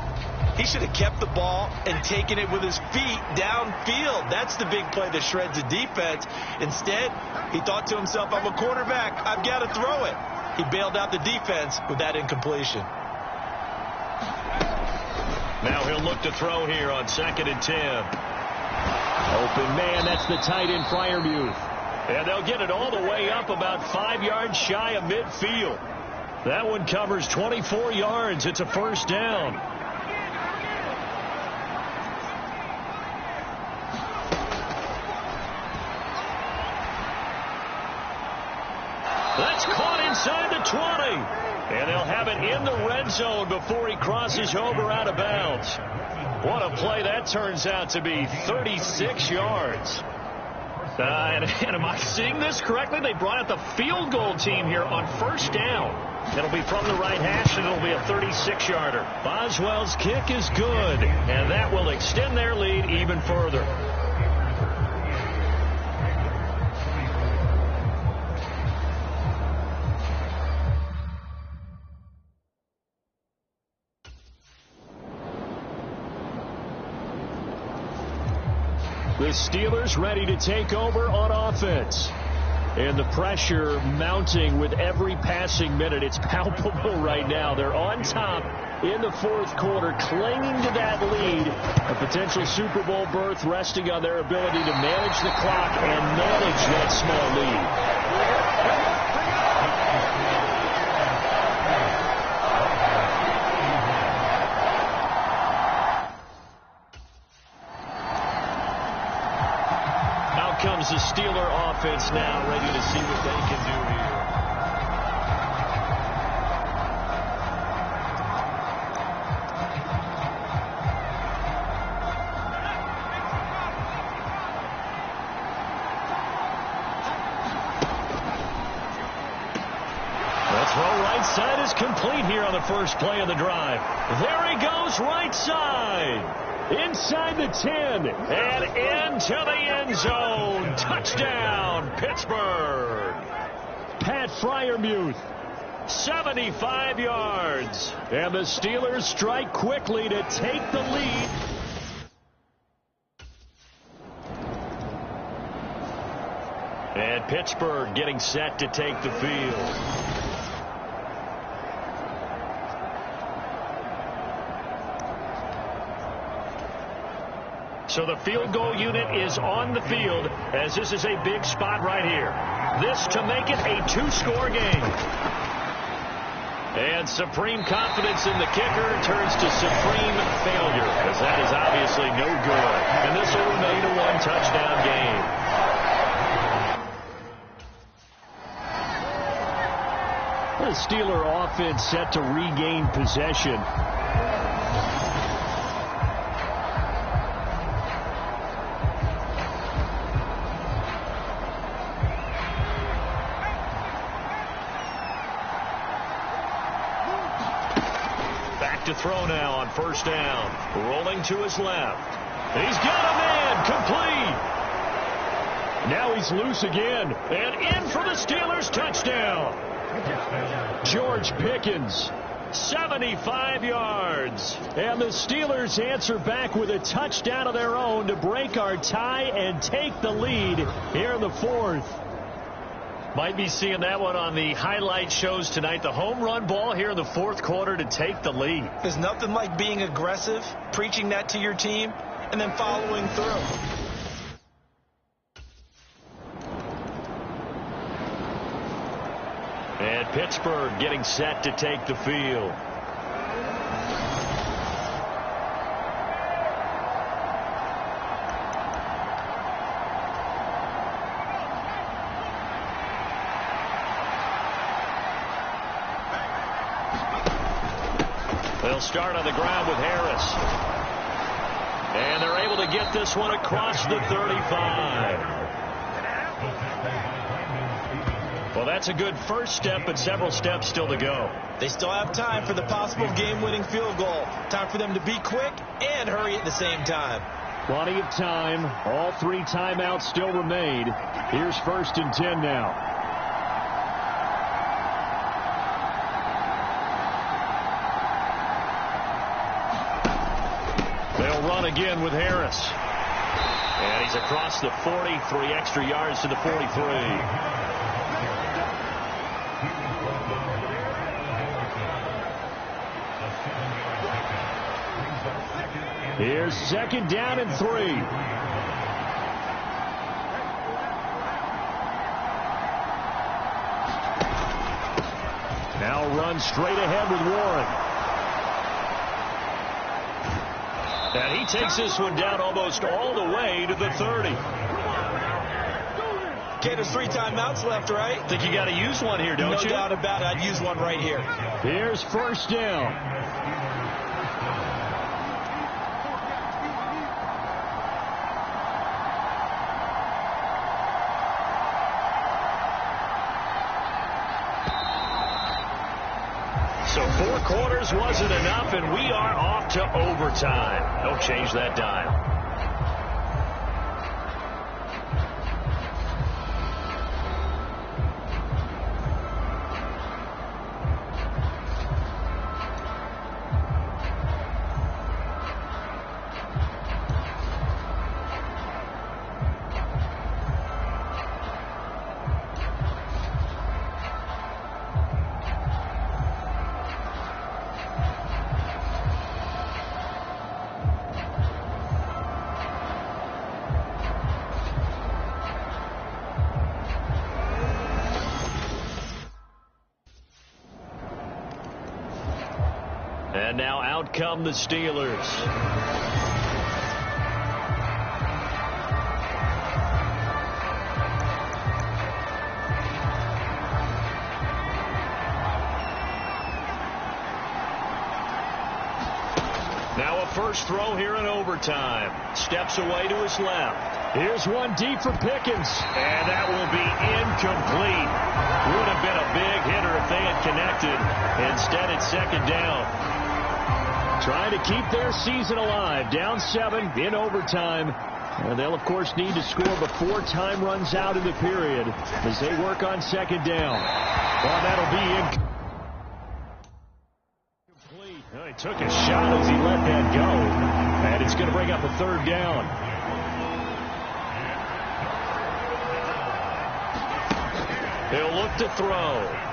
he should have kept the ball and taken it with his feet downfield. That's the big play that shreds the defense. Instead, he thought to himself, I'm a quarterback, I've got to throw it. He bailed out the defense with that incompletion. Now he'll look to throw here on 2nd and 10. Open man, that's the tight end, Freiermuth. And they'll get it all the way up about 5 yards shy of midfield. That one covers 24 yards. It's a 1st down. That's caught inside the 20. And they'll have it in the red zone before he crosses over out of bounds. What a play that turns out to be, 36 yards. And am I seeing this correctly? They brought out the field goal team here on 1st down. It'll be from the right hash, and it'll be a 36-yarder. Boswell's kick is good. And that will extend their lead even further. The Steelers ready to take over on offense. And the pressure mounting with every passing minute. It's palpable right now. They're on top in the 4th quarter, clinging to that lead. A potential Super Bowl berth resting on their ability to manage the clock and manage that small lead. Comes the Steeler offense now, ready to see what they can do here. The throw right side is complete here on the first play of the drive. There he goes, right side. Inside the 10 and into the end zone. Touchdown, Pittsburgh. Pat Freiermuth, 75 yards. And the Steelers strike quickly to take the lead. And Pittsburgh getting set to take the field. So the field goal unit is on the field as this is a big spot right here. This to make it a 2-score game. And supreme confidence in the kicker turns to supreme failure, as that is obviously no good. And this will remain a 1-touchdown game. The Steeler offense set to regain possession. back to throw now on first down. Rolling to his left. He's got a man. Complete. Now he's loose again. And in for the Steelers touchdown. George Pickens. 75 yards. And the Steelers answer back with a touchdown of their own to break our tie and take the lead here in the fourth. Might be seeing that one on the highlight shows tonight. The home run ball here in the fourth quarter to take the lead. There's nothing like being aggressive, preaching that to your team, and then following through. And Pittsburgh getting set to take the field. They'll start on the ground with Harris. And they're able to get this one across the 35. Well, that's a good first step, but several steps still to go. They still have time for the possible game-winning field goal. Time for them to be quick and hurry at the same time. Plenty of time. All 3 timeouts still remain. Here's 1st and 10 now. They'll run again with Harris. And he's across the 40, 3 extra yards to the 43. Here's 2nd down and 3. Now run straight ahead with Warren. And he takes this one down almost all the way to the 30. Okay, there's 3 timeouts left, right? Think you got to use one here, don't you? No doubt about it. I'd use one right here. Here's 1st down. So 4 quarters wasn't enough, and we are off to overtime. Don't change that dial. And now out come the Steelers. Now a first throw here in overtime. Steps away to his left. Here's one deep for Pickens. And that will be incomplete. Would have been a big hitter if they had connected. Instead, it's 2nd down. Trying to keep their season alive. Down 7 in overtime. And they'll, of course, need to score before time runs out in the period as they work on 2nd down. Well, that'll be incomplete. Well, he took a shot as he let that go. And it's going to bring up a 3rd down. He'll look to throw.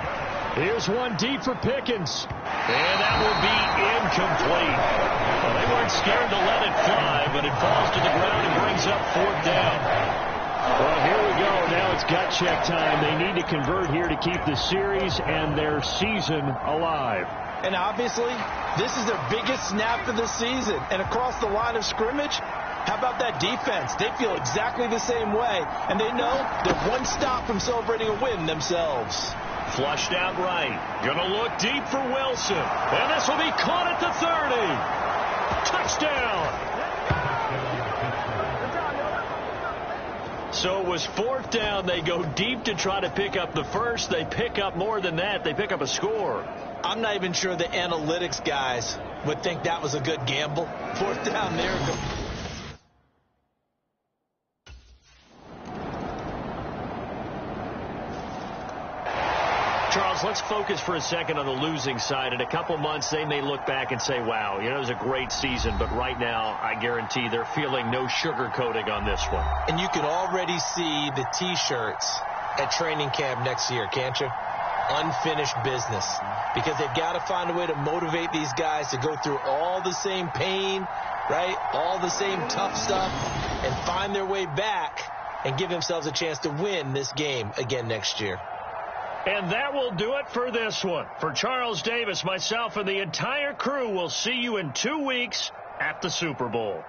Here's one deep for Pickens. And that will be incomplete. Well, they weren't scared to let it fly, but it falls to the ground and brings up 4th down. Well, here we go. Now it's gut check time. They need to convert here to keep the series and their season alive. And obviously, this is their biggest snap of the season. And across the line of scrimmage, how about that defense? They feel exactly the same way. And they know they're one stop from celebrating a win themselves. Flushed out right. Gonna look deep for Wilson. And this will be caught at the 30. Touchdown. So it was fourth down. They go deep to try to pick up the first. They pick up more than that. They pick up a score. I'm not even sure the analytics guys would think that was a good gamble. Fourth down there. Charles, let's focus for a second on the losing side. In a couple months, they may look back and say, wow, it was a great season. But right now, I guarantee they're feeling no sugarcoating on this one. And you can already see the T-shirts at training camp next year, can't you? Unfinished business. Because they've got to find a way to motivate these guys to go through all the same pain, right? All the same tough stuff, and find their way back and give themselves a chance to win this game again next year. And that will do it for this one. For Charles Davis, myself, and the entire crew, we'll see you in 2 weeks at the Super Bowl.